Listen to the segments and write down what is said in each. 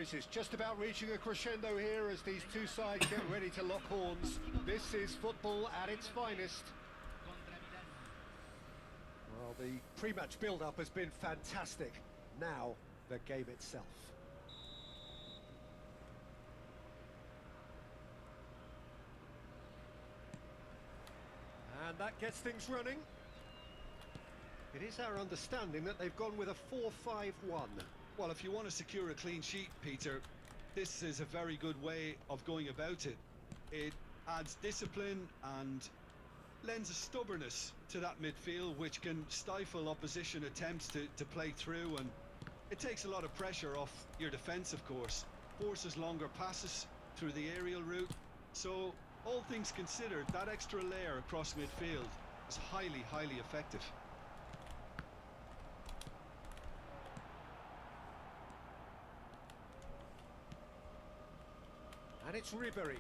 noise is just about reaching a crescendo here as these two sides get ready to lock horns. This is football at its finest. Well, the pre-match build-up has been fantastic. Now, the game itself. And that gets things running. It is our understanding that they've gone with a 4-5-1. Well, if you want to secure a clean sheet, Peter, this is a very good way of going about it. It adds discipline and lends a stubbornness to that midfield, which can stifle opposition attempts to play through, and it takes a lot of pressure off your defence, of course. Forces longer passes through the aerial route. So, all things considered, that extra layer across midfield is highly, highly effective. And it's Ribery.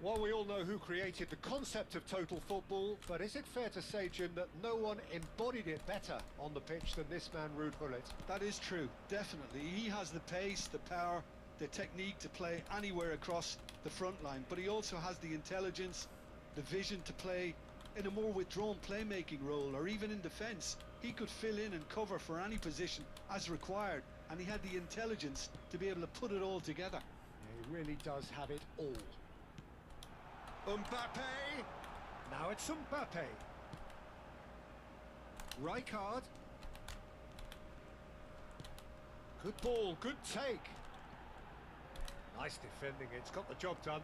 Well, we all know who created the concept of total football, but is it fair to say, Jim, that no one embodied it better on the pitch than this man, Ruud Gullit? That is true, definitely. He has the pace, the power, the technique to play anywhere across the front line, but he also has the intelligence, the vision to play in a more withdrawn playmaking role, or even in defence. He could fill in and cover for any position as required, and he had the intelligence to be able to put it all together. Yeah, he really does have it all. Mbappe! Now it's Mbappe. Rijkaard. Good ball, good take. Nice defending, it's got the job done.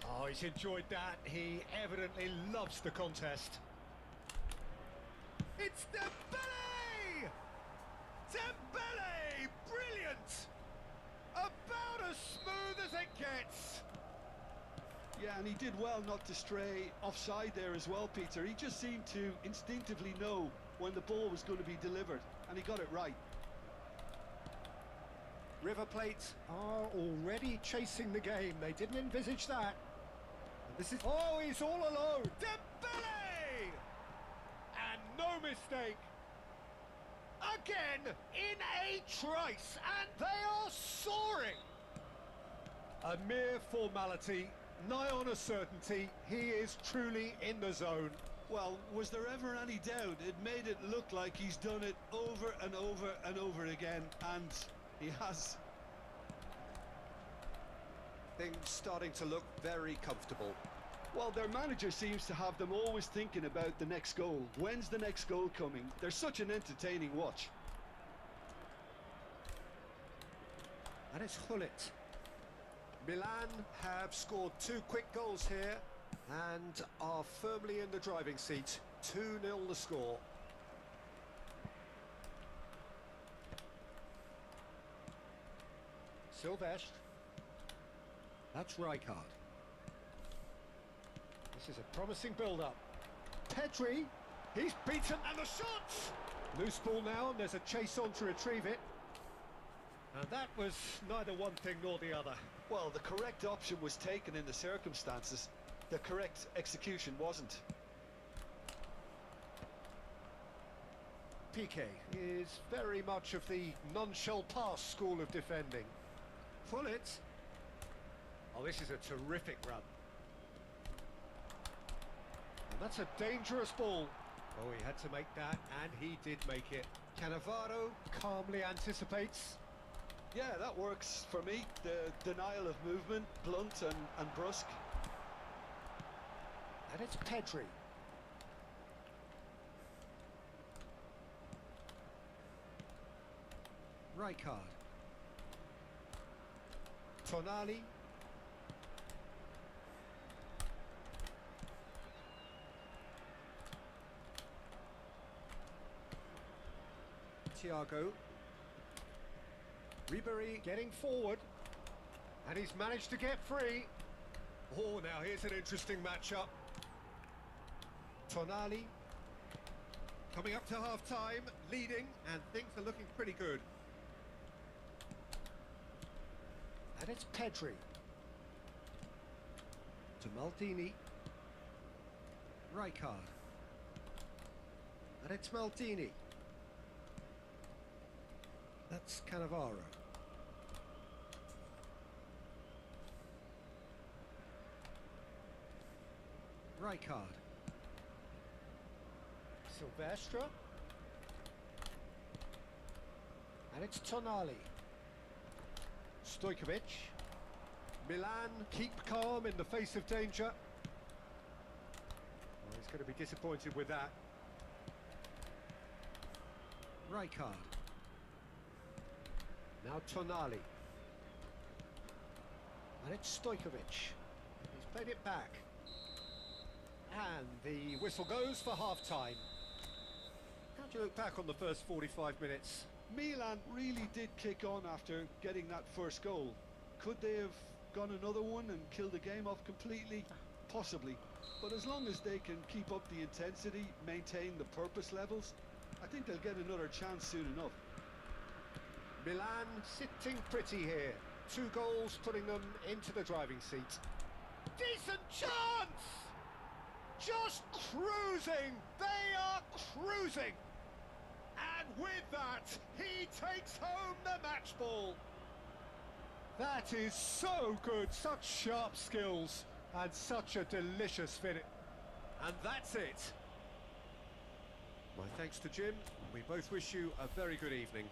Oh, he's enjoyed that. He evidently loves the contest. It's Dembele! Dembele! Brilliant! About as smooth as it gets. Yeah, and he did well not to stray offside there as well, Peter. He just seemed to instinctively know when the ball was going to be delivered, and he got it right. River Plate are already chasing the game. They didn't envisage that. And this is... Oh, he's all alone! Dembele! And no mistake. Again, in a trice, and they are soaring. A mere formality, nigh on a certainty. He is truly in the zone. Well, was there ever any doubt? It made it look like he's done it over and over and over again, and he has. Things starting to look very comfortable. Well, their manager seems to have them always thinking about the next goal. When's the next goal coming? They're such an entertaining watch. And it's Gullit. Milan have scored 2 quick goals here and are firmly in the driving seat. 2-0 the score. Silvestre. That's Rijkaard. This is a promising build-up. Pedri, he's beaten, and the shot! Loose ball now, and there's a chase on to retrieve it. And that was neither one thing nor the other. Well, the correct option was taken in the circumstances. The correct execution wasn't. Piqué is very much of the none-shall-pass school of defending. Gullit. Oh, this is a terrific run. And that's a dangerous ball. Oh, he had to make that, and he did make it. Cannavaro calmly anticipates. Yeah, that works for me. The denial of movement, blunt and brusque. And it's Pedri. Rijkaard. Tonali. Thiago. Ribery getting forward, and he's managed to get free. Oh, now here's an interesting matchup. Tonali coming up to half-time, leading, and things are looking pretty good. And it's Pedri. To Maldini. Rijkaard. And it's Maldini. it's Cannavaro. Rijkaard. Silvestre. And it's Tonali. Stojkovic. Milan keep calm in the face of danger. Well, he's going to be disappointed with that. Rijkaard. Now Tonali. And it's Stojkovic. He's played it back. And the whistle goes for half-time. How do you look back on the first 45 minutes? Milan really did kick on after getting that first goal. Could they have gone another one and killed the game off completely? Possibly. But as long as they can keep up the intensity, maintain the purpose levels, I think they'll get another chance soon enough. Milan sitting pretty here. 2 goals putting them into the driving seat. Decent chance! Just cruising! They are cruising! And with that, he takes home the match ball. That is so good, such sharp skills and such a delicious finish. And that's it. My thanks to Jim. We both wish you a very good evening.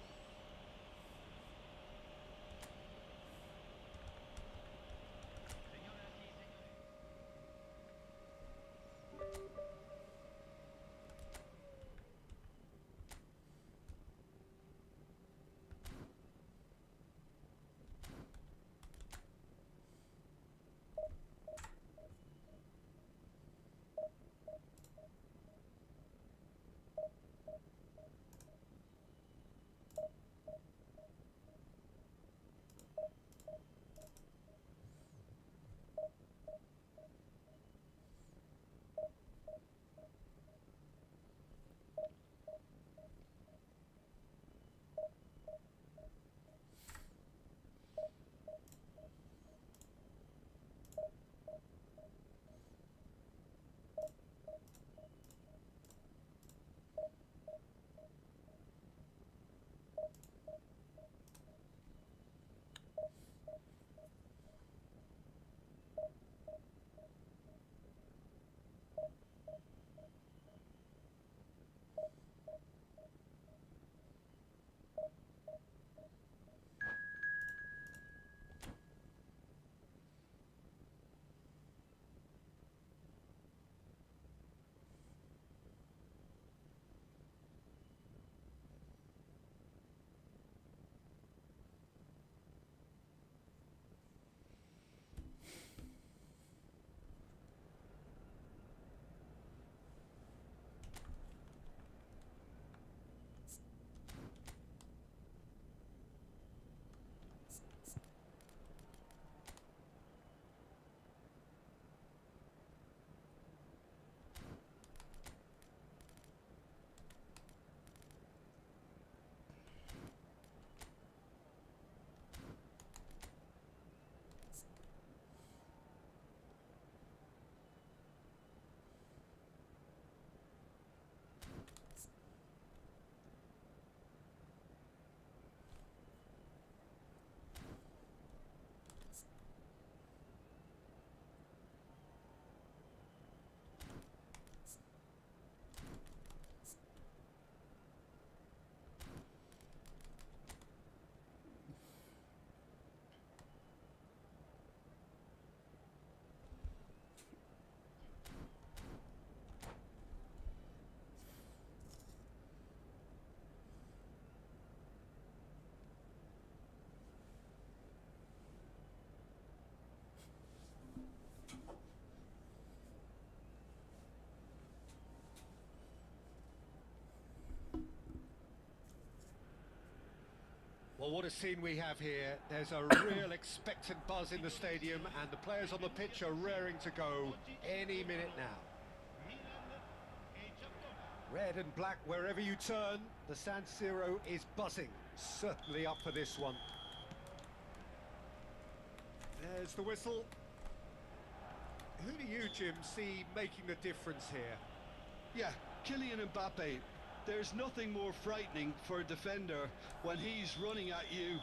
Well, what a scene we have here. There's a real expectant buzz in the stadium and the players on the pitch are raring to go any minute now. Red and black wherever you turn, the San Siro is buzzing. Certainly up for this one. There's the whistle. Who do you, Jim, see making the difference here? Yeah, Kylian Mbappe. There's nothing more frightening for a defender when he's running at you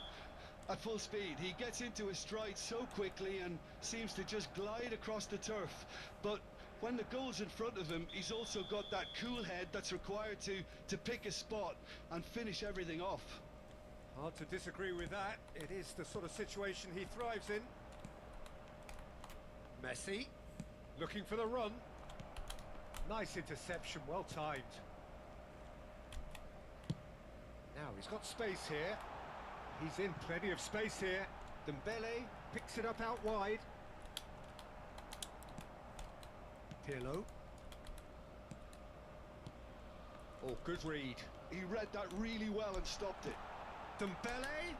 at full speed. He gets into his stride so quickly and seems to just glide across the turf. But when the goal's in front of him, he's also got that cool head that's required to pick a spot and finish everything off. Hard to disagree with that. It is the sort of situation he thrives in. Messi, looking for the run. Nice interception, well timed. Now he's got space here. He's in plenty of space here. Dembele picks it up out wide. Pirlo. Oh, good read. He read that really well and stopped it. Dembele.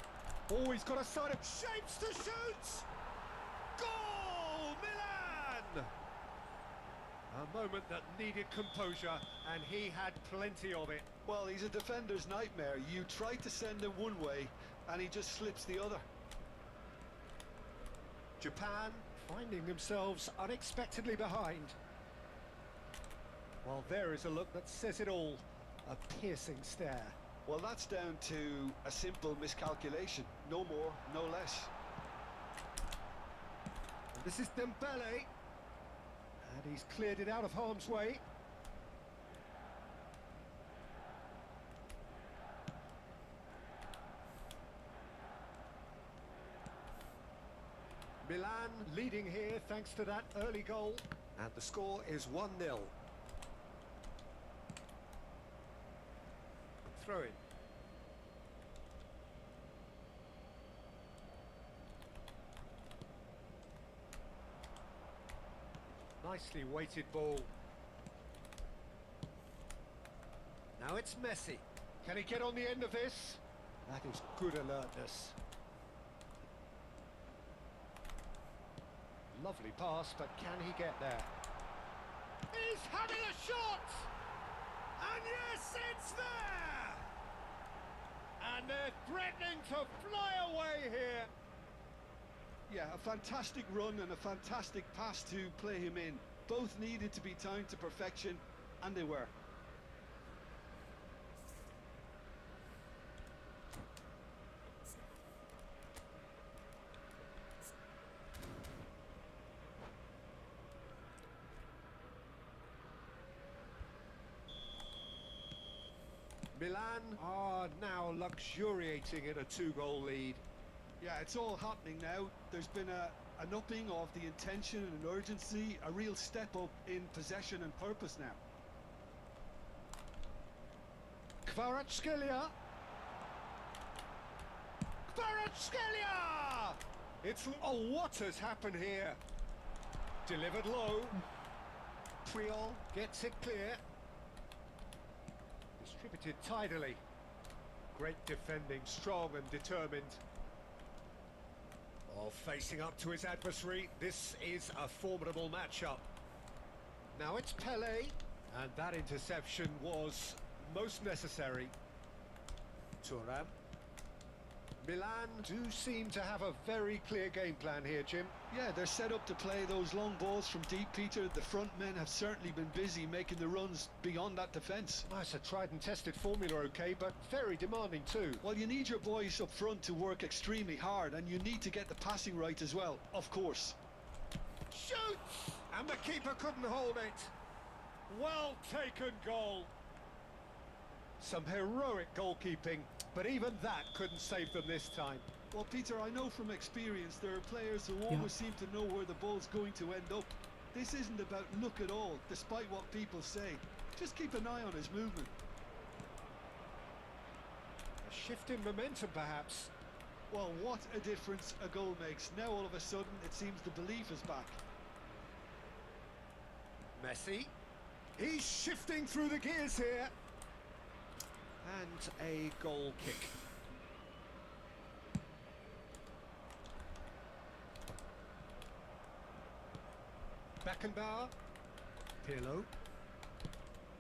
Oh, he's got a side of shapes to shoot. Goal, Milan! A moment that needed composure, and he had plenty of it. Well, he's a defender's nightmare. You try to send him one way, and he just slips the other. Japan finding themselves unexpectedly behind. Well, there is a look that says it all. A piercing stare. Well, that's down to a simple miscalculation. No more, no less. And this is Dembele. And he's cleared it out of harm's way. Milan leading here thanks to that early goal. And the score is 1-0. Throw in. Nicely weighted ball. Now it's Messi. Can he get on the end of this? That is good alertness. Lovely pass, but can he get there? He's having a shot! And yes, it's there! And they're threatening to fly away here. Yeah, a fantastic run and a fantastic pass to play him in. Both needed to be timed to perfection, and they were. Milan are now luxuriating in a 2-goal lead. Yeah, it's all happening now. There's been an upping of the intention and urgency, a real step up in possession and purpose now. Kvaratskhelia! Kvaratskhelia! It's... Oh, what has happened here? Delivered low. Priol gets it clear. Distributed tidily. Great defending, strong and determined. Oh, facing up to his adversary, this is a formidable matchup. Now it's Pele, and that interception was most necessary. Thuram. Milan do seem to have a very clear game plan here, Jim. Yeah, they're set up to play those long balls from deep, Peter. The front men have certainly been busy making the runs beyond that defence. Nice, a tried and tested formula, okay, but very demanding too. Well, you need your boys up front to work extremely hard, and you need to get the passing right as well, of course. Shoots! And the keeper couldn't hold it. Well taken goal. Some heroic goalkeeping, but even that couldn't save them this time. Well, Peter, I know from experience there are players who always seem to know where the ball's going to end up. This isn't about luck at all, despite what people say. Just keep an eye on his movement. A shift in momentum, perhaps. Well, what a difference a goal makes. Now, all of a sudden, it seems the belief is back. Messi. He's shifting through the gears here. And a goal kick. Beckenbauer. Pirlo.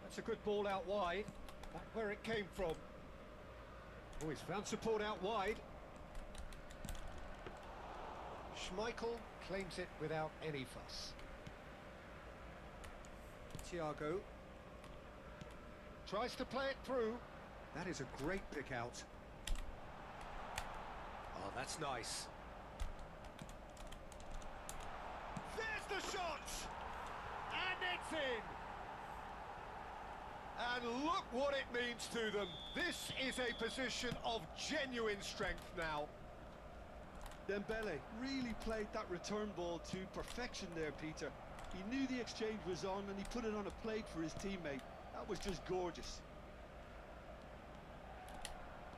That's a good ball out wide. Back where it came from. Oh, he's found support out wide. Schmeichel claims it without any fuss. Thiago. tries to play it through. That is a great pick out. Oh, that's nice. There's the shot! And it's in! And look what it means to them. This is a position of genuine strength now. Dembele really played that return ball to perfection there, Peter. He knew the exchange was on and he put it on a plate for his teammate. That was just gorgeous.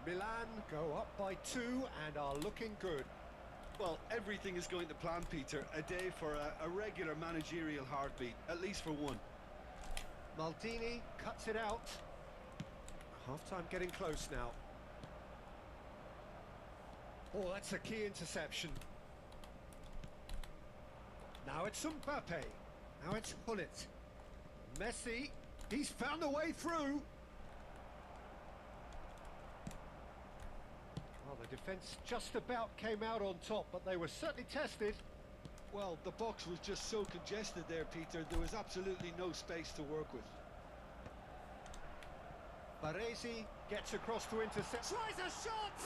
Milan go up by 2 and are looking good. Well, everything is going to plan, Peter. A day for a regular managerial heartbeat, at least for one. Maldini cuts it out. Half-time getting close now. Oh, that's a key interception. Now it's Mbappe. Now it's Hullet. Messi, he's found a way through. Well, the defence just about came out on top, but they were certainly tested. Well, the box was just so congested there, Peter. There was absolutely no space to work with. Baresi gets across to intercept. Tries a shot!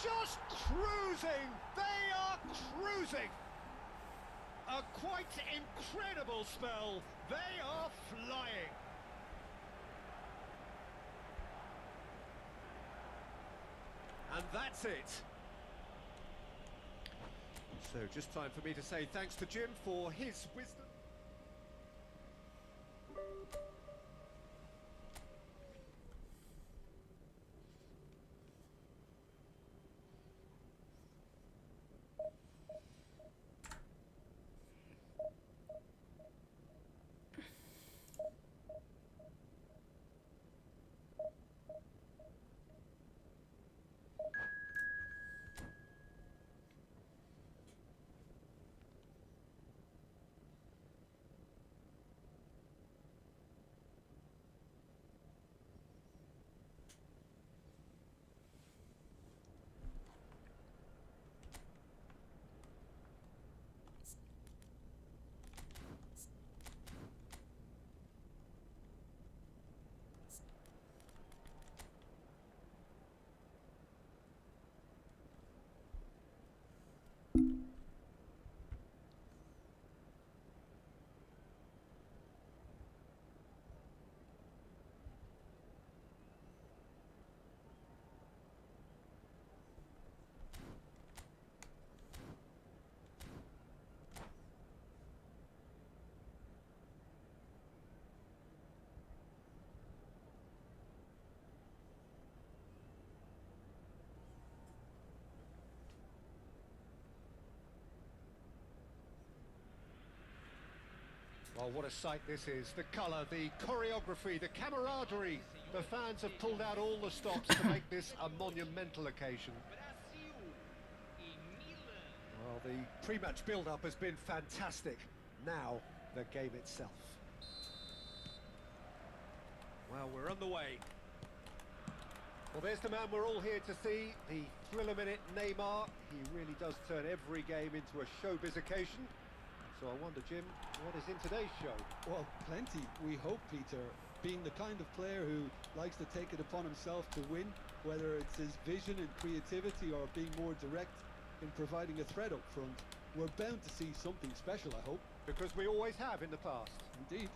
Just cruising! They are cruising! A quite incredible spell. They are flying. And that's it. So just time for me to say thanks to Jim for his wisdom. Well, what a sight this is. The colour, the choreography, the camaraderie. The fans have pulled out all the stops to make this a monumental occasion. Well, the pre-match build-up has been fantastic. Now, the game itself. Well, we're on the way. Well, there's the man we're all here to see, the thriller-minute Neymar. He really does turn every game into a showbiz occasion. So I wonder, Jim, what is in today's show? Well, plenty, we hope, Peter. Being the kind of player who likes to take it upon himself to win, whether it's his vision and creativity or being more direct in providing a threat up front, we're bound to see something special, I hope. Because we always have in the past. Indeed.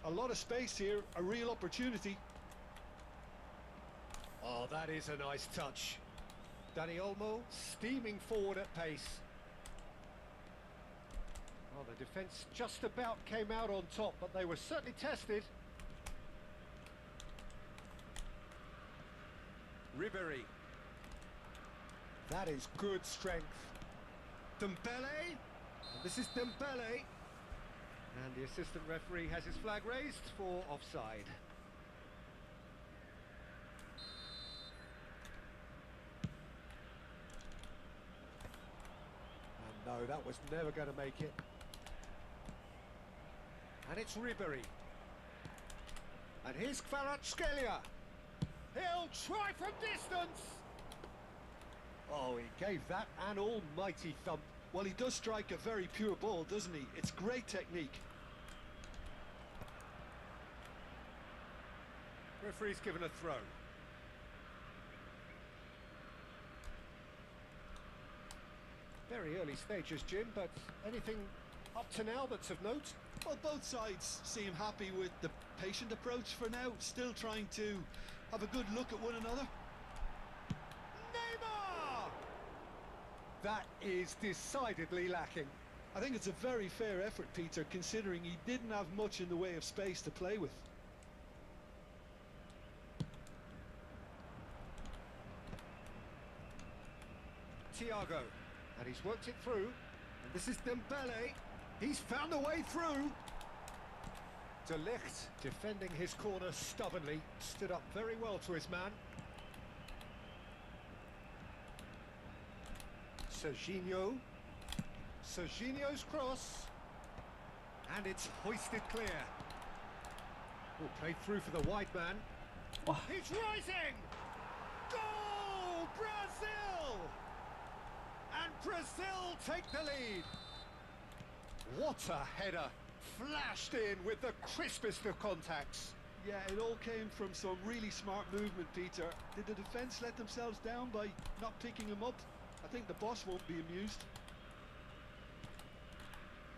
A lot of space here, a real opportunity. Oh, that is a nice touch. Dani Olmo steaming forward at pace. Well, the defence just about came out on top, but they were certainly tested. Ribéry. That is good strength. Dembele. This is Dembele. And the assistant referee has his flag raised for offside. And no, that was never going to make it. And it's Ribéry. And here's Kvaratskhelia. He'll try from distance. Oh, he gave that an almighty thump. Well, he does strike a very pure ball, doesn't he? It's great technique. Referee's given a throw. Very early stages, Jim, but anything up to now that's of note? Well, both sides seem happy with the patient approach for now, still trying to have a good look at one another. Neymar! That is decidedly lacking. I think it's a very fair effort, Peter, considering he didn't have much in the way of space to play with. Thiago, and he's worked it through, and this is Dembele. He's found a way through. De Ligt defending his corner stubbornly, stood up very well to his man. Serginho. Serginho's cross, and it's hoisted clear. Oh, played through for the wide man. Wah. He's rising! Goal! Brazil! And Brazil take the lead. What a header! Flashed in with the crispest of contacts. Yeah, it all came from some really smart movement, Peter. Did the defence let themselves down by not picking him up? I think the boss won't be amused.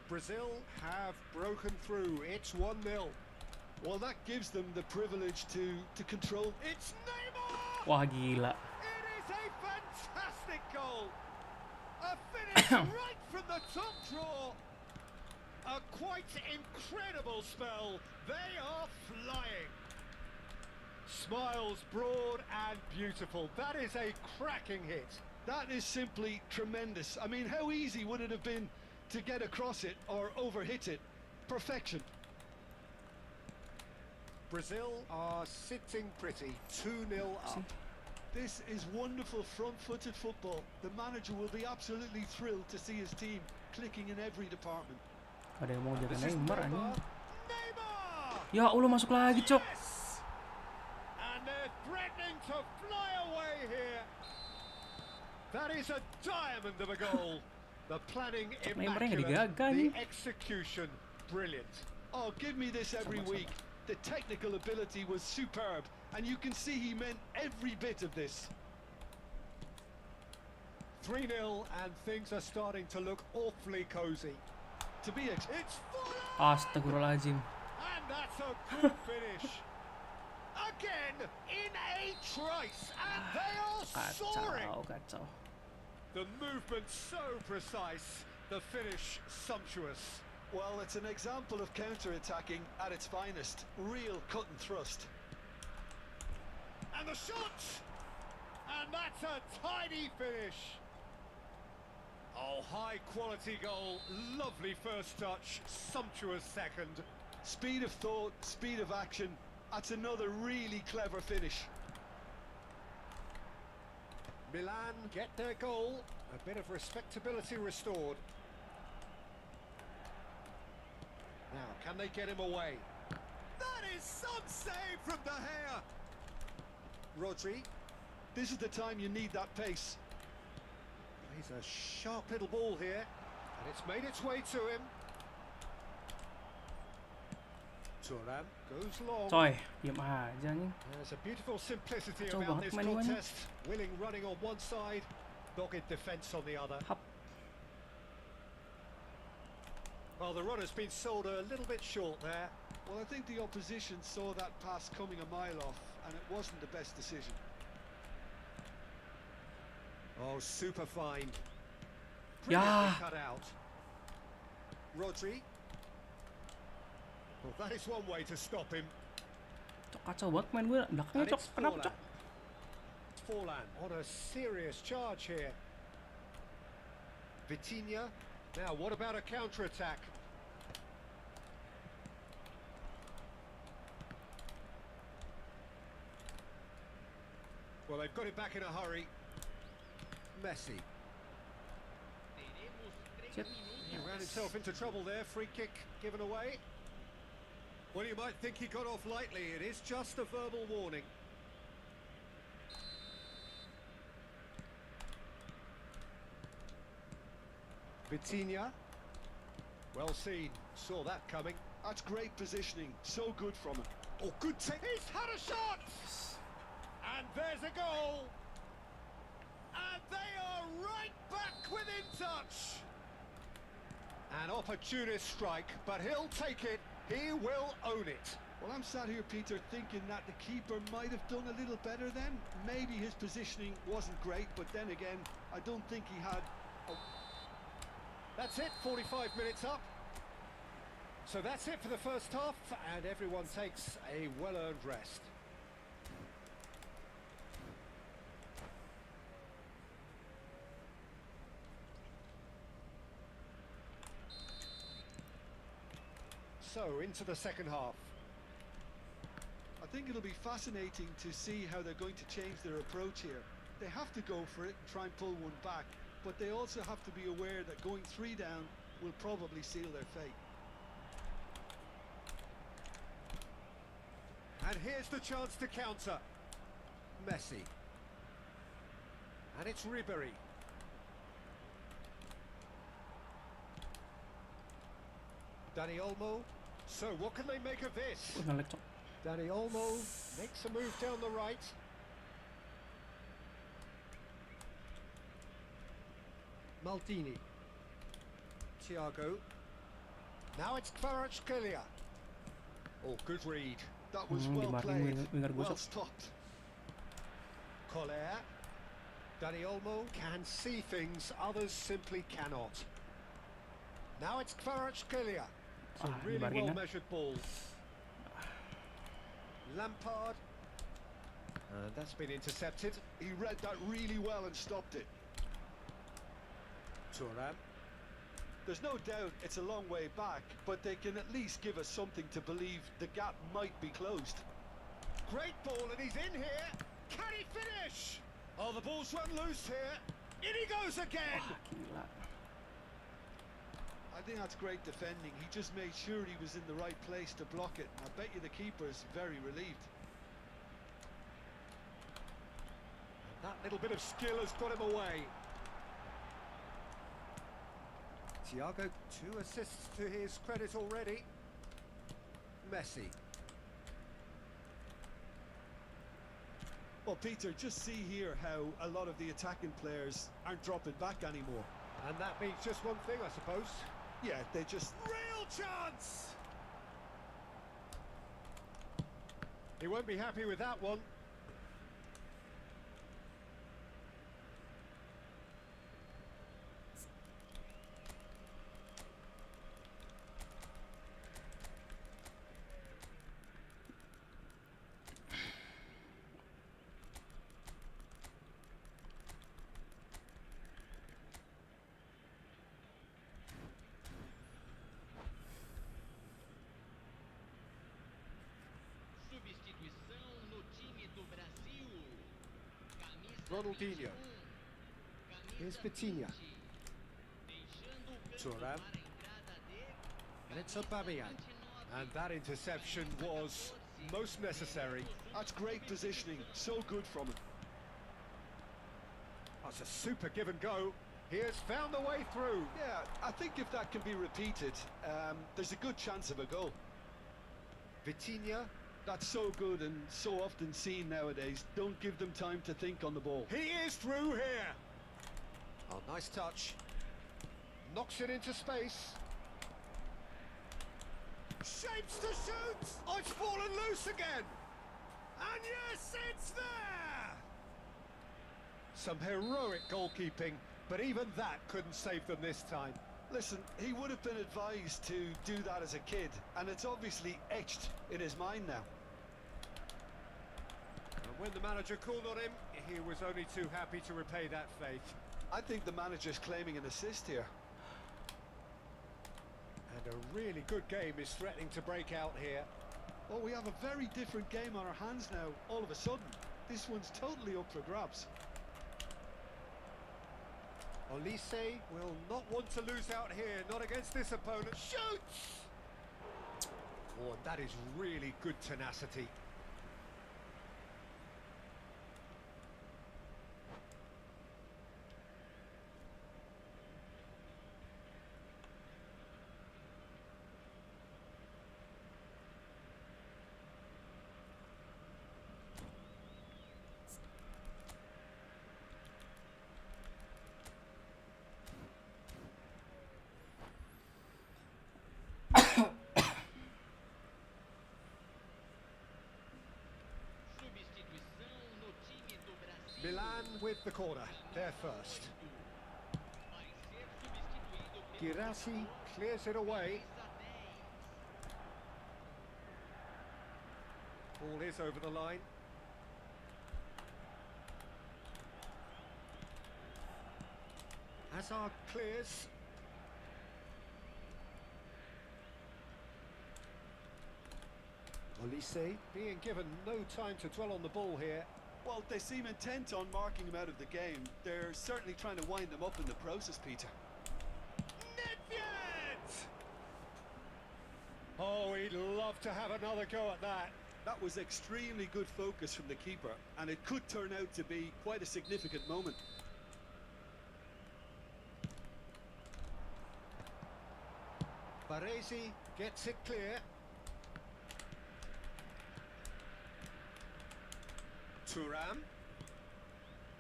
Brazil have broken through. It's 1-0. Well, that gives them the privilege to control. It's Neymar! Wah, gila. It is a fantastic goal. A finish right from the top draw. A quite incredible spell. They are flying. Smiles broad and beautiful. That is a cracking hit. That is simply tremendous. I mean, how easy would it have been to get across it or overhit it? Perfection. Brazil are sitting pretty, 2-0 up. This is wonderful front-footed football. The manager will be absolutely thrilled to see his team clicking in every department. Ada yang mau jaga This is Neymar anjing. Neymar! Ya Allah, masuk lagi, Cok. Yes! And they're threatening to fly away here. That is a diamond of a goal. The planning Neymarnya immaculate, digagal the nih. execution brilliant. Oh, give me this every Sama-sama. week. The technical ability was superb, and you can see he meant every bit of this. 3-0 and things are starting to look awfully cosy. To be It's full Astagfirullahaladzim. and that's a good finish. Again in a trice, and they are soaring. Kacau, kacau. The movement so precise, the finish sumptuous. Well, it's an example of counter-attacking at its finest. Real cut and thrust. And the shot! And that's a tidy finish. Oh, high quality goal, lovely first touch, sumptuous second. Speed of thought, speed of action. That's another really clever finish. Milan get their goal, a bit of respectability restored. Now, can they get him away? That is some save from De Gea. Rodri, This is the time you need that pace. he's a sharp little ball here, and it's made its way to him. Thuram goes long. Coy, diam aja nih. There's a beautiful simplicity Kacau about banget this main-mainnya. contest. Willing running on one side, dogged defence on the other. Hap. Well, the runner's been sold a little bit short there. Well, I think the opposition saw that pass coming a mile off, and it wasn't the best decision. Oh, super fine. Yeah. Brilliantly cut out. Rodri. Well, that is one way to stop him. Cok, kacau banget main gue. Belakangnya, And Cok. it's Kenapa, Forlan. Cok? Forlan on a serious charge here. Vitinha. Now, what about a counter-attack? Well, they've got it back in a hurry. Messi. Shit. He ran himself into trouble there. Free kick given away. Well, you might think he got off lightly. It is just a verbal warning. Vitinha. Well seen. Saw that coming. That's great positioning. So good from him. Oh, good take. He's had a shot! And there's a goal! And they are right back within touch! An opportunist strike, but he'll take it. He will own it. Well, I'm sat here, Peter, thinking that the keeper might have done a little better then. Maybe his positioning wasn't great, but then again, I don't think he had... That's it, 45 minutes up. So that's it for the first half, and everyone takes a well-earned rest. So, into the second half. I think it'll be fascinating to see how they're going to change their approach here. They have to go for it and try and pull one back, but they also have to be aware that going 3 down will probably seal their fate. And here's the chance to counter. Messi. And it's Ribery. Dani Olmo. So what can they make of this? Ngelag, Cok. Dani Olmo makes a move down the right. Maldini. Thiago. Now it's Kvaratskhelia. Oh, good read. That was Di well marking played, winger well gosok. stopped. Collier. Dani Olmo can see things others simply cannot. Now it's Kvaratskhelia. It's a Ah, really dibarking, well ah. measured ball. Lampard. And that's been intercepted. He read that really well and stopped it. Thuram. There's no doubt it's a long way back, but they can at least give us something to believe the gap might be closed. Great ball, and he's in here. Can he finish? Oh, the ball's run loose here. In he goes again. Wah, gila. I think that's great defending. He just made sure he was in the right place to block it. I bet you the keeper's very relieved. That little bit of skill has got him away. Thiago, 2 assists to his credit already. Messi. Well, Peter, just see here how a lot of the attacking players aren't dropping back anymore. And that means just one thing, I suppose. Yeah, they just... Real chance! He won't be happy with that one. Substituição no time do Brasil. Camisa Ronaldinho. 21, Here's camisa Vitinha. 20, deixando o campo Thuram. para a entrada de And it's Aubameyang. And that interception was most necessary. That's great positioning. So good from him. That's a super give and go. He has found the way through. Yeah, I think if that can be repeated, there's a good chance of a goal. Vitinha. That's so good and so often seen nowadays. Don't give them time to think on the ball. He is through here. Oh, nice touch. Knocks it into space. Shapes to shoot. Oh, it's fallen loose again. And yes, it's there. Some heroic goalkeeping, but even that couldn't save them this time. Listen, he would have been advised to do that as a kid, and it's obviously etched in his mind now. And when the manager called on him, he was only too happy to repay that faith. I think the manager's claiming an assist here. And a really good game is threatening to break out here. Well, we have a very different game on our hands now, all of a sudden. This one's totally up for grabs. Olise will not want to lose out here, not against this opponent. Shoots! Oh, and that is really good tenacity. with the corner. There first. Vai ser substituído pelo Girassi clears it away. Ball is over the line. Hazard clears. Olise being given no time to dwell on the ball here. Well, they seem intent on marking him out of the game. They're certainly trying to wind him up in the process, Peter. Nedved! Oh, he'd love to have another go at that. That was extremely good focus from the keeper, and it could turn out to be quite a significant moment. Baresi gets it clear. Thuram.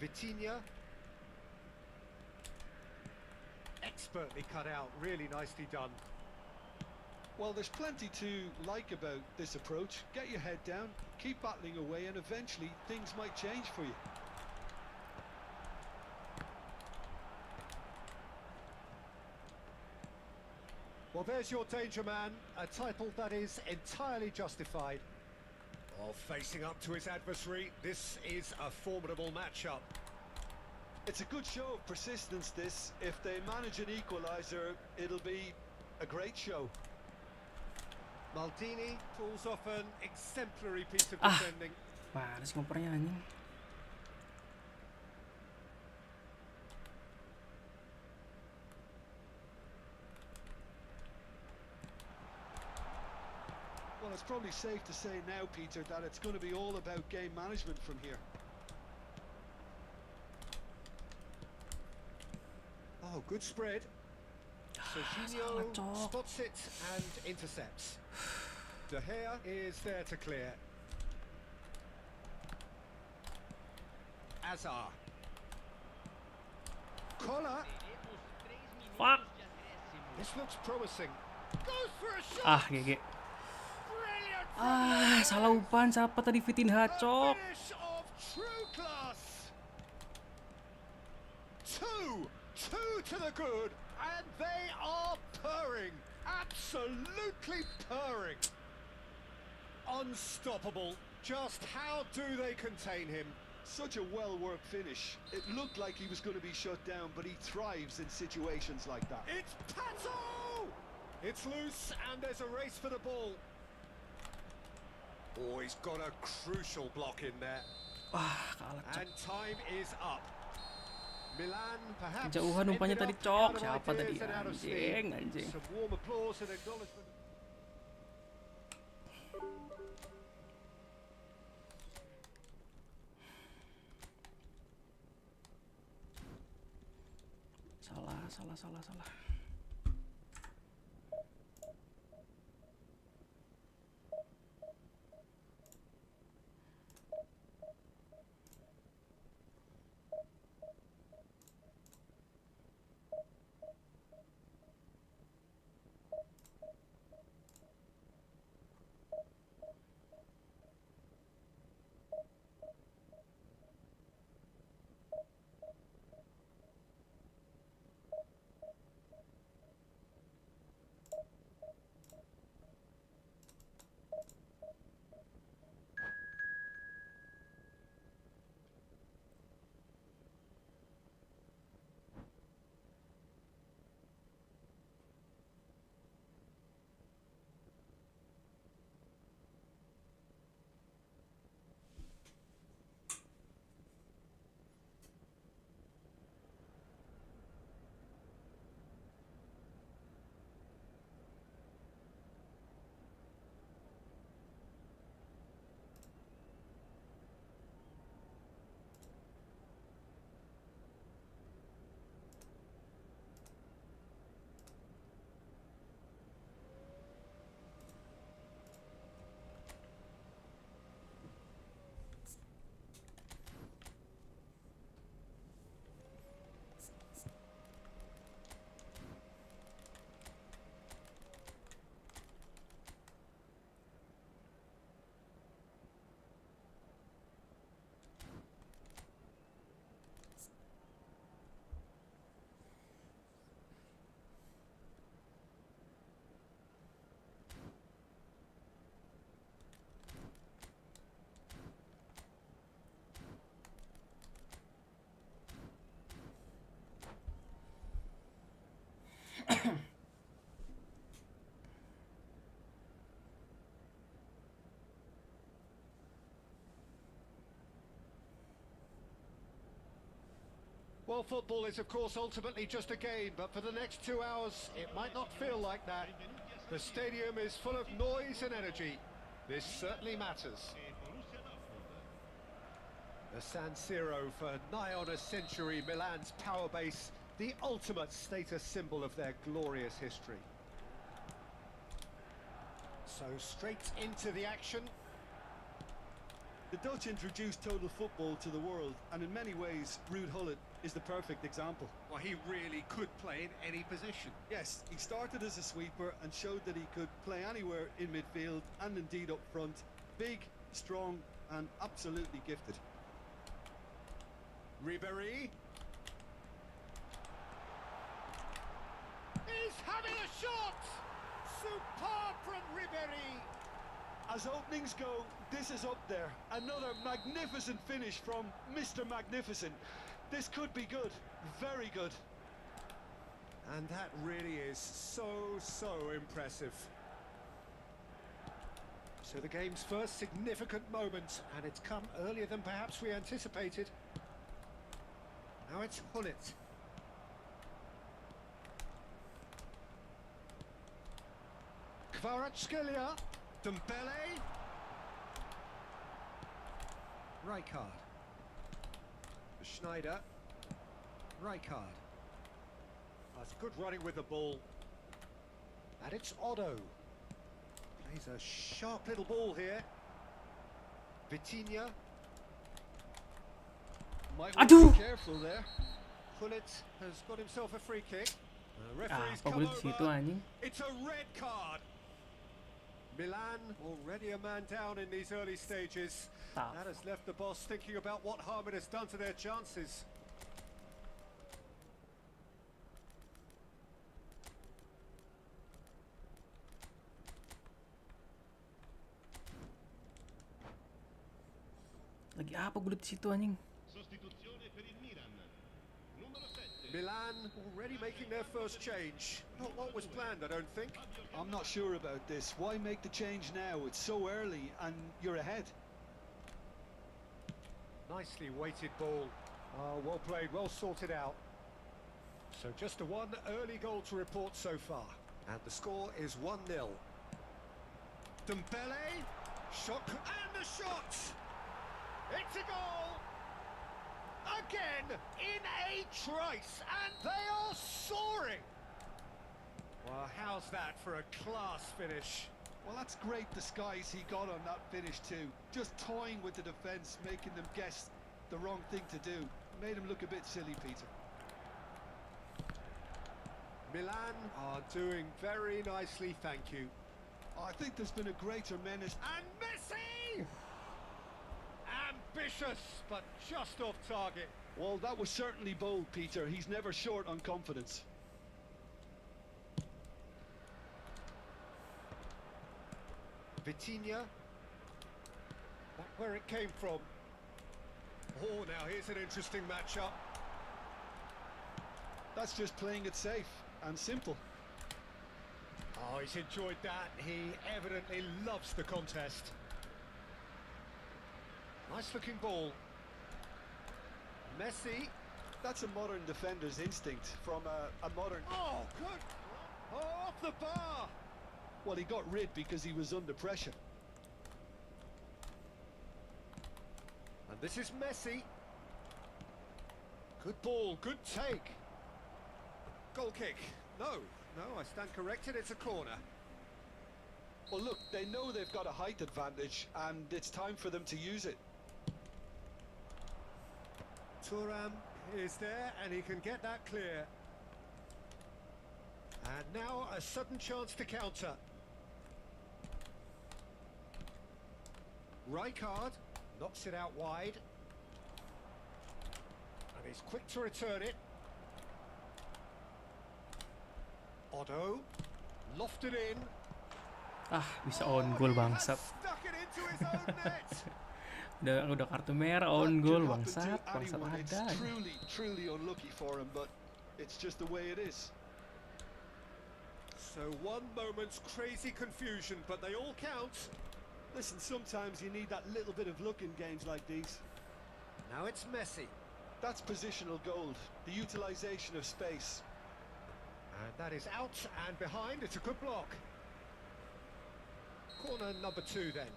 Vitinha. Expertly cut out, really nicely done. Well, there's plenty to like about this approach. Get your head down, keep battling away, and eventually things might change for you. Well, there's your danger man, a title that is entirely justified. Well, facing up to his adversary, this is a formidable matchup. It's a good show of persistence, this. If they manage an equaliser, it'll be a great show. Maldini pulls off an exemplary piece of Ah. defending. Mana sih ngopernya anjing? Well, it's probably safe to say now, Peter, that it's going to be all about game management from here. Oh, good spread. Serginho salah, Cok. spots it and intercepts. De Gea is there to clear. Azar. Collar. Teremos 3 minutos Fuck. de acréscimo. This looks promising. Goes for a shot. Ah, GG. Brilliant. Ah, salah umpan siapa tadi Vitinha, A Cok? finish of true class. Two to the good, and they are purring. Absolutely purring. Unstoppable. Just how do they contain him? Such a well-worked finish. It looked like he was going to be shut down, but he thrives in situations like that. It's Pato! It's loose, and there's a race for the ball. Oh, he's got a crucial block in there. Wah, kalah, Cok. And time is up. Milan perhaps Kejauhan umpannya ended tadi, up Cok. out of Siapa ideas tadi? and out of steam. Anjing. Some warm applause and acknowledgement. Salah. Well, football is, of course, ultimately just a game, but for the next 2 hours, it might not feel like that. The stadium is full of noise and energy. This certainly matters. The San Siro for nigh on a century, Milan's power base, the ultimate status symbol of their glorious history. So straight into the action. The Dutch introduced total football to the world, and in many ways, Ruud Gullit is the perfect example. Well, he really could play in any position. Yes, he started as a sweeper and showed that he could play anywhere in midfield and indeed up front. Big, strong, and absolutely gifted. Ribéry. He's having a shot! Superb from Ribéry! As openings go, this is up there. Another magnificent finish from Mr. Magnificent. This could be good, very good. And that really is so impressive. So the game's first significant moment, and it's come earlier than perhaps we anticipated. Now it's Gullit. Kvaratskhelia. Dembele. Rijkaard. Schneider. Rijkaard. That's good running with the ball. And it's Otto. Plays a sharp little ball here. Vitinha. Might Aduh! want to be careful there. Gullit has got himself a free kick. The Ah, referee's apa come boleh di situ over. anjing? It's a red card. Milan already a man down in these early stages. Tough. That has left the boss thinking about what harm it has done to their chances. Lagi apa Gullit di situ anjing? Sostituzione per il Milan. Numero 7. Milan already making their first change. Not what was planned, I don't think. I'm not sure about this. Why make the change now? It's so early and you're ahead. Nicely weighted ball. Well played, well sorted out. So just a one early goal to report so far. And the score is 1-0. Dembele. Shot. And the shot! It's a goal! Again, in a trice, and they are soaring! Well, how's that for a class finish? Well, that's great disguise he got on that finish too. Just toying with the defence, making them guess the wrong thing to do. Made him look a bit silly, Peter. Milan are doing very nicely, thank you. I think there's been a greater menace. And Messi! Ambitious, but just off target. Well, that was certainly bold, Peter. He's never short on confidence. Vitinha. Back where it came from. Oh, now here's an interesting matchup. That's just playing it safe and simple. Oh, he's enjoyed that. He evidently loves the contest. Nice looking ball. Messi. That's a modern defender's instinct from a modern... Oh, good. Oh, off the bar. Well, he got rid because he was under pressure. And this is Messi. Good ball, good take. Goal kick. No, I stand corrected. It's a corner. Well, look, they know they've got a height advantage and it's time for them to use it. Thuram is there and he can get that clear. And now a sudden chance to counter. Rijkaard knocks it out wide. And he's quick to return it. Otto lofted in. Ah, bisa on goal bangsat. Stuck it into his own net. Udah kartu merah on That goal could happen to bangsat anyone. ada. It's truly unlucky for him, but it's just the way it is. So one moment's crazy confusion, but they all count. Listen, sometimes you need that little bit of luck in games like these. Now it's Messi. That's positional gold, the utilisation of space. And that is out and behind. It's a good block. Corner number 2 then.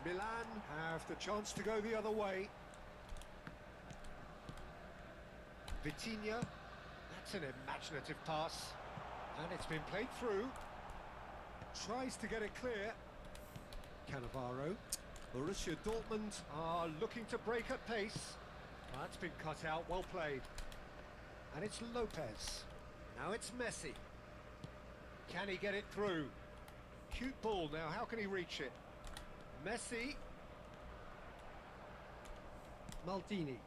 Milan have the chance to go the other way. Vitinha, that's an imaginative pass. And it's been played through. Tries to get it clear. Cannavaro. Borussia Dortmund are looking to break at pace. That's been cut out, well played. And it's Lopez. Now it's Messi. Can he get it through? Cute ball now, how can he reach it? Messi. Maldini.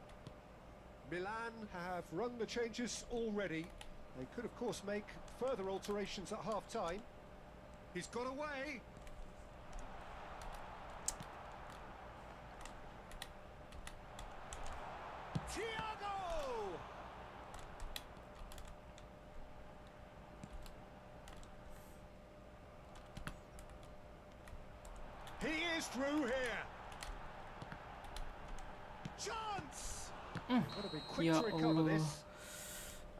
Milan have rung the changes already. They could of course make further alterations at half-time. He's got away. Thiago! He is through here. Chance! Gotta be quick Ya to recover Allah. this.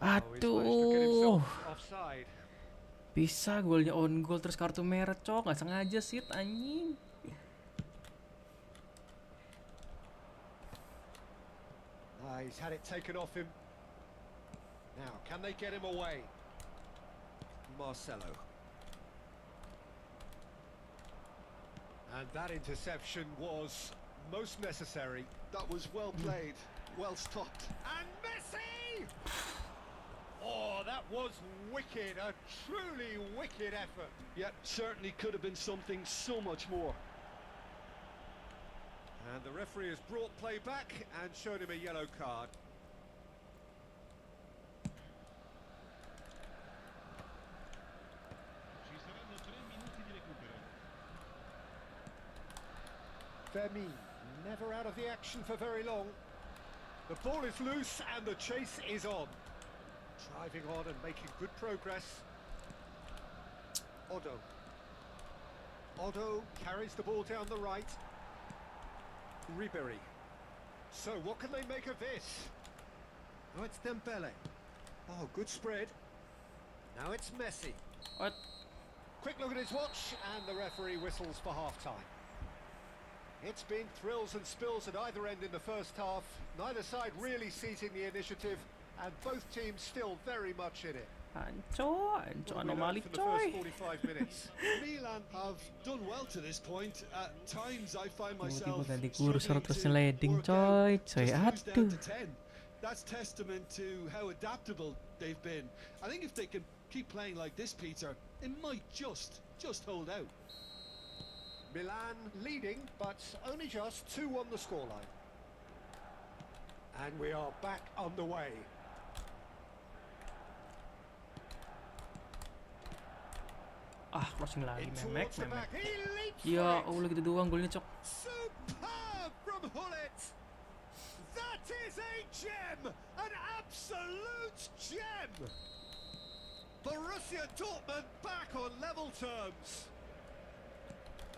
Oh, he's managed to get Aduh. himself offside. Bisa golnya on goal terus kartu merah, cok. Nggak sengaja sih, anjing. He's had it taken off him. Now, can they get him away? Marcelo. And that interception was most necessary. That was well played, well stopped. And Messi! Oh, that was wicked, a truly wicked effort. Yet certainly could have been something so much more. And the referee has brought play back and showed him a yellow card. Ci saranno 3 minuti di recupero. Fermin, never out of the action for very long. The ball is loose and the chase is on. Driving on and making good progress. Otto. Otto carries the ball down the right. Ribery. So what can they make of this? Oh, it's Dembele. Oh, good spread. Now it's Messi. What? Quick look at his watch and the referee whistles for half-time. It's been thrills and spills at either end in the first half. Neither side really seizing the initiative and both teams still very much in it. Anco What have we anomali, learned from the coy. first 45 minutes. Milan have done well to this point. At times I find myself Tiba-tiba ganti kurus struggling terus to sliding, work out coy. just who's down Aduh. to 10. That's testament to how adaptable they've been. I think if they can keep playing like this, Peter, it might just hold out. Milan leading, but only just 2 on the scoreline. And we are back underway. Ah, crossing lagi, In memek, towards the memek. back. He leaps Ya for it. Allah, gitu doang golnya, cok. Superb from Hullet. That is a gem, an absolute gem. Borussia Dortmund back on level terms.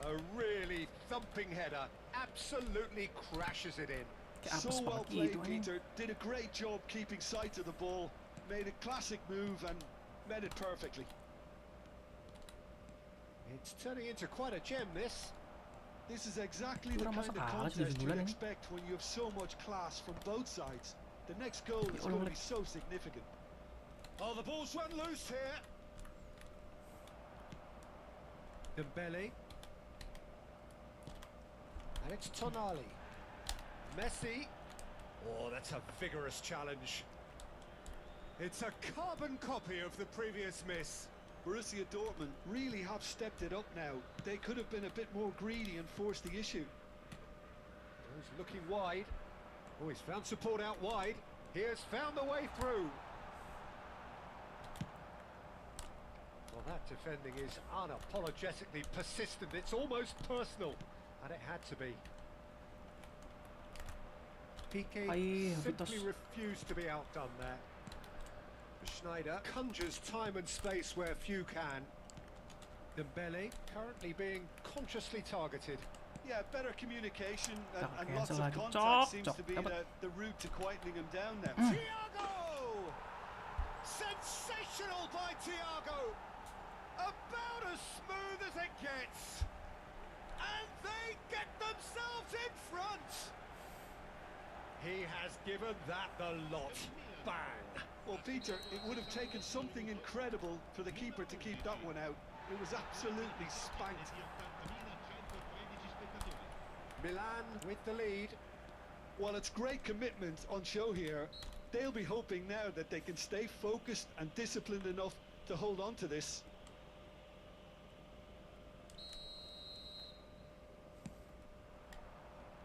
A really thumping header, absolutely crashes it in. Kayak So apes well banget played, gitu, anjing. Peter. Did a great job keeping sight of the ball. Made a classic move and met it perfectly. It's turning into quite a gem, this. This is exactly the Kurang kind masuk of akal sih, contest 7 you'd bulan ini. expect when you have so much class from both sides. The next goal is Allah, going to be Malik. so significant. Oh, the ball's run loose here. Dembele. And it's Tonali. Messi. Oh, that's a vigorous challenge. It's a carbon copy of the previous miss. Borussia Dortmund really have stepped it up now. They could have been a bit more greedy and forced the issue. Oh, he's looking wide. Oh, he's found support out wide. He has found the way through. Well, that defending is unapologetically persistent. It's almost personal. And it had to be. Piqué Ay, simply Vitos. refused to be outdone there. Schneider conjures time and space where few can. Dembele currently being consciously targeted. Yeah, better communication and Cancel lots of lagi. contact seems Cok, to be dapat. the route to quietening him down now. Thiago! Sensational by Thiago! About as smooth as it gets. And they get themselves in front. He has given that the lot. Bang! Well, Peter, it would have taken something incredible for the keeper to keep that one out. It was absolutely spanked. Di 80.113 spettatori. Milan with the lead. Well, it's great commitment on show here. They'll be hoping now that they can stay focused and disciplined enough to hold on to this.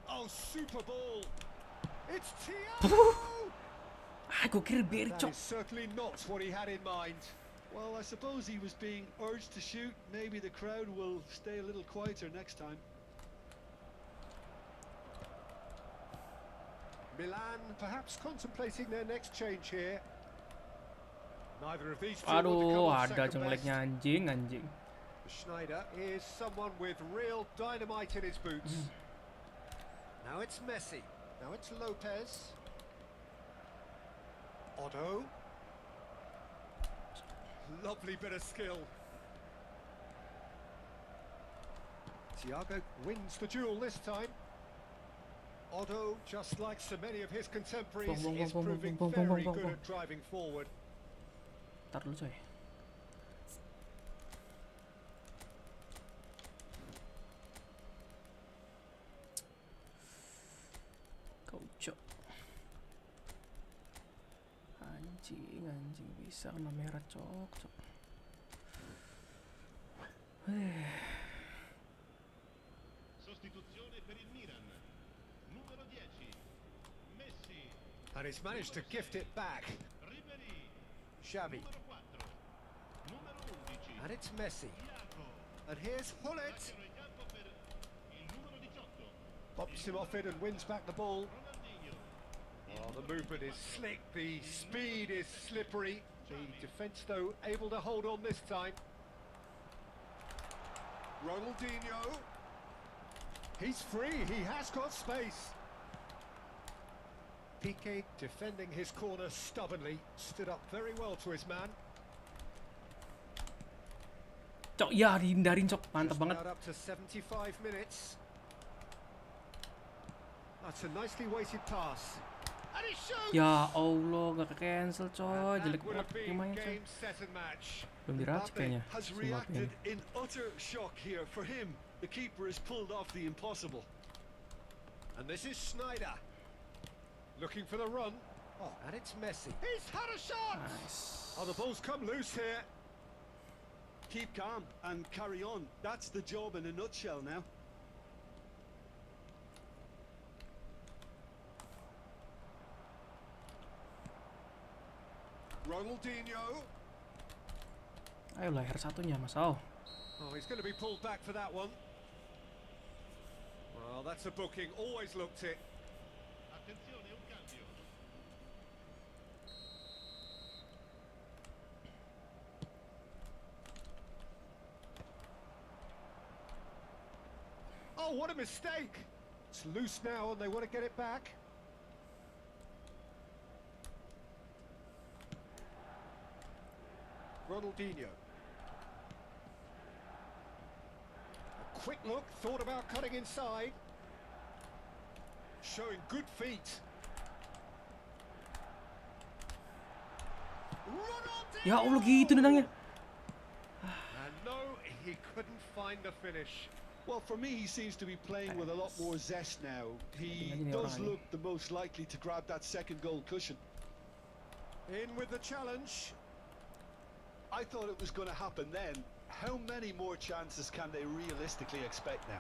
Oh, super ball. It's Thiago! Ah, gue kira Beri, That cok. is certainly not what he had in mind. Well, I suppose he was being urged to shoot. Maybe the crowd will stay a little quieter next time. Milan perhaps contemplating their next change here. Neither of these two want to come Aduh, on ada second jeleknya best. anjing. Schneider is someone with real dynamite in his boots. Now it's Messi. Now it's Lopez. Otto. Lovely bit of skill. Thiago wins the duel this time. Otto, just like so many of his contemporaries, Bong, bong, is bong, bong, proving bong, bong, very bong, good bong. at driving forward. Ntar dulu coy. Cok. Anjing bisa kena merah cok. Sostituzione per il Milan. Numero 10. Messi. And he's managed to gift it back. Ribéry. Xavi. Numero 4. Numero 11. And it's Messi. Thiago. And here's Hullet. Sacchero in campo per il numero 18. Pops him off it and wins back the ball. Ronaldinho. Oh, the movement is slick. The speed is slippery. The defence, though, able to hold on this time. Ronaldinho. He's free. He has got space. Piqué defending his corner stubbornly. Stood up very well to his man. Cok, ya dihindarin cok. Mantap Just banget. about up to 75 minutes. That's a nicely weighted pass. And he shoots! Ya Allah, gak cancel coy. And Jelek that would banget have been gimana coy. game, set and match. Belum diracik Mbappe kayaknya. has si Mbappe reacted ini. in utter shock here. For him, the keeper has pulled off the impossible. And this is Schneider. Looking for the run. Oh, and it's Messi. He's had a shot! Nice. Oh, the ball's come loose here. Keep calm and carry on. That's the job in a nutshell now. Ronaldinho. Ayo leher satunya Mas Au. Oh, he's going to be pulled back for that one. Well, that's a booking. Always looked it. Attenzione, un cambio. Oh, what a mistake! It's loose now and they want to get it back. Ronaldinho. A quick look, thought about cutting inside. Showing good feet. Ronaldinho! Ya Allah gitu nendangnya. And no, he couldn't find the finish. Well, for me, he seems to be playing with a lot more zest now. He Tingnan niyo does orang ini. look the most likely to grab that second goal cushion. In with the challenge. I thought it was going to happen then. How many more chances can they realistically expect now?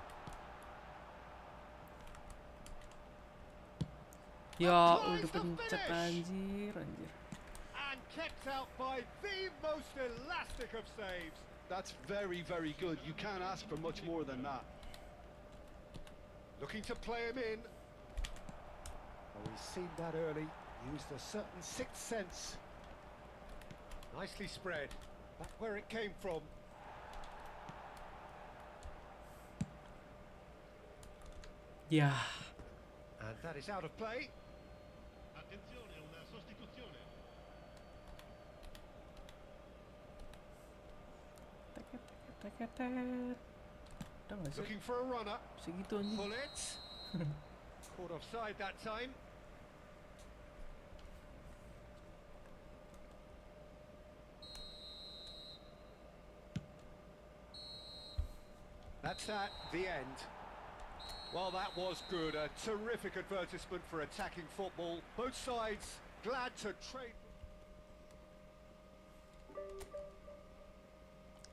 Ya udah pencet anjir. And kept out by the most elastic of saves. That's very, very good. You can't ask for much more than that. Looking to play him in. Oh, he's seen that early. Used a certain sixth sense. Nicely spread. Back where it came from. Ya, And that is out of play. Attenzione, una sostituzione. teket teket teket tet. Udah nggak sih? Looking for a runner. Segitu anjing. Pull it. Caught offside that time. That's that, the end. Well, that was good. A terrific advertisement for attacking football. Both sides glad to trade.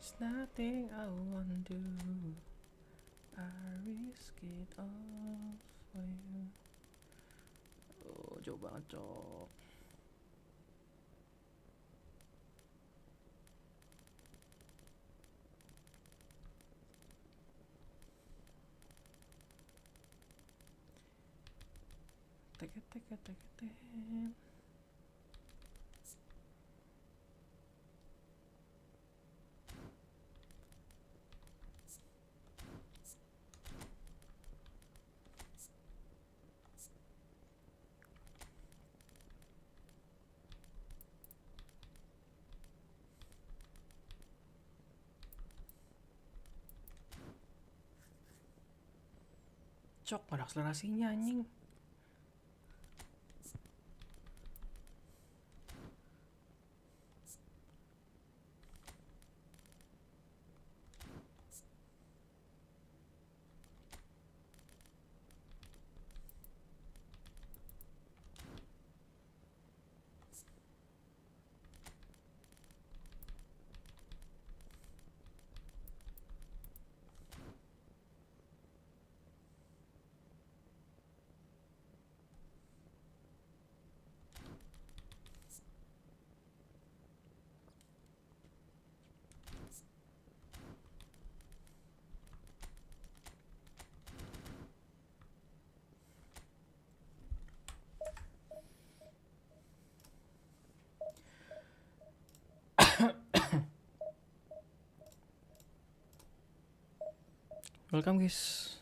It's nothing I won't do. I risk it all for you. Oh, jauh banget, cok. Teket teket teket tet. Cok, ada akselerasinya anjing. Welcome guys.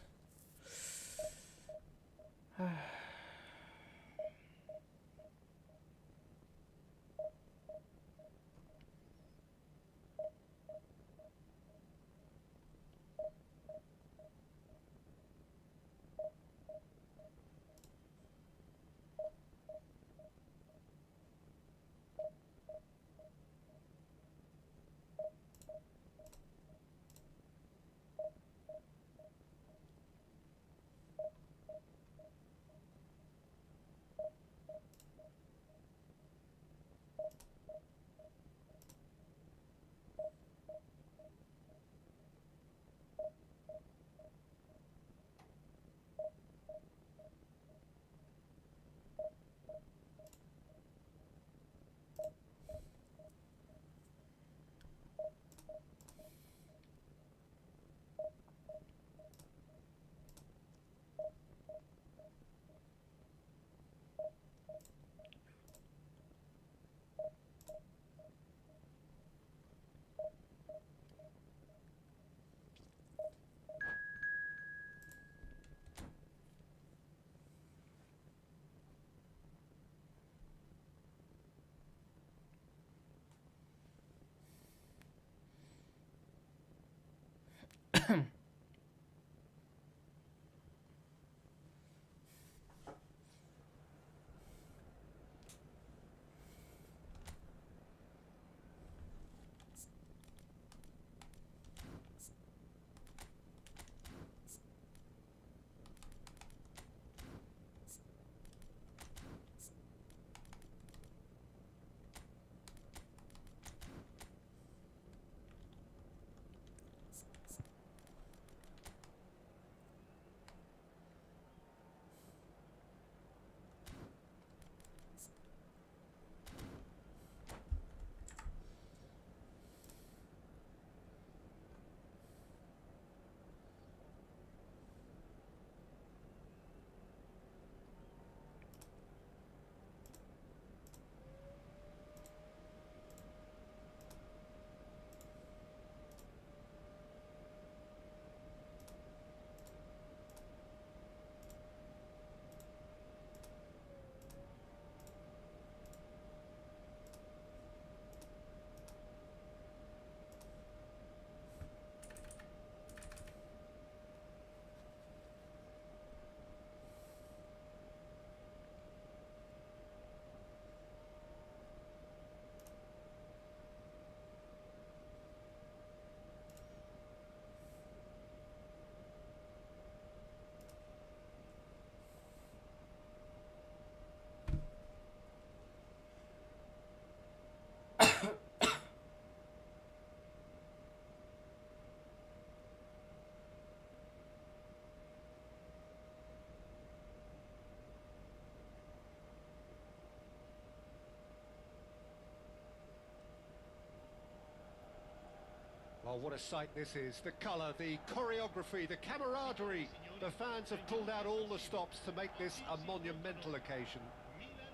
Well, what a sight this is. The colour, the choreography, the camaraderie. The fans have pulled out all the stops to make this a monumental occasion. Milan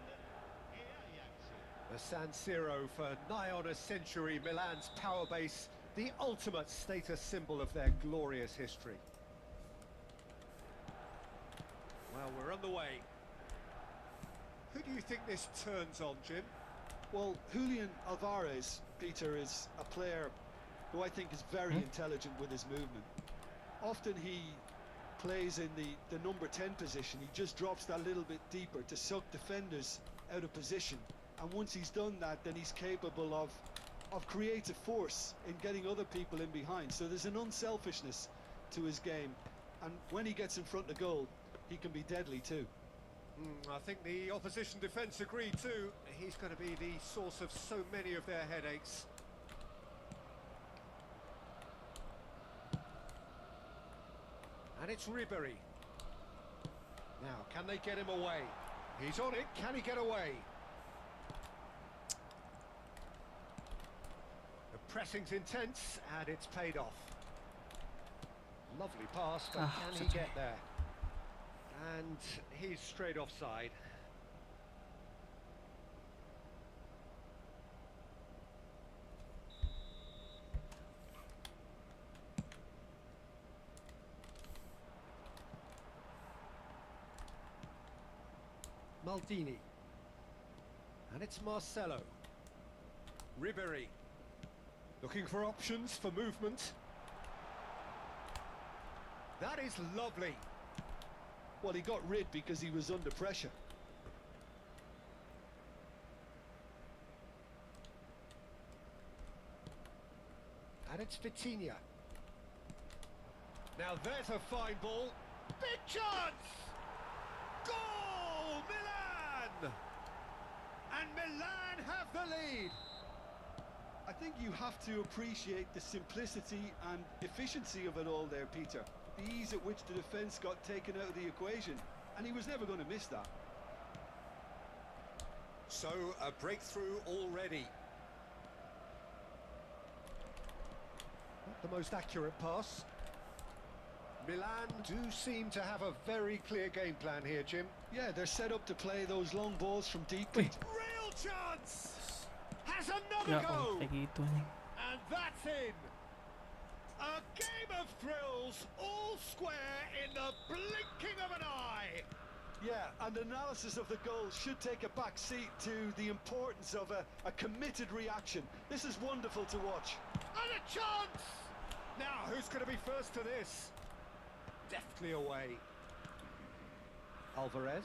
e Ajax. The San Siro for nigh on a century, Milan's power base, the ultimate status symbol of their glorious history. Well, we're underway. Who do you think this turns on, Jim? Well, Julian Alvarez, Peter, is a player who I think is very intelligent with his movement. Often he plays in the number 10 position. He just drops that little bit deeper to suck defenders out of position. And once he's done that, then he's capable of creative force in getting other people in behind. So there's an unselfishness to his game. And when he gets in front of goal, he can be deadly too. I think the opposition defence agreed too. He's going to be the source of so many of their headaches. And it's Ribery. Now, can they get him away? He's on it. Can he get away? The pressing's intense, and it's paid off. Lovely pass, but can he get there? And he's straight offside. Maldini. And it's Marcelo. Ribery. Looking for options for movement. That is lovely. Well, he got rid because he was under pressure. And it's Vitinha. Now there's a fine ball. Big chance! Goal! Milan! And Milan have the lead. I think you have to appreciate the simplicity and efficiency of it all there, Peter. The ease at which the defence got taken out of the equation, and he was never going to miss that. So, a breakthrough already. Not the most accurate pass. Milan do seem to have a very clear game plan here, Jim. Yeah, they're set up to play those long balls from deep. Wih, Real chance! Has another ya go! kayak gitu nih. And that's in! A game of thrills, all square in the blinking of an eye! Yeah, and analysis of the goal should take a back seat to the importance of a committed reaction. This is wonderful to watch. And a chance! Now, who's going to be first to this? Deftly away. Alvarez.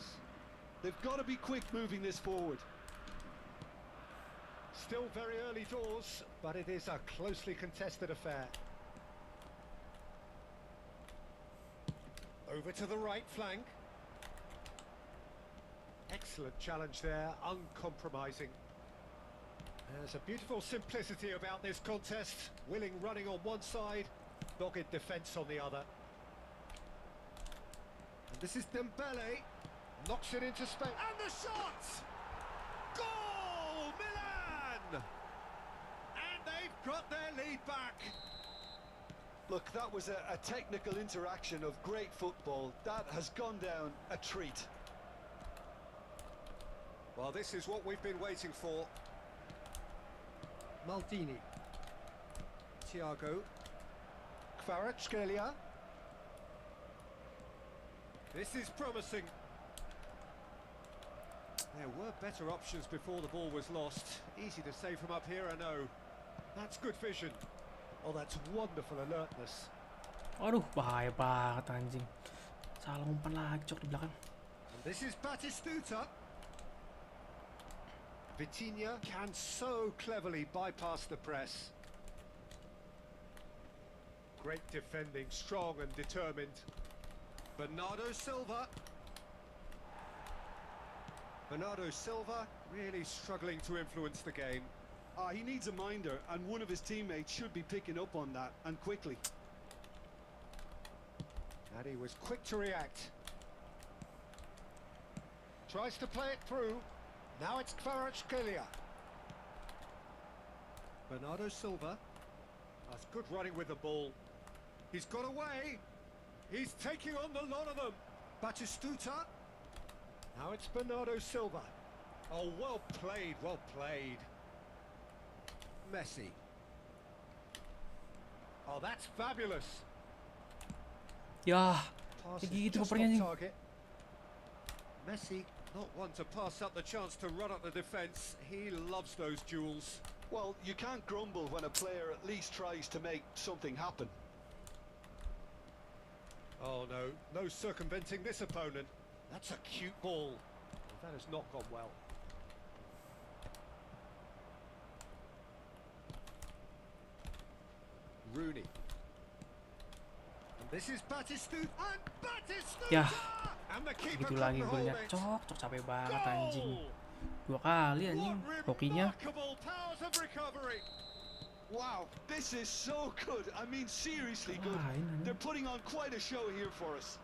They've got to be quick moving this forward. Still very early doors, but it is a closely contested affair. Over to the right flank. Excellent challenge there, uncompromising. There's a beautiful simplicity about this contest. Willing running on one side, dogged defence on the other. And this is Dembele. Knocks it into space. And the shot! Goal! Milan! And they've got their lead back. Look, that was a technical interaction of great football. That has gone down a treat. Well, this is what we've been waiting for. Maldini. Thiago. Kvaratskhelia. This is promising. There were better options before the ball was lost. Easy to say from up here, I know. That's good vision. Oh, that's wonderful alertness. Aduh, bahaya banget anjing. Salah umpan lagi cok di belakang. And this is Batistuta. Vitinha can so cleverly bypass the press. Great defending, strong and determined. Bernardo Silva. Bernardo Silva really struggling to influence the game. He needs a minder, and one of his teammates should be picking up on that, and quickly. And he was quick to react. Tries to play it through. Now it's Kvaratskhelia. Bernardo Silva. That's Good running with the ball. He's got away. He's taking on the lot of them. Batistuta. Now it's Bernardo Silva. Oh, well played, well played. Messi. Oh, that's fabulous. Ya, Passes kayak gitu just kopernya off anjing. target. Messi, not one to pass up the chance to run up the defence. He loves those duels. Well, you can't grumble when a player at least tries to make something happen. Oh no, no circumventing this opponent. That's a cute ball. That has not gone well. Rooney. And this is Batistuta. And Batistuta! Yah, And the keeper Gitu couldn't lagi hold golnya. it. Cok capek banget anjing. Goal! 2 kali anjing. What Hokinya. remarkable powers of recovery. Wow, this is so good. I mean, seriously good. Wah, ini. They're putting on quite a show here for us.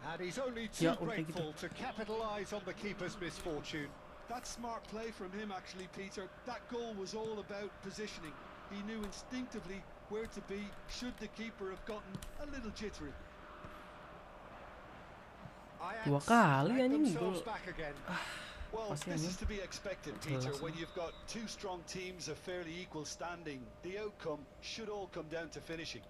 And he's only too Ya, udah grateful gitu. to capitalise on the keeper's misfortune. That's smart play from him, actually, Peter. That goal was all about positioning. He knew instinctively where to be should the keeper have gotten a little jittery. Ajax 2 kali make anjing themselves gol. back again. Well, Pasti this anjing. is to be expected, Peter. Jelas. When you've got two strong teams of fairly equal standing, the outcome should all come down to finishing.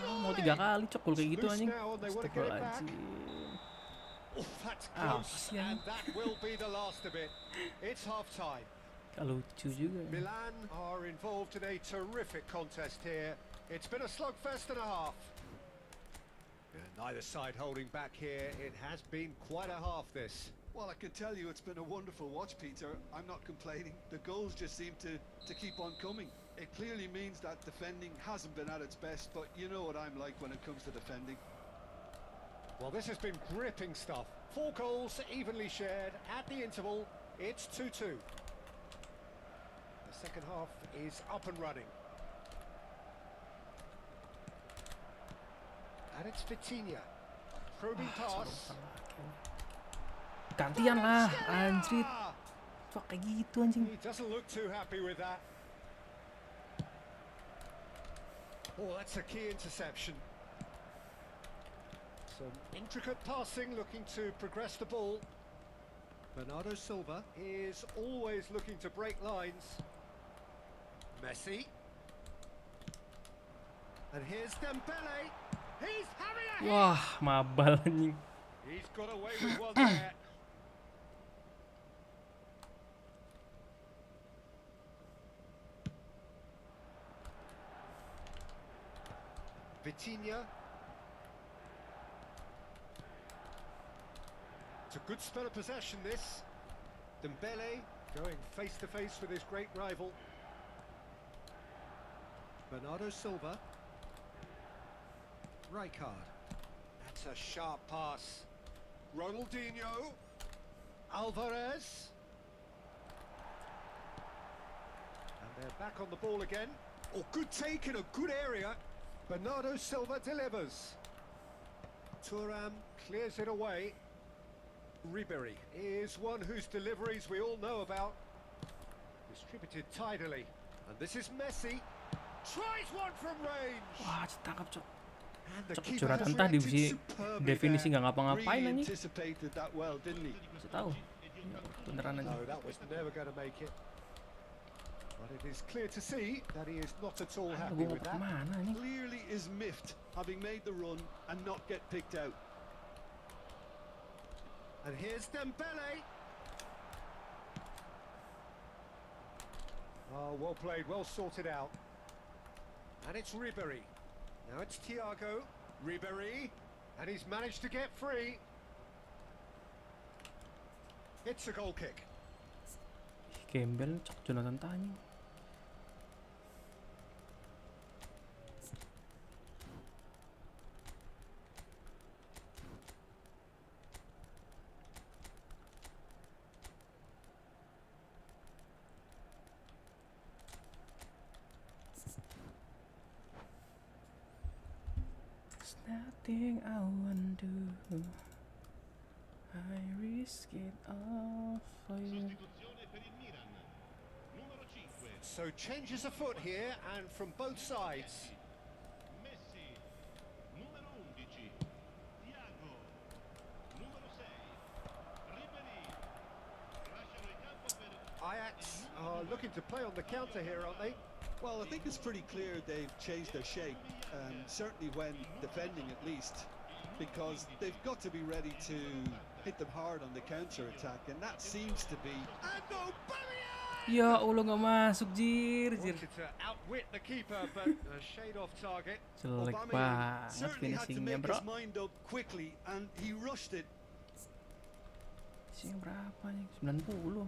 Mau 3 kali cok gol kayak gitu Loose anjing. now and they want to get it back. Astagfirullahaladzim. Oh, that's Ah, close, kasihan. and that will be the last of it. It's half-time. Gak lucu juga. Milan are involved in a terrific contest here. It's been a slugfest and a half. And neither side holding back here. It has been quite a half, this. Well, I can tell you it's been a wonderful watch, Peter. I'm not complaining. The goals just seem to keep on coming. It clearly means that defending hasn't been at its best, but you know what I'm like when it comes to defending. Well, this has been gripping stuff. 4 goals evenly shared at the interval. It's 2-2. The second half is up and running. And it's Vitinha. Probing pass. Gantian lah, anjrit. Kok kayak gitu anjing. He doesn't look too happy with that. Oh, that's a key interception. Some intricate passing, looking to progress the ball. Bernardo Silva is always looking to break lines. Messi. And here's Dembele. He's having a hit. Wah, mabal anjing. He's got away with one there. Vitinha. It's a good spell of possession, this. Dembele going face to face with his great rival. Bernardo Silva. Rijkaard. That's a sharp pass. Ronaldinho. Alvarez. And they're back on the ball again. Oh, good take in a good area. Bernardo Silva delivers. Thuram clears it away. Ribery is one whose deliveries we all know about. Distributed tidily. And this is Messi. Tries one from range. Wah, ditangkap cok. And the Cok keeper has curhatan tadi reacted sih superbly definisi there. nggak ngapa-ngapain Really anjing. anticipated that well, didn't he? Masih tahu. Ya, beneran anjing. No, that was never going to make it. But it is clear to see that he is not at all happy Gue mau with that. kemana anjing? Clearly is miffed, having made the run and not get picked out. And here's Dembele. Oh, well played, well sorted out. And it's Ribery. Now it's Thiago. Ribery. And he's managed to get free. It's a goal kick. Gembel cok Jonathan Tah anjing. There's nothing I won't do. I risk it all for you. Sostituzione per il Milan. So changes afoot here and from both sides. Messi, numero 11. Thiago, numero 6. Ribery. Lasciano il campo per Ajax are looking to play on the counter here, aren't they? Well, I think it's pretty clear they've changed their shape, certainly when defending at least, because they've got to be ready to hit them hard on the counter-attack, and that seems to be... And Aubameyang! Ya Allah nggak masuk jir. Wanted to outwit the keeper, but a shade off target. Jelek Aubameyang banget certainly had to finishingnya make bro. his mind up quickly, and he rushed it. Finishingnya berapa nih? 90.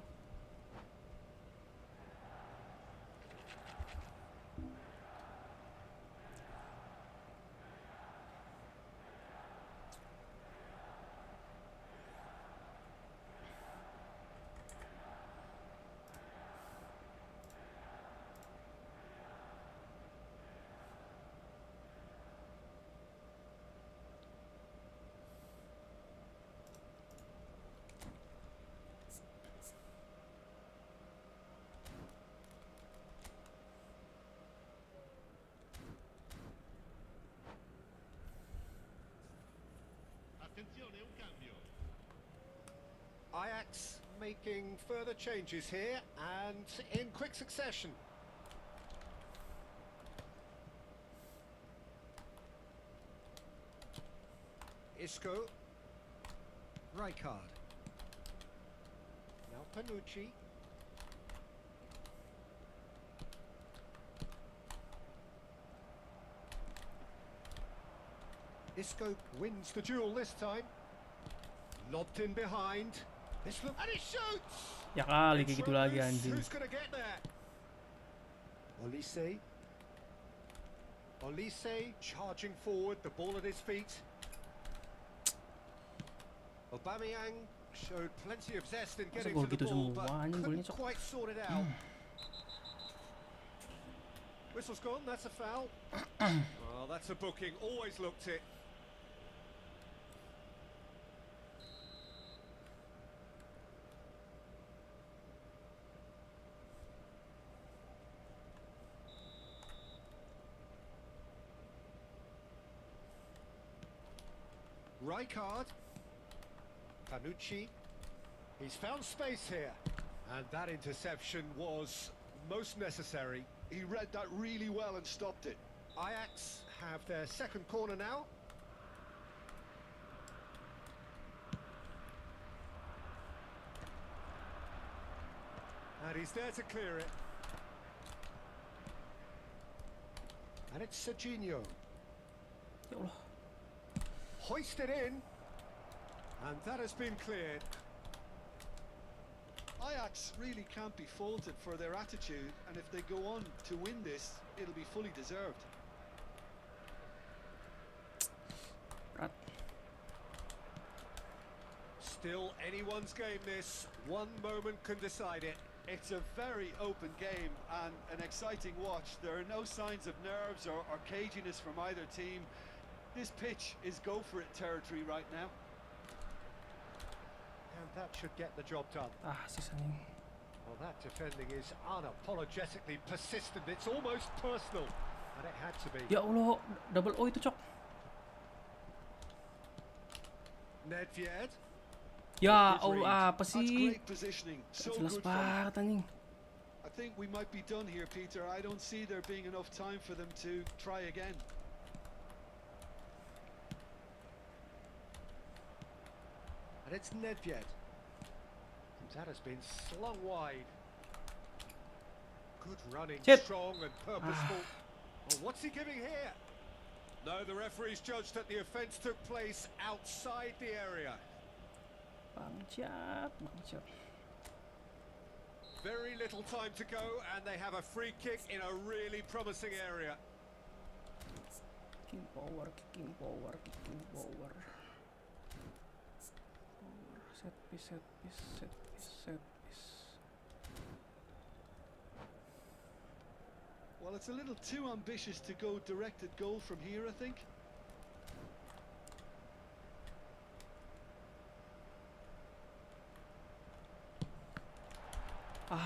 attenzione, un cambio. Ajax making further changes here and in quick succession. Isco. Rijkaard. Now Panucci. Isco wins the duel this time. Lobbed in behind. This look and he shoots. Ya kali kayak It's gitu lagi loose. anjing. Who's gonna get there? Olise. Olise charging forward, the ball at his feet. Aubameyang showed plenty of zest in getting gol to the gitu ball, semua, but anjing, golnya, couldn't Cok. quite sort it out. Whistle's gone, that's a foul. Oh, that's a booking, always looked it. Rijkaard. Panucci. He's found space here. And that interception was most necessary. He read that really well and stopped it. Ajax have their second corner now. And he's there to clear it. And it's Serginho. Ya Allah. Hoisted in. And that has been cleared. Ajax really can't be faulted for their attitude, and if they go on to win this, it'll be fully deserved. Berat. Still anyone's game this. One moment can decide it. It's a very open game and an exciting watch. There are no signs of nerves or caginess from either team. This pitch is go-for-it territory right now. And that should get the job done. Ah, sisa nih. Well, that defending is unapologetically persistent. It's almost personal. And it had to be. Ya Allah, double O itu, Cok. Nedved. Ya Good Allah, read. apa That's sih? great positioning. So Jelas good from him. banget anjing. I think we might be done here, Peter. I don't see there being enough time for them to try again. And it's Nedved. And that has been slung wide. Good running, Chip. strong and purposeful. Well, what's he giving here? No, the referee's judged that the offence took place outside the area. Bangsat, bangsat. Very little time to go, and they have a free kick in a really promising area. Kicking power, kicking power, kicking power. Set piece, set piece, set piece, set piece. Well, it's a little too ambitious to go directed goal from here, I think.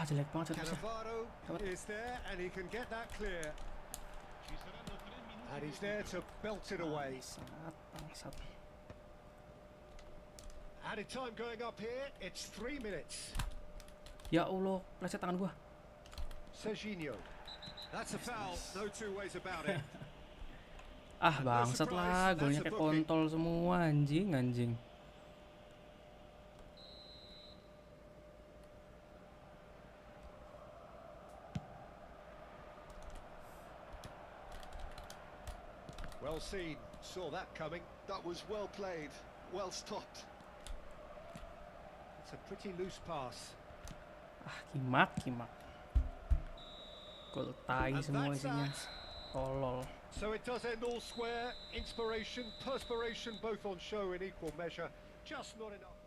jelek banget set-piece-nya. Cannavaro Dapat. is there and he can get that clear. Ci saranno 3 minuti And di he's there to recupero. belt it away. Bangsat. Added time going up here, it's 3 minutes. Ya Allah, pleset tangan gua. Serginho. That's a foul, no two ways about it. Bangsat lah, golnya kayak kontol semua, anjing. Well seen, saw that coming. That was well played, well stopped. It's a pretty loose pass. Kimak. Gol tai And semua that's isinya. that. Tolol. So it does end all square. Inspiration, perspiration, both on show in equal measure. Just not enough.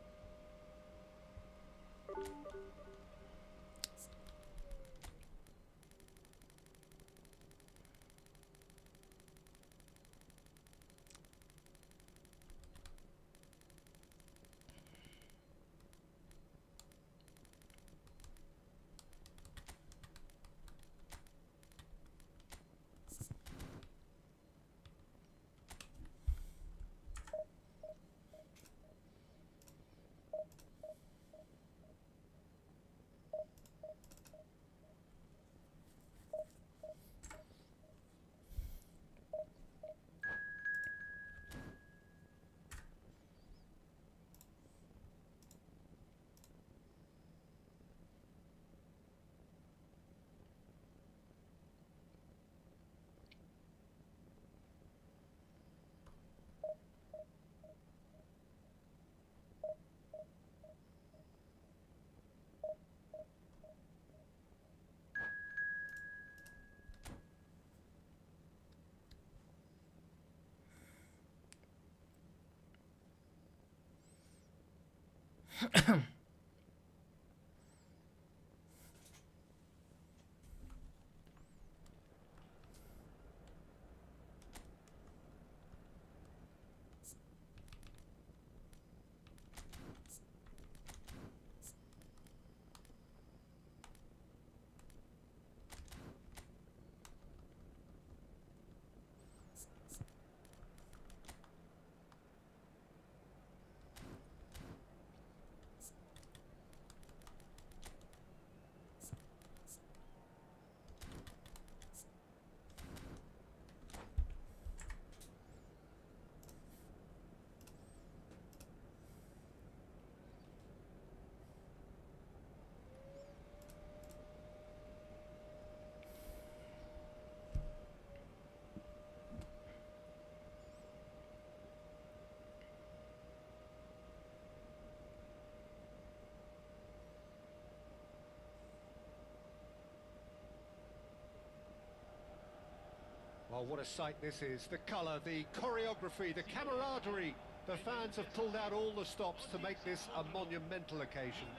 Well, what a sight this is. The colour, the choreography, the camaraderie. The fans have pulled out all the stops to make this a monumental occasion.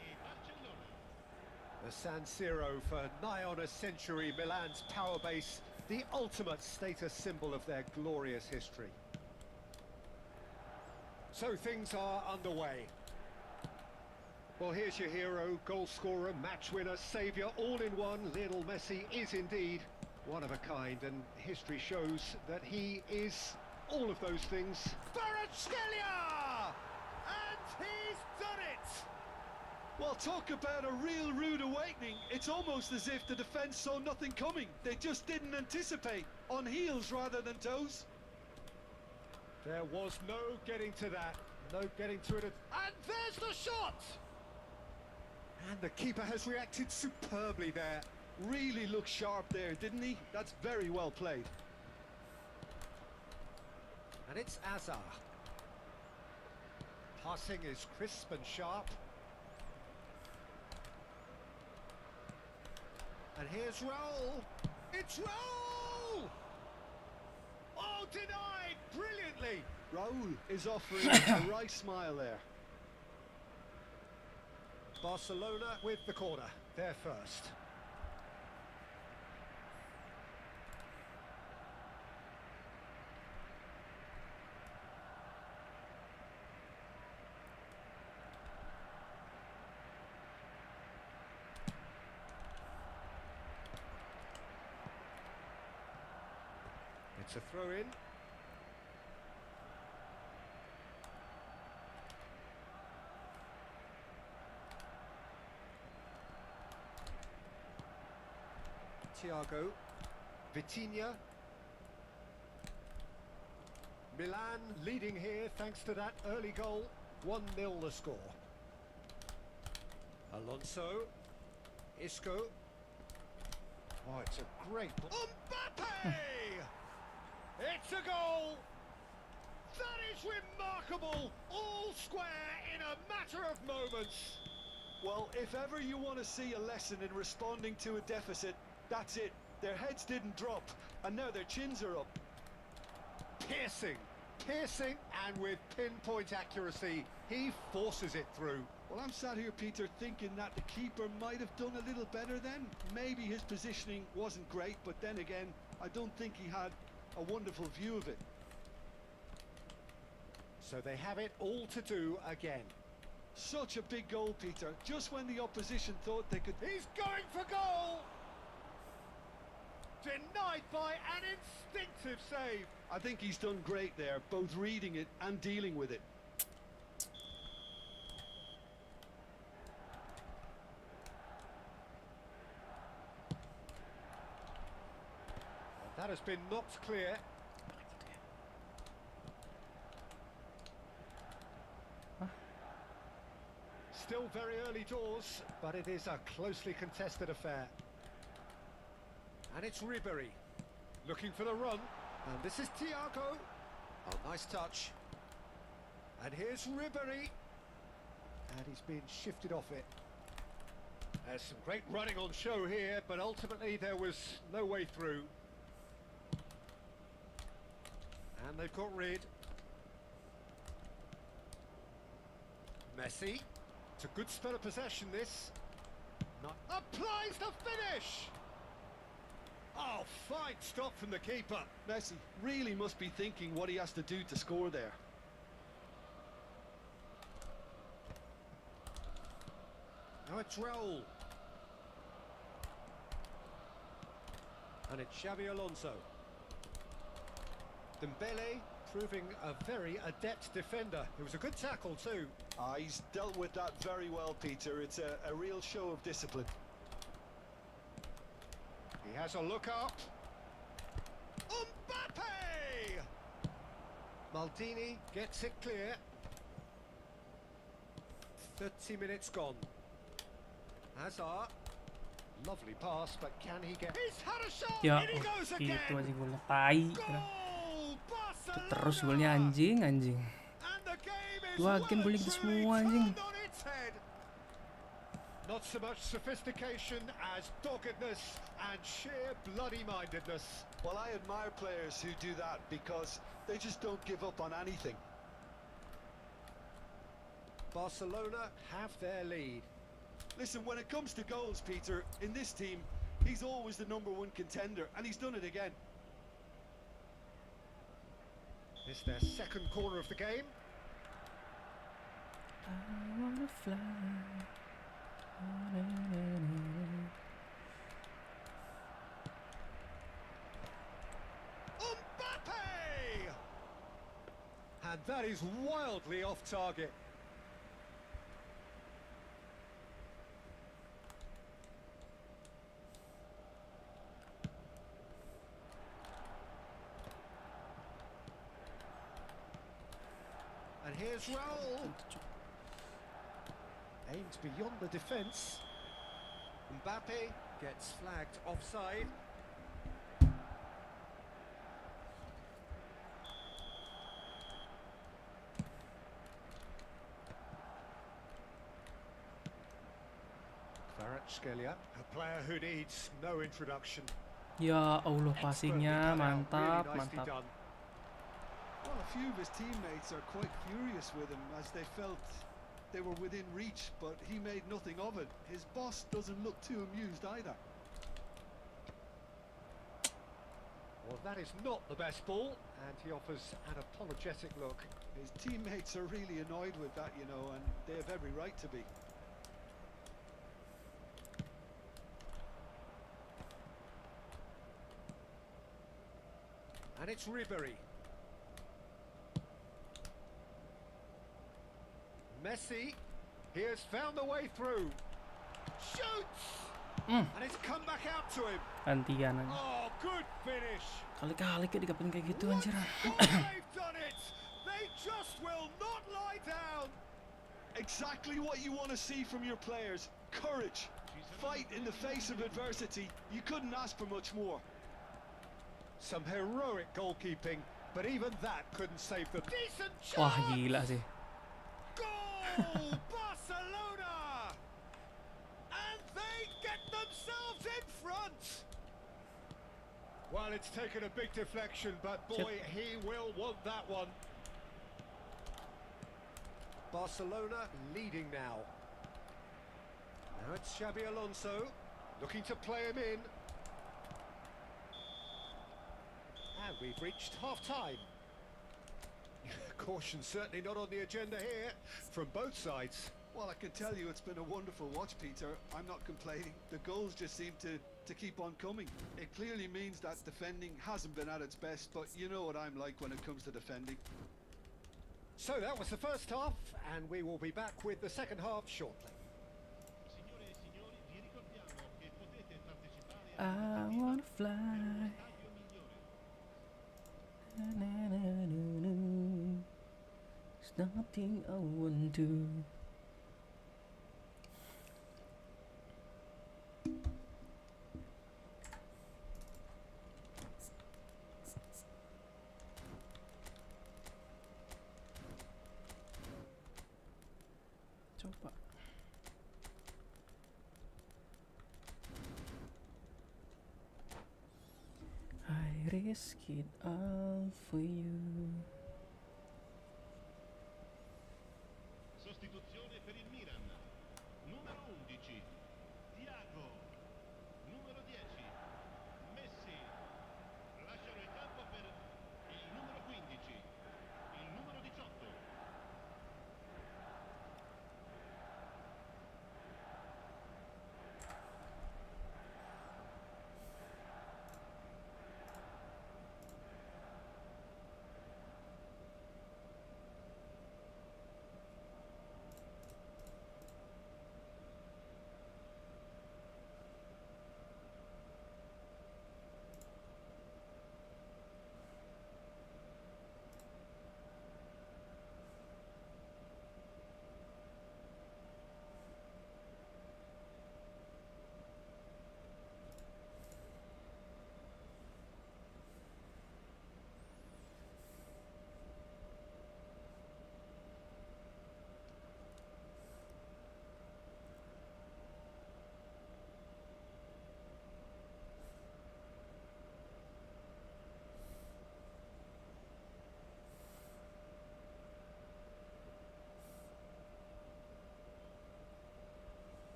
E Barcellona. The San Siro for nigh on a century, Milan's power base, the ultimate status symbol of their glorious history. So things are underway. Well, here's your hero, goal scorer, match winner, saviour, all in one. Lionel Messi is indeed one of a kind, and history shows that he is all of those things. Kvaratskhelia! And he's done it! Well, talk about a real rude awakening. It's almost as if the defence saw nothing coming. They just didn't anticipate, on heels rather than toes. There was no getting to that, no getting to it. And there's the shot! And the keeper has reacted superbly there. Really looked sharp there, didn't he? That's very well played. And it's Azar. Passing is crisp and sharp. And here's Raul. It's Raul! Oh, denied brilliantly. Raul is offering a right smile there. Barcelona with the corner. They're first. It's a throw in. Thiago, Vitinha. Milan leading here thanks to that early goal. 1-0 the score. Alonso, Isco. Oh, it's a great ball. Mbappe! It's a goal! That is remarkable! All square in a matter of moments. Well, if ever you want to see a lesson in responding to a deficit, that's it. Their heads didn't drop, and now their chins are up. Piercing, and with pinpoint accuracy, he forces it through. Well, I'm sat here, Peter, thinking that the keeper might have done a little better then. Maybe his positioning wasn't great, but then again, I don't think he had a wonderful view of it. So they have it all to do again. Such a big goal, Peter, just when the opposition thought they could... He's going for goal! Denied by an instinctive save. I think he's done great there, both reading it and dealing with it. That has been knocked clear. Still very early doors, but it is a closely contested affair. And it's Ribery looking for the run, and this is Thiago. Oh, nice touch. And here's Ribery, and he's been shifted off it. There's some great running on show here, but ultimately there was no way through. And they've got rid. Messi. It's a good spell of possession, this. Not applies the finish! Oh, fine stop from the keeper. Messi really must be thinking what he has to do to score there. Now it's Raul. And it's Xabi Alonso. Dembele proving a very adept defender. It was a good tackle too. He's dealt with that very well, Peter. It's a real show of discipline. He has a look up. Mbappe! Maldini gets it clear. 30 minutes gone. Hazard. Lovely pass, but can he get... He's had a shot! Ya, In he goes itu again! anjing golnya tai. Goal! Barcelona! Terus golnya anjing. And the game is Dua game well boleh kita and truly semua, anjing. turned on its head. Not so much sophistication as doggedness and sheer bloody-mindedness. Well, I admire players who do that because they just don't give up on anything. Barcelona have their lead. Listen, when it comes to goals, Peter, in this team, he's always the #1 contender, and he's done it again. It's their second corner of the game. I wanna fly. Mbappe! And that is wildly off target. And here's Raul. Aims beyond the defence. Mbappe gets flagged offside. Kvaratskhelia, a player who needs no introduction. Ya Allah, Expertly passingnya cut out, mantap, really nicely mantap. done. Well, a few of his teammates are quite furious with him as they felt they were within reach, but he made nothing of it. His boss doesn't look too amused either. Well, that is not the best ball, and he offers an apologetic look. His teammates are really annoyed with that, you know, and they have every right to be. And it's Ribery. Messi. He has found the way through. Shoots! And it's come back out to him. Gantian aja. Oh, good finish. Kali-kali kayak dikapain kayak gitu Once anjir. more they've done it. They just will not lie down. Exactly what you want to see from your players. Courage. Fight in the face of adversity. You couldn't ask for much more. Some heroic goalkeeping, but even that couldn't save them. Decent chance. Wah, gila sih. Goal! Barcelona! And they get themselves in front. Well, it's taken a big deflection, but boy, he will want that one. Barcelona leading now. Now it's Xabi Alonso looking to play him in. And we've reached half-time. Caution certainly not on the agenda here from both sides. Well, I can tell you it's been a wonderful watch, Peter. I'm not complaining. The goals just seem to keep on coming. It clearly means that defending hasn't been at its best, but you know what I'm like when it comes to defending. So that was the first half, and we will be back with the second half shortly. Signore e signori, vi ricordiamo che potete partecipare I wanna fly. stadio migliore. Na, na, na, na, na. There's nothing I won't do. Coba. I risk it all for you. Sostituzione per il Milan. Numero 11. Thiago. Numero 10. Messi. Lasciano il campo per il numero 15. Il numero 18.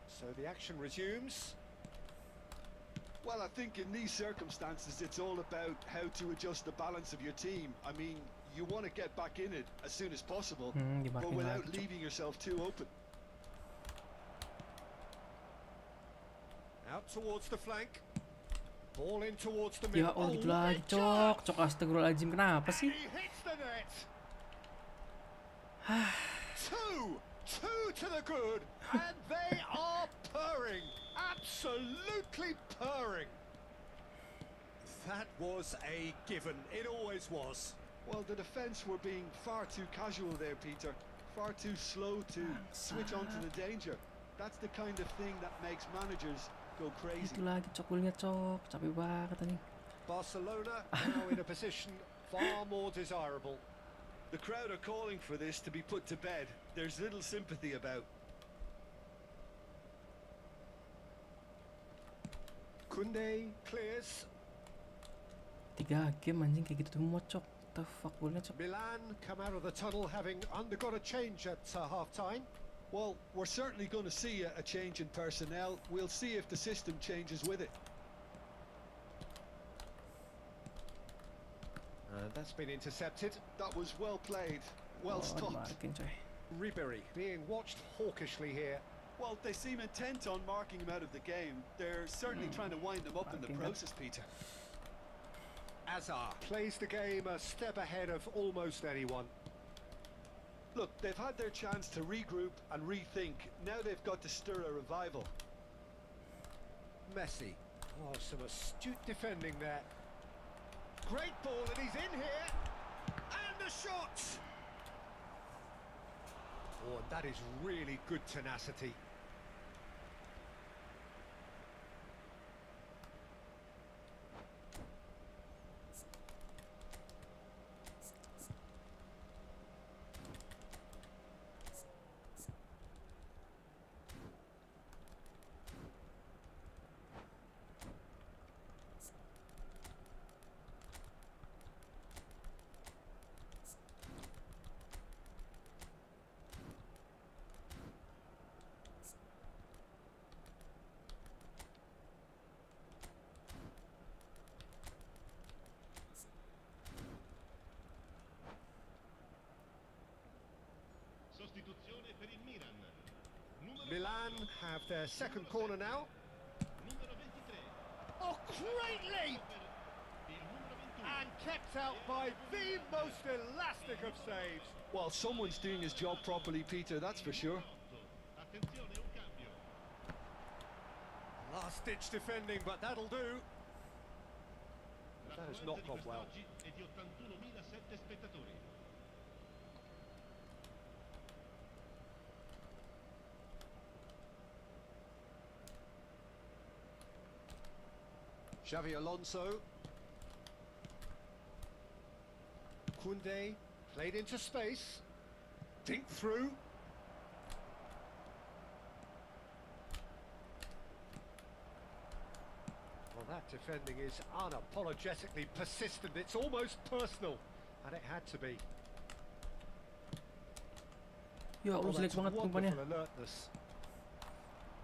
So the action resumes. Well, I think in these circumstances, it's all about how to adjust the balance of your team. I mean, you want to get back in it as soon as possible, but Dimakin without lagi. leaving yourself too open. Out towards the flank. Ball in towards the Ya middle. Allah, gitu lagi, great cok. chance! Cok, astagfirullahaladzim, kenapa And sih? he hits the net. Two to the good, and they are purring, absolutely purring. That was a given. It always was. Well, the defence were being far too casual there, Peter. Far too slow to switch on to the danger. That's the kind of thing that makes managers go crazy. Itu lagi, cok, kulnya, cok. Capek banget nih. Barcelona now in a position far more desirable. The crowd are calling for this to be put to bed. There's little sympathy about. Koundé clears. 3 game anjing kayak gitu semua, cok. The fuck, kulnya, cok. Milan come out of the tunnel having undergone a change at half-time. Well, we're certainly going to see a change in personnel. We'll see if the system changes with it. That's been intercepted. That was well played, well Oh, stopped. dimarking coy. Ribery being watched hawkishly here. Well, they seem intent on marking him out of the game. They're certainly trying to wind him up in the Marking him. process, Peter. Azar plays the game a step ahead of almost anyone. Look, they've had their chance to regroup and rethink. Now they've got to stir a revival. Messi. Oh, some astute defending there. Great ball, and he's in here. And the shot! Oh, and that is really good tenacity. Sostituzione per il Milan. Numero Milan have their second corner now. numero 23. Oh, great leap! Per il numero 21. And kept out by the most elastic of saves. Well, someone's doing his job properly, Peter, that's for sure. Attenzione, un cambio. Last-ditch defending, but that'll do. That has not L'affluenza gone di well. quest'oggi è di 81.007 spettatori. Xavi Alonso. Koundé played into space. Dink through. Well, that defending is unapologetically persistent. It's almost personal. And it had to be. Ya Allah, Oh, jelek that's banget umpannya. wonderful alertness.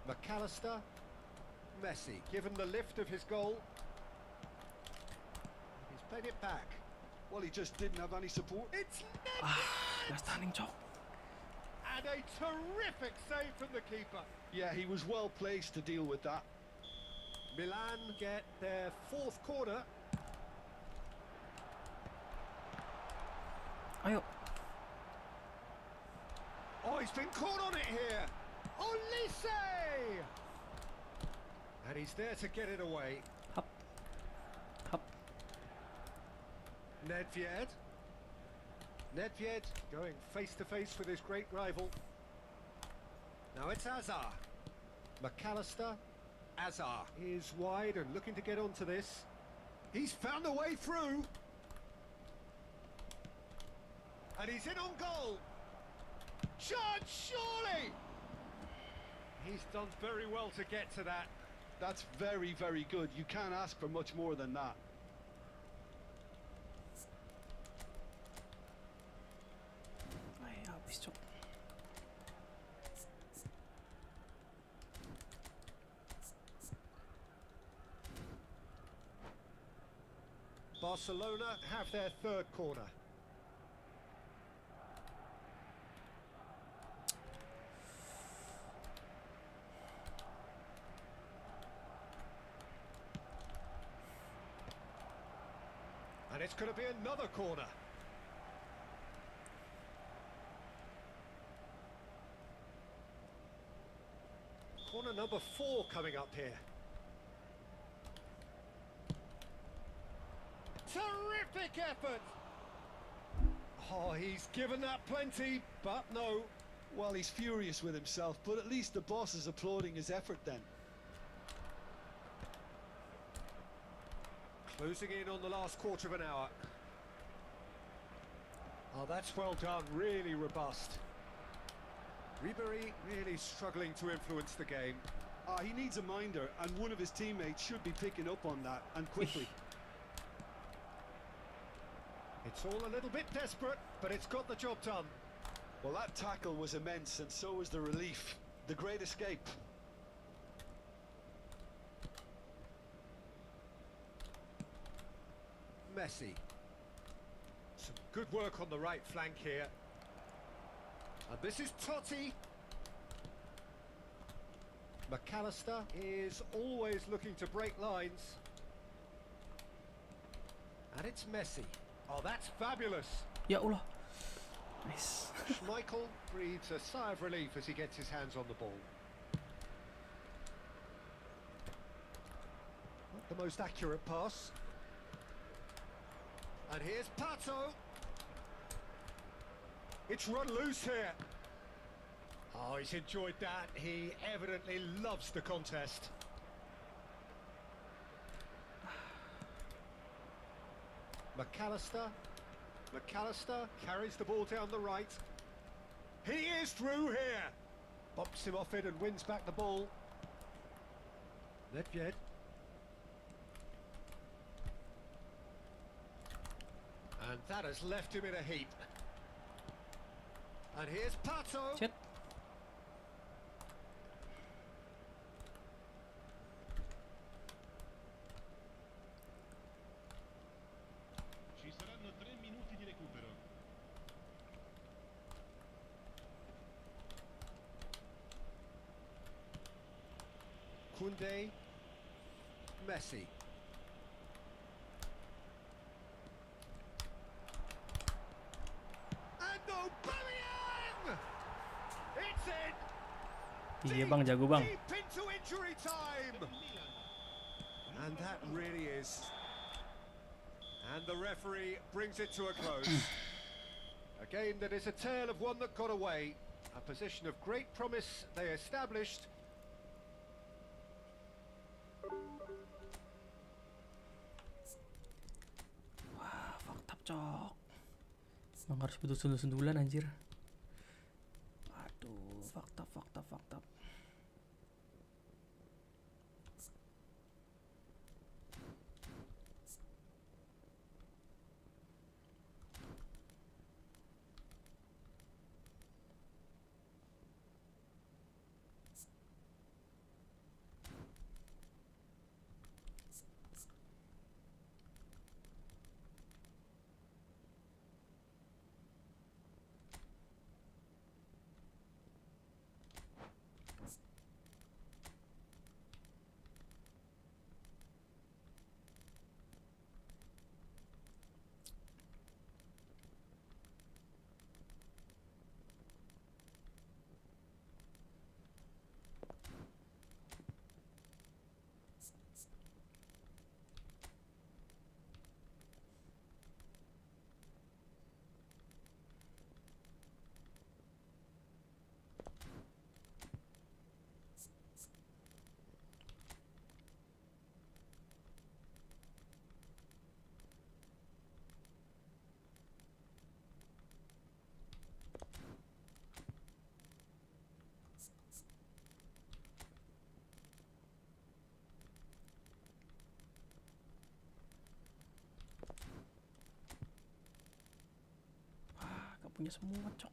McAllister. Messi, given the lift of his goal. He's played it back. Well, he just didn't have any support. It's Gas taning, cok. and a terrific save from the keeper. Yeah, he was well placed to deal with that. Milan get their fourth corner. Ayo. Oh, he's been caught on it here. Olise! And he's there to get it away. Hap. Hap. Nedved. Nedved going face to face with his great rival. Now it's Azar. McAllister. Azar is wide and looking to get onto this. He's found a way through. And he's in on goal. Chance, surely! He's done very well to get to that. That's very, very good. You can't ask for much more than that. Ay, habis, cok. Barcelona have their third corner. And it's going to be another corner. Corner number 4 coming up here. Terrific effort! Oh, he's given that plenty, but no. Well, he's furious with himself, but at least the boss is applauding his effort then. Closing in on the last quarter of an hour. Oh, that's well done, really robust. Ribery really struggling to influence the game. He needs a minder, and one of his teammates should be picking up on that, and quickly. It's all a little bit desperate, but it's got the job done. Well, that tackle was immense, and so was the relief. The great escape. Messi. Good work on the right flank here. And this is Totti. McAllister is always looking to break lines. And it's Messi. Oh, that's fabulous. Ya Allah. Nice. Schmeichel breathes a sigh of relief as he gets his hands on the ball. Not the most accurate pass. And here's Pato. It's run loose here. Oh, he's enjoyed that. He evidently loves the contest. McAllister carries the ball down the right. He is through here. Bops him off it and wins back the ball. Nedved. And that has left him in a heap. And here's Pato. Shit. Ci saranno 3 minuti di recupero. Koundé. Messi. And Aubameyang! It's in! Iya bang, jago bang. Deep into injury time! And that really is. And the referee brings it to a close. A game that is a tale of one that got away. A position of great promise they established. Wah, fakta cok. Emang harus butuh sundul-sundulan anjir. Aduh, fakta. Gak punya semua cok.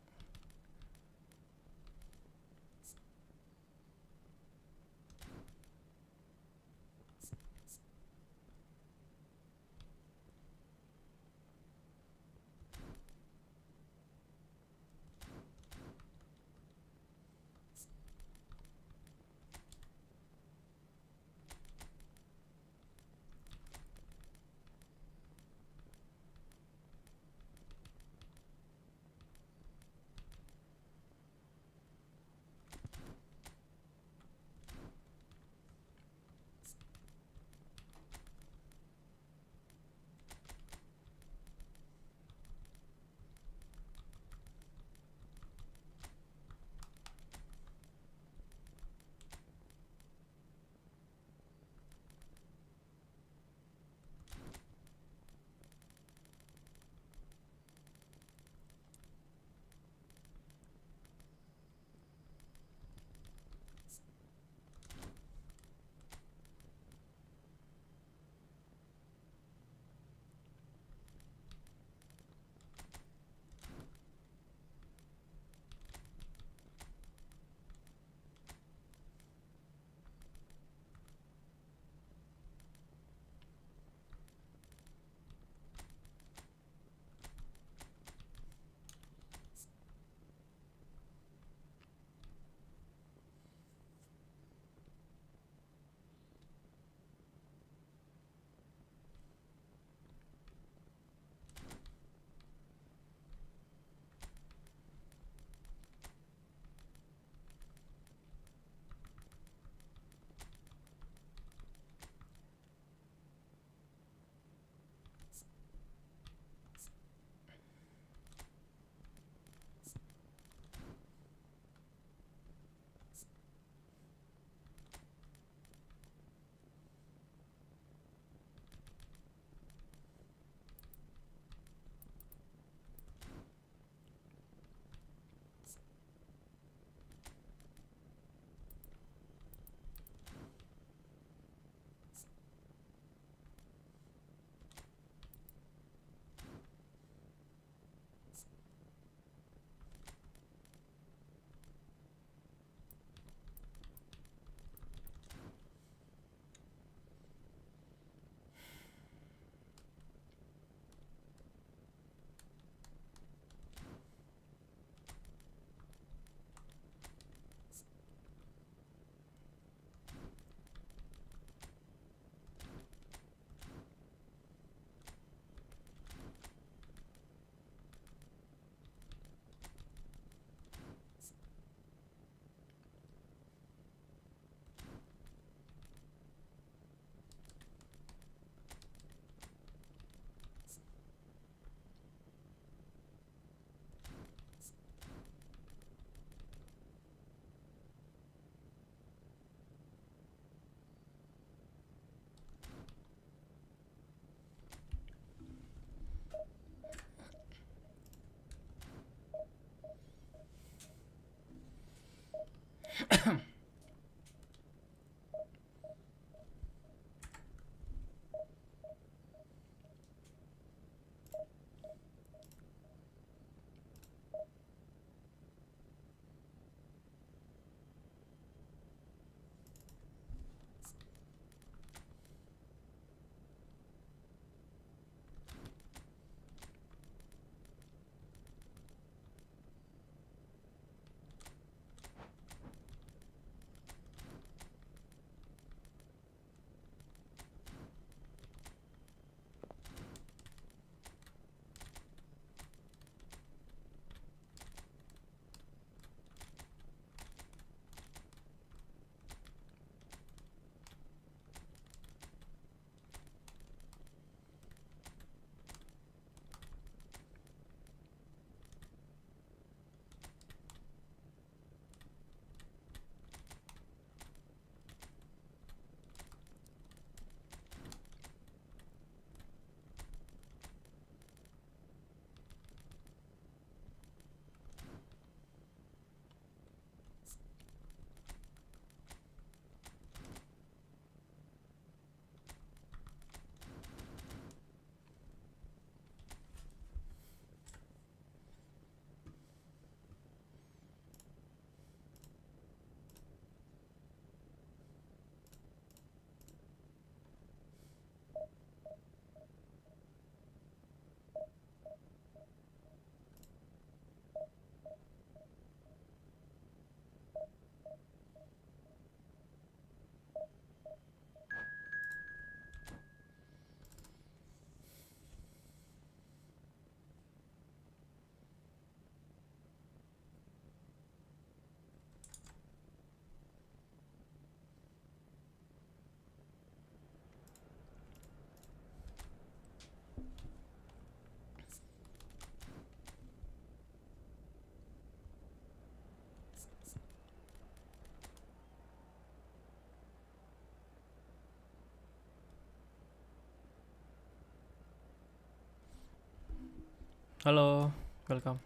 Halo, welcome.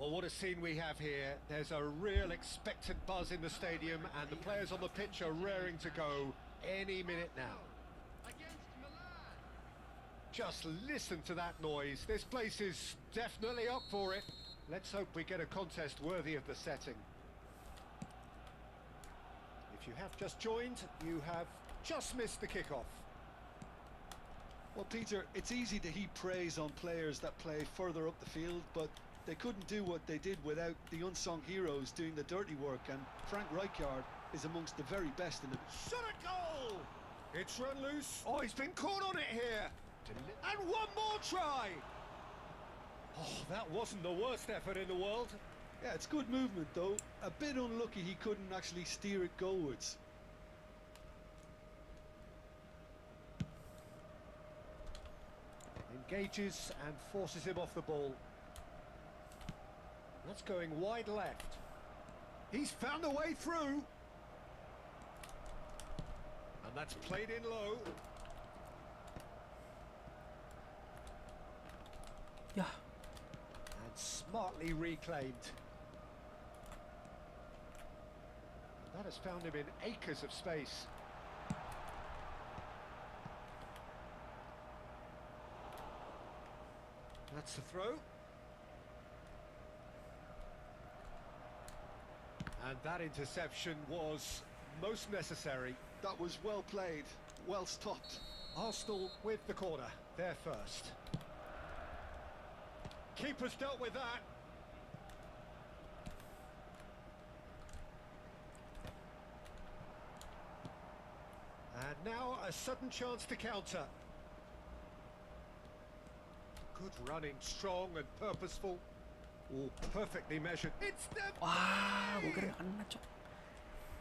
Well, what a scene we have here. There's a real expectant buzz in the stadium, and the players on the pitch are raring to go any minute now. Against Milan. Just listen to that noise. This place is definitely up for it. Let's hope we get a contest worthy of the setting. If you have just joined, you have just missed the kickoff. Well, Peter, it's easy to heap praise on players that play further up the field, but they couldn't do what they did without the unsung heroes doing the dirty work, and Frank Rijkaard is amongst the very best in the... Shot a goal! It's run loose. Oh, he's been caught on it here. And one more try. Oh, that wasn't the worst effort in the world. Yeah, it's good movement, though. A bit unlucky he couldn't actually steer it goalwards. Engages and forces him off the ball. That's going wide left. He's found a way through. And that's played in low. Yeah. And smartly reclaimed. That has found him in acres of space. That's the throw. And that interception was most necessary. That was well played, well stopped. Arsenal with the corner. They're first. Keeper's dealt with that. And now a sudden chance to counter. Good running, strong and purposeful. All perfectly measured. It's them. Wah, gue kira kena cok.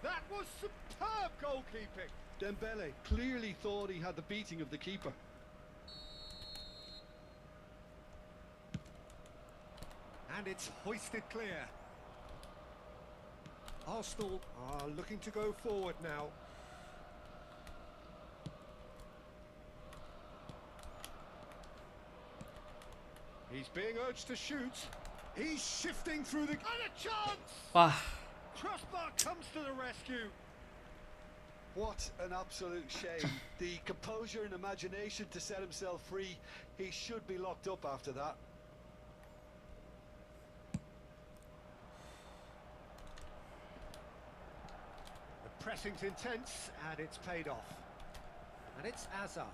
That was superb goalkeeping. Dembele clearly thought he had the beating of the keeper. And it's hoisted clear. Arsenal are looking to go forward now. He's being urged to shoot. He's shifting through the... And a chance! Wah, Crossbar comes to the rescue. What an absolute shame. The composure and imagination to set himself free. He should be locked up after that. The pressing's intense and it's paid off. And it's Azar.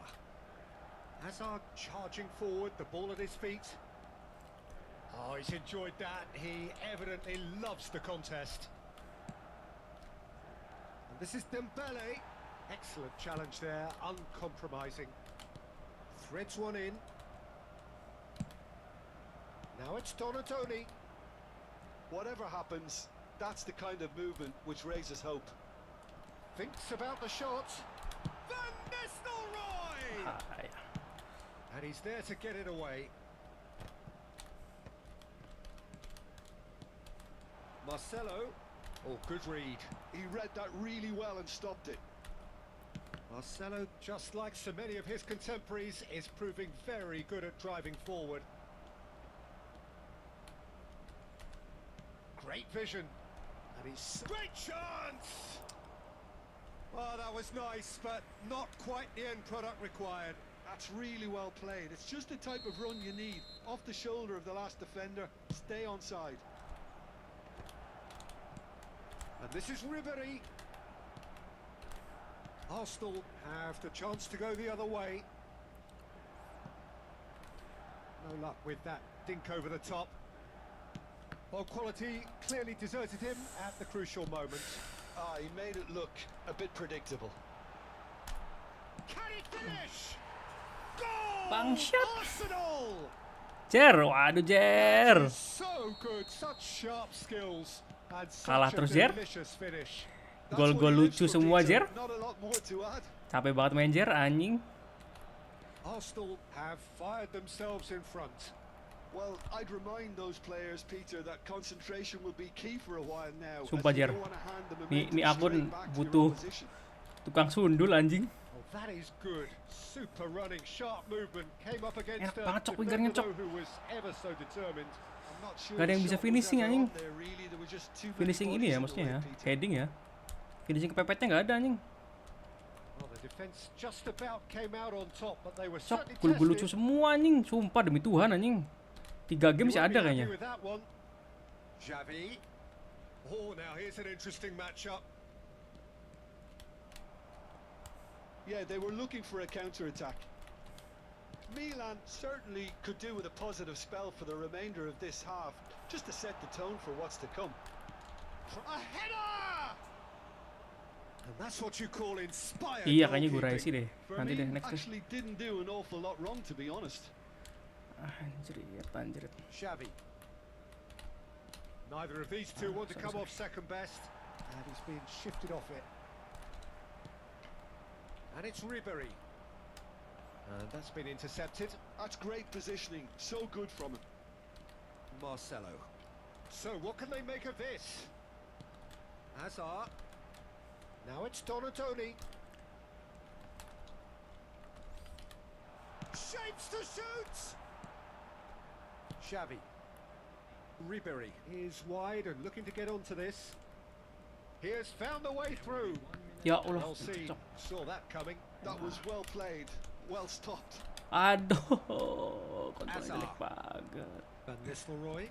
Azar charging forward, the ball at his feet. Oh, he's enjoyed that. He evidently loves the contest. And this is Dembele. Excellent challenge there, uncompromising. Threads one in. Now it's Donatoni. Whatever happens, that's the kind of movement which raises hope. Thinks about the shot. Van Nistelrooy! hai. And he's there to get it away. Marcelo. Oh, good read. He read that really well and stopped it. Marcelo, just like so many of his contemporaries, is proving very good at driving forward. Great vision. And he's... Great chance! Oh, that was nice, but not quite the end product required. That's really well played. It's just the type of run you need. Off the shoulder of the last defender. Stay onside. And this is Ribery. Arsenal have the chance to go the other way. No luck with that dink over the top. Well, quality clearly deserted him at the crucial moment. Ah, he made it look a bit predictable. Can he finish? Goal! Bangsat. Arsenal! Jer, waduh Jer. So good, such sharp skills. And Kalah such a terus, Jer. delicious finish. That's Gol-gol what he lives lucu for, semua, Peter. Jer. Not a lot more to add. Capek banget main Jer, anjing. Arsenal have fired themselves in front. Well, I'd remind those players, Peter, that concentration will be key for a while now. Sumpah, as you Jer. don't wanna hand the Nih momentum akun straight back to your butuh opposition. tukang sundul anjing. Oh, that is good. Super running, sharp movement. Came up against Enak banget, Cok, a wingernya, defender Cok. who was ever so determined. I'm not sure Gak ada yang the bisa shot was finishing, ever anjing. on there, really. There were just too many Finishing ini bodies ya in the maksudnya ya, way, Peter. heading ya. Finishing kepepetnya nggak ada anjing. Well, the defense just about came out on top, but they were Cok, certainly gol-gol lucu tested. semua anjing. Sumpah demi Tuhan anjing. 3 game You masih won't ada be happy kayaknya. with that one. Xavi. Oh, now here's an interesting matchup. Yeah, they were looking for a counter-attack. Milan certainly could do with a positive spell for the remainder of this half, just to set the tone for what's to come. A header! And that's what you call inspired Iya kayaknya gue goalkeeping. raisi deh. Nanti deh next deh. Actually didn't do an awful lot wrong, to be honest. Anjrit, anjrit. Xavi. Neither of these two want to come off second best, and he's being shifted off it. And it's Ribery. And that's been intercepted. That's great positioning, so good from him. Marcelo. So what can they make of this? Azar. Now it's Donatoni. Shapes to shoot! Xavi. Ribery is wide and looking to get onto this. He has found the way through. Ya Allah, LC cocok. saw that coming. That was well played, well stopped. Aduh, kontrolnya Azar. jelek banget. Van Nistelrooy.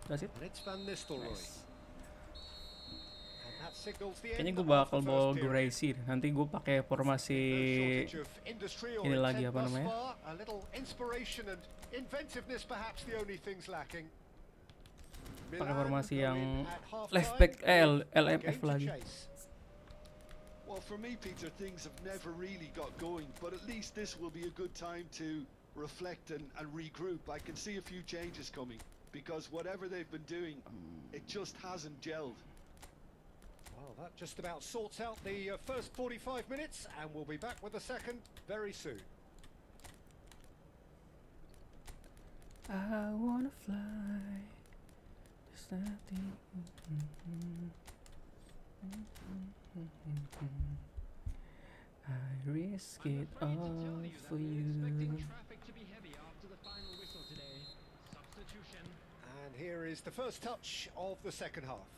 That's it. And it's Van Nistelrooy. Nice. And That signals the Kayaknya end gue of bakal the bawa first period. durasi deh. Nanti gue pakai formasi No shortage of industry or ini lagi intent apa thus namanya? far. A little inspiration and inventiveness perhaps the only things lacking. Pakai Milan formasi go yang in at half-time left back with a LMF game to lagi. chase. Well, for me, Peter, things have never really got going, but at least this will be a good time to reflect and regroup. I can see a few changes coming, because whatever they've been doing, it just hasn't gelled. Well, that just about sorts out the first 45 minutes, and we'll be back with the second very soon. I wanna fly. There's nothing. I risk it all for you. Traffic to be heavy after the final whistle today. Substitution. And here is the first touch of the second half.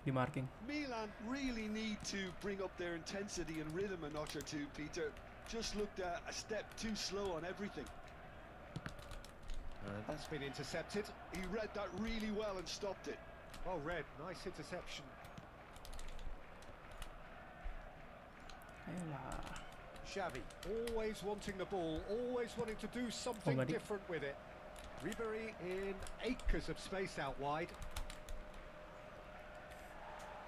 Di marking. Milan really need to bring up their intensity and rhythm a notch or two, Peter. Just looked a step too slow on everything. And that's been intercepted. He read that really well and stopped it. Well read, nice interception. Ayolah. Xavi, always wanting the ball, always wanting to do something Already. different with it. Ribery in acres of space out wide.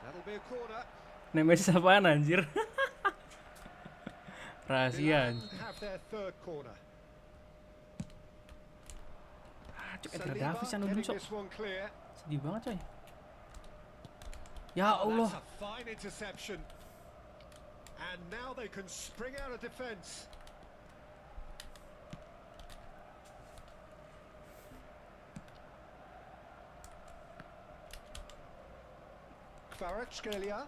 That'll be a corner. Nemesis apaan anjir? Rahasia. Milan have their third corner. Cuk, Edgar Davis yang getting dulu cok. this one clear. Sedih banget coy. Ya Oh, Allah. that's a fine interception. And now they can spring out of defence. Kvaratskhelia.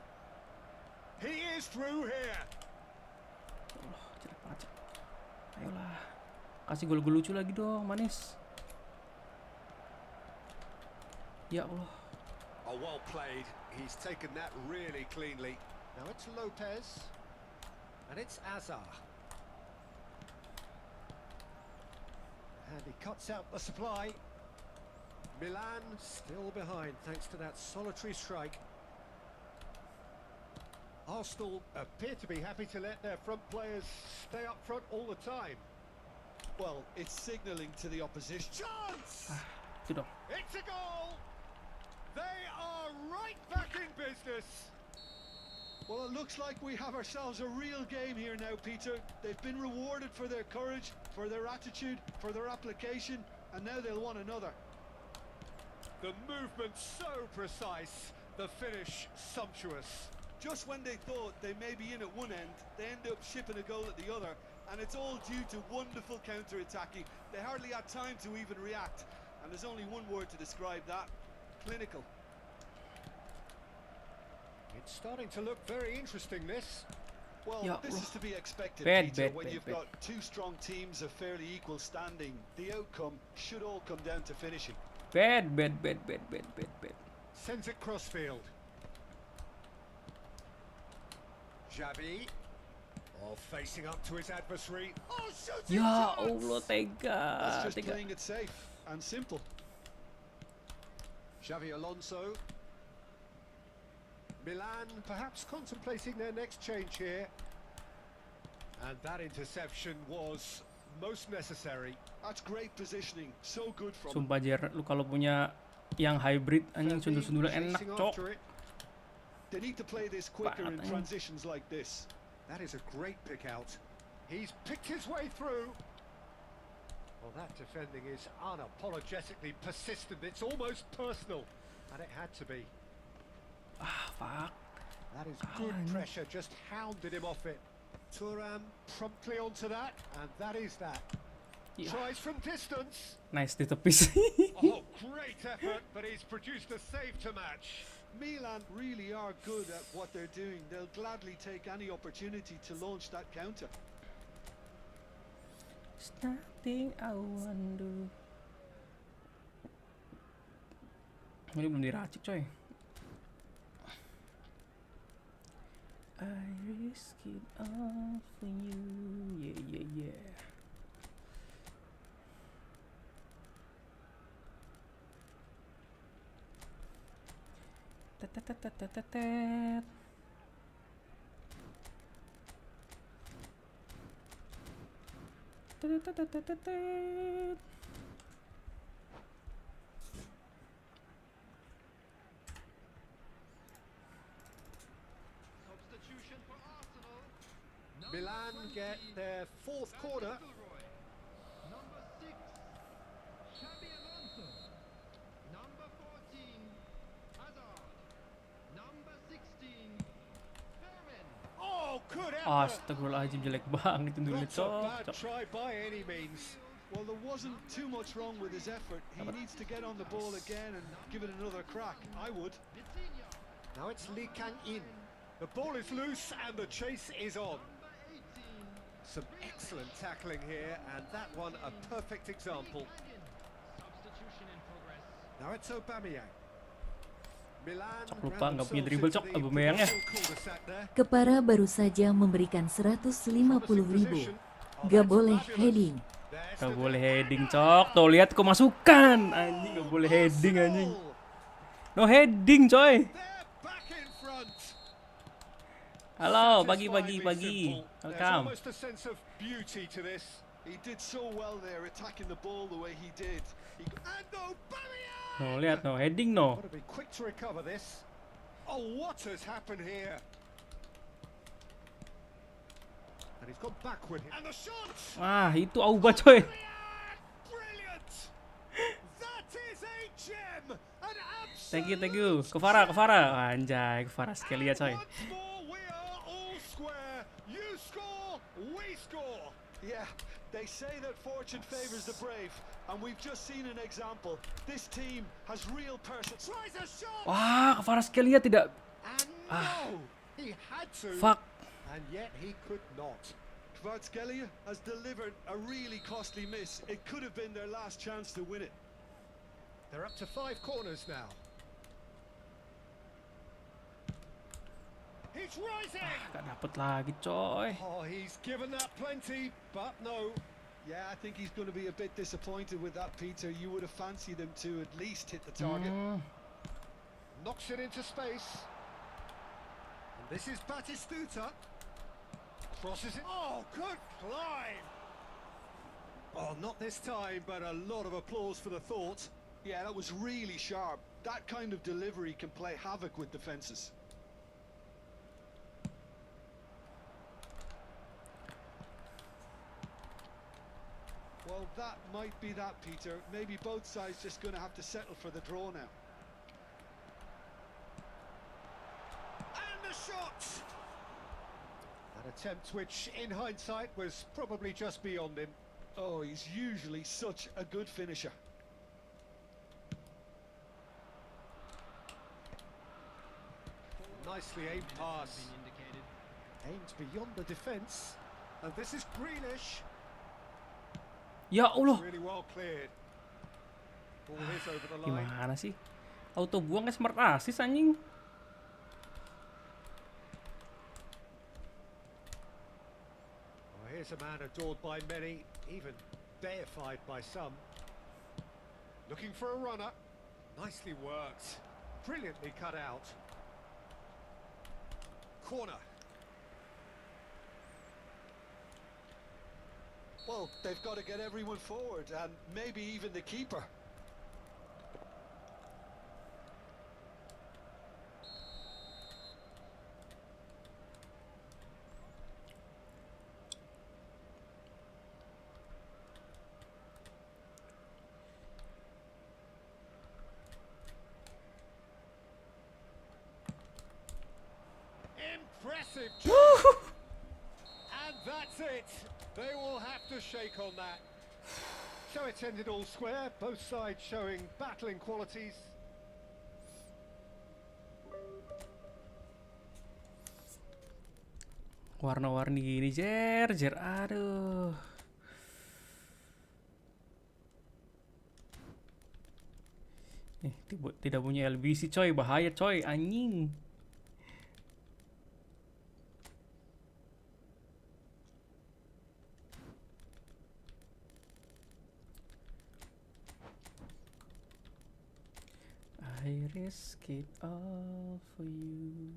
He is through here. Allah, jelek banget cok. Ayolah. Kasih gol-gol lucu lagi dong, manis. Ya Allah. Oh, well played. He's taken that really cleanly. Now it's Lopez. And it's Azar. And he cuts out the supply. Milan still behind thanks to that solitary strike. Arsenal appear to be happy to let their front players stay up front all the time. Well, it's signalling to the opposition. Chance! Itu dong. It's a goal! They are right back in business. Well, it looks like we have ourselves a real game here now, Peter. They've been rewarded for their courage, for their attitude, for their application, and now they'll want another. The movement so precise, the finish sumptuous. Just when they thought they may be in at one end, they end up shipping a goal at the other, and it's all due to wonderful counter-attacking. They hardly had time to even react, and there's only one word to describe that: clinical. It's starting to look very interesting, this. Well, Yeah, this well, is to be expected, bad, Peter, bad, when bad, you've bad. got two strong teams of fairly equal standing. The outcome should all come down to finishing. Bad. Sends it crossfield. Xavi. Oh, facing up to his adversary. Oh, shooting Ya chance! Allah, tega. That's just Tega. playing it safe and simple. Xavi Alonso. Milan perhaps contemplating their next change here. And that interception was most necessary. That's great positioning. So good from Sumpah Jer, lu kalau punya yang hybrid anjing Xavi sundul-sundulan enak chasing cok. after it. They need to play this quicker in Banget, transitions like this. That is a great pick out. He's picked his way through. Well, that defending is unapologetically persistent. It's almost personal. And it had to be. Ah, fuck. That is good Anjing. pressure, just hounded him off it. Thuram promptly onto that, and that is that. Ya, Tries from distance. nice ditepis. Oh, great effort, but he's produced a save to match. Milan really are good at what they're doing. They'll gladly take any opportunity to launch that counter. There's nothing I wanna do. Ini belum diracik coy. I risk it all for you. Yeah. Tetetetetetetet. Tetetetetetet. Substitution for Arsenal. Milan get their fourth corner. Number 6, Xabi Alonso. Number 14, Hazard. Number 16, Fermin. Oh, good effort. Astagfirullahaladzim, jelek banget itu Not a bad cok. try by any means. Well, there wasn't too much wrong with his effort. He needs to get on the ball again and give it another crack. I would. Vitinha. Now it's Lee Kang-in. The ball is loose and the chase is on. Number 18, Some excellent tackling here, and that one a perfect example. substitution in progress. Now it's Aubameyang. Milan Cok, lupa, ran nggak punya themselves dribble, into Cok, the Aubameyang ya. provisional cul-de-sac there. Kepara baru saja memberikan 150.000. Gak boleh heading. There's Gak the boleh heading cok. Tuh lihat kemasukan. Anjing gak boleh heading anjing. Arsenal. No heading coy. They're back in front. Halo pagi. Satisfyingly simple. There's Welcome. almost a sense of beauty to this. He did so well there, attacking the ball the way he did. And Aubameyang! No lihat no heading no. Got to be quick to recover this. Oh, what has happened here? And he's gone backward. And the shot! Wah itu Auba coy. Brilliant! That is a gem! An Thank you. absolute Ke Farah. Anjay, ke Farah sekali ya coy. Once more, we are all square. You score, we score. Yeah, they say that fortune favors the brave, and we've just seen an example. This team has real person. Tries a shot. Wah, ke Farah sekali ya tidak. And no! He had to. Fuck. And yet he could not. Kvaratskhelia has delivered a really costly miss. It could have been their last chance to win it. They're up to 5 corners now. He's rising! Gak dapet lagi coy. Oh, he's given that plenty, but no. Yeah, I think he's going to be a bit disappointed with that, Peter. You would have fancied him to at least hit the target. Knocks it into space. And this is Batistuta. Crosses it. Oh, good climb! Oh, not this time, but a lot of applause for the thought. Yeah, that was really sharp. That kind of delivery can play havoc with defences. Well, that might be that, Peter. Maybe both sides just going to have to settle for the draw now. And the shot! An attempt which, in hindsight, was probably just beyond him. Oh, he's usually such a good finisher. Nicely aimed pass. Been indicated. Aimed beyond the defence. And this is Grealish. Ya Allah. Really well cleared. Ball is over the line. Gimana sih? Auto buang ke smart assist anjing. Oh, here's a man adored by many, even deified by some. Looking for a runner. Nicely worked. Brilliantly cut out. Corner. Well, they've got to get everyone forward, and maybe even the keeper. Impressive job. And that's it. They will have to shake on that. So it's ended all square, both sides showing battling qualities. Warna-warni gini jer, aduh. Tidak punya LBC coy, bahaya coy, anjing. Air risk it all for you.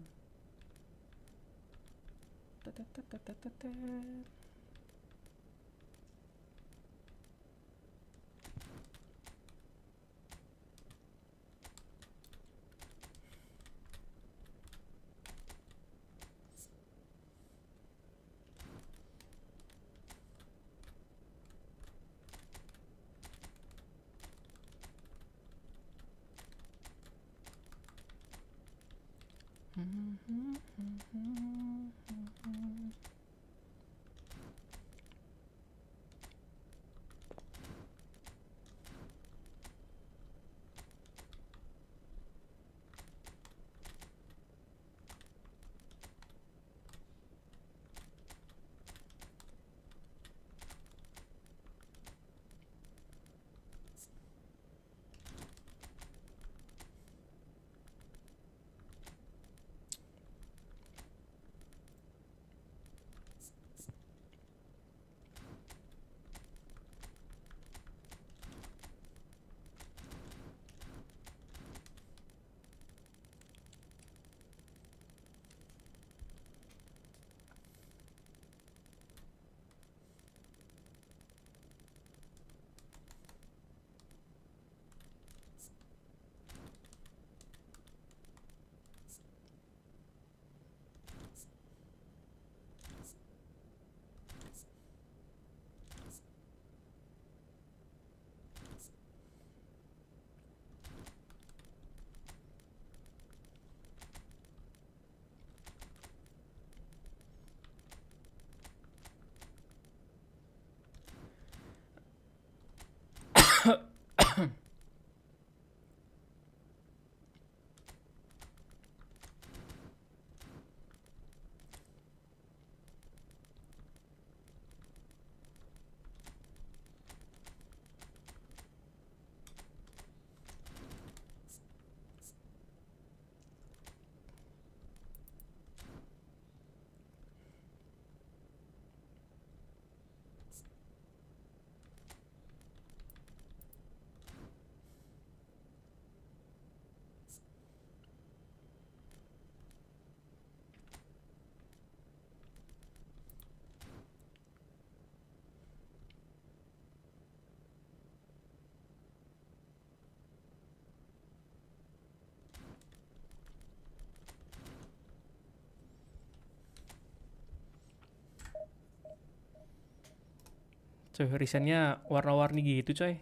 Coy, risennya warna-warni gitu coy.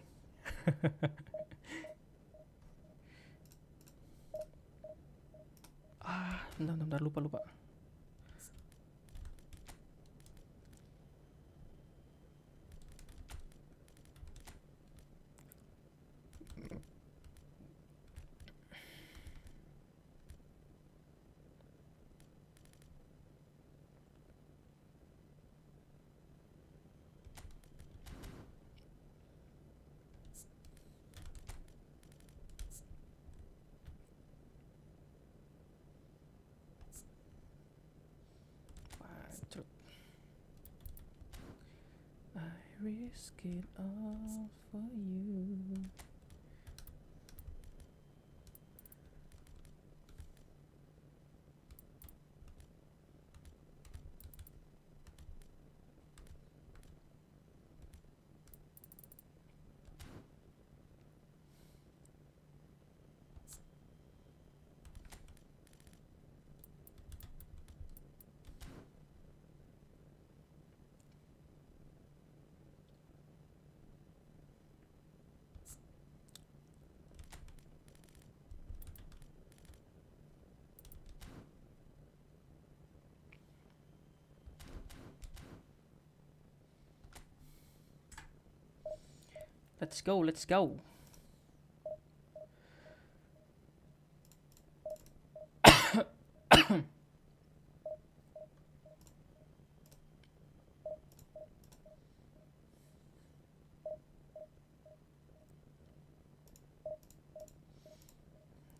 Bentar, lupa. Pacot. I risk it all for you. Let's go.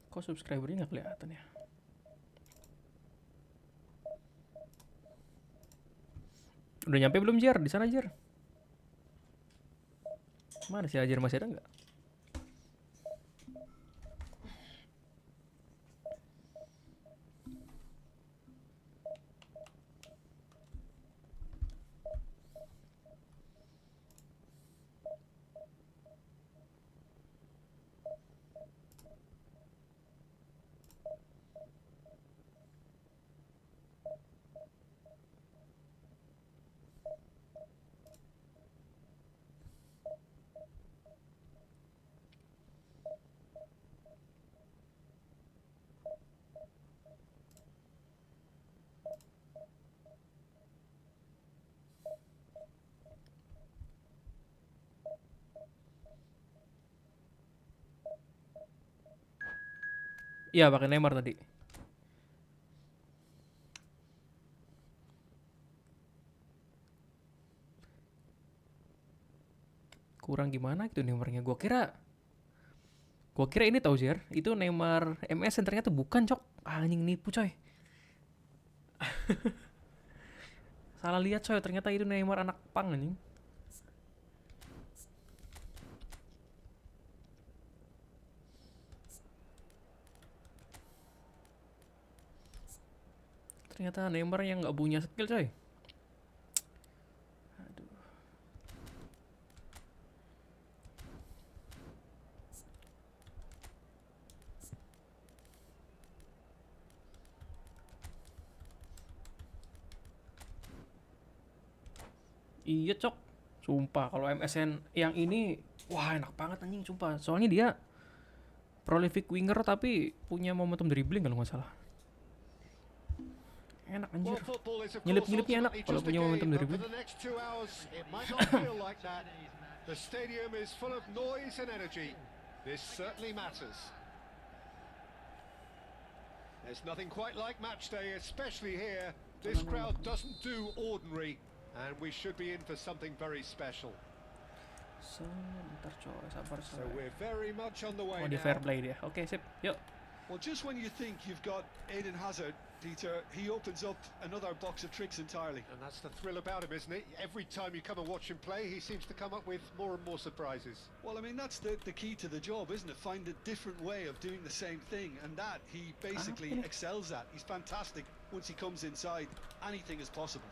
Kok subscribernya nggak kelihatan ya? Udah nyampe belum Jer? Di sana Jer? Mana sih Jer, masih ada nggak? Iya, pakai Neymar tadi. Kurang gimana gitu Neymarnya. Gua kira ini tau Jer, itu Neymar MS yang ternyata bukan, cok. Anjing, nipu coy. Salah lihat coy, ternyata itu Neymar anak pang anjing. Ternyata Neymar yang nggak punya skill coy. Aduh. Iya cok, sumpah kalau MSN yang ini wah enak banget anjing sumpah. Soalnya dia prolific winger tapi punya momentum dribbling kalau nggak salah. Enak anjir. Well, football is, of course, Nyelip-nyelipnya enak ultimately kalau just a punya momentum game, but dribbling. for the next 2 hours, it might not feel like that. The stadium is full of noise and energy. This certainly matters. There's nothing quite like match day, especially here. This crowd doesn't do ordinary, and we should be in for something very special. Sebentar coy, sabar So coy. we're very much on the way Oh di now. fair play dia. Oke sip, yuk. Well, just when you think you've got Eden Hazard, Peter, he opens up another box of tricks entirely. And that's the thrill about him, isn't it? Every time you come and watch him play, he seems to come up with more and more surprises. Well, I mean, that's the key to the job, isn't it? Find a different way of doing the same thing, and that he basically excels at. He's fantastic once he comes inside. Anything is possible.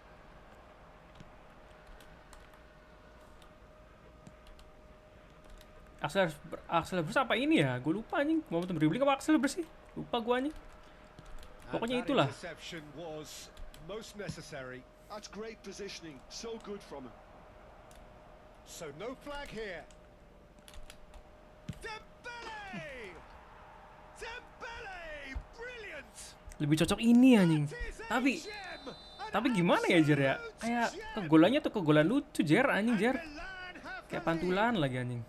Axel Bruce apa ini ya? Gue lupa anjing. Momentum dribbling apa Axel Bruce sih? Lupa gue anjing. Pokoknya And that itulah. interception was most necessary. That's great positioning. So good from him. So no flag here. Dembele! Dembele! Brilliant! Lebih cocok ini anjing. That is a Tapi gem! An tapi gimana ya Jer ya? absolute Kayak gem! kegolannya tuh kegolan lucu Jer anjing Jer. Milan have Kayak the pantulan lead. lagi anjing.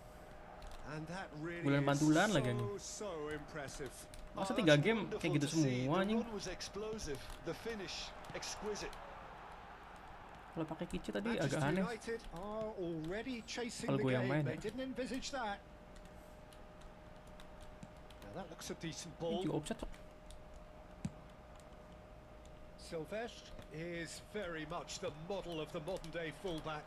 And that really Bulan is pantulan lagi, anjing. so impressive. Masa Oh, 3 that's game wonderful kayak gitu to see. semua The anjing. run was explosive. The finish exquisite. Kalau pakai Kici tadi agak Manchester aneh. United are already chasing Kalau the gue yang game. main They ya. didn't envisage that. Now that looks a decent Ini ball. juga offset cok. Silvestre is very much the model of the modern day fullback.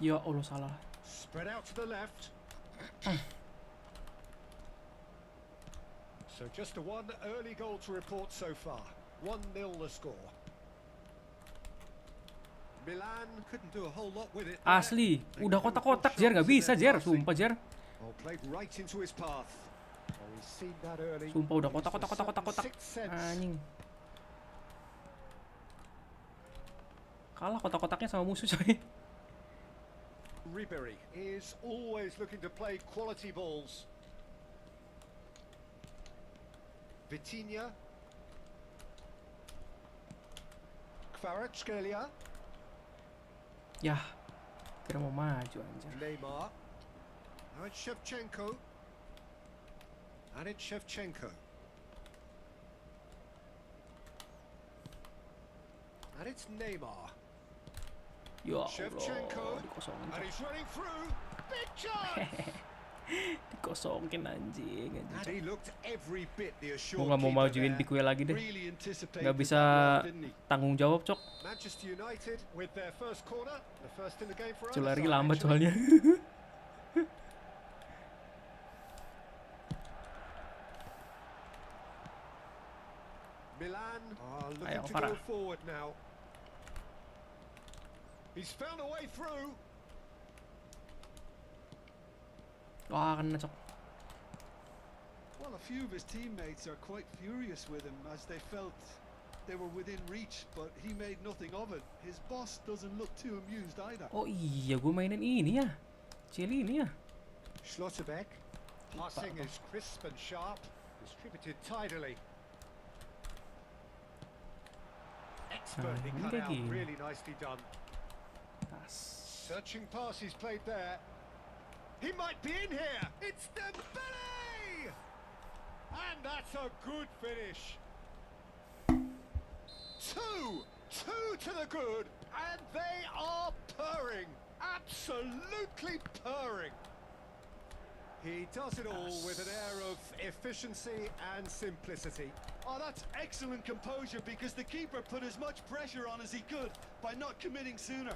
Ya Allah salah. Spread out to the left. So just a one early goal to report so far. 1-0 the score. Milan couldn't do a whole lot with it there. Asli, udah kotak-kotak Jer, nggak bisa Jer, sumpah Jer. Oh, played right into his path. Oh, he's seen that early. Sumpah udah Used a kotak-kotak. certain sixth sense. Anjing. Kalah kotak-kotaknya sama musuh coy. Ribery is always looking to play quality balls. Vitinha. Kvaratskhelia. Yah, kira mau maju anjir. Neymar. Now it's Shevchenko. And it's Shevchenko. And it's Neymar. Ya Allah, Shevchenko. dikosongin And cok. he's running through. Big chance! Dikosongin anjing. And Cok. he looked every bit the assured Gue nggak mau keeper majuin there. Pique lagi deh. Really anticipated Nggak bisa that run, didn't he? tanggung jawab cok. Manchester United with their first corner, the first in the game for either Lari side, lambat actually. soalnya. Milan are looking Ayo, to Farah. go forward now. He's found a way through. Wah kena cok. Well, a few of his teammates are quite furious with him as they felt they were within reach, but he made nothing of it. His boss doesn't look too amused either. Oh iya, gue mainin ini ya. Chili ini ya. Schlotterbeck. Passing is crisp and sharp, distributed tidily. Expertly ini cut kayak out, gini. really nicely done. Tas. Searching pass he's played there. He might be in here. It's Dembele! And that's a good finish. Two to the good, and they are purring. Absolutely purring. He does it all with an air of efficiency and simplicity. Oh, that's excellent composure because the keeper put as much pressure on as he could by not committing sooner.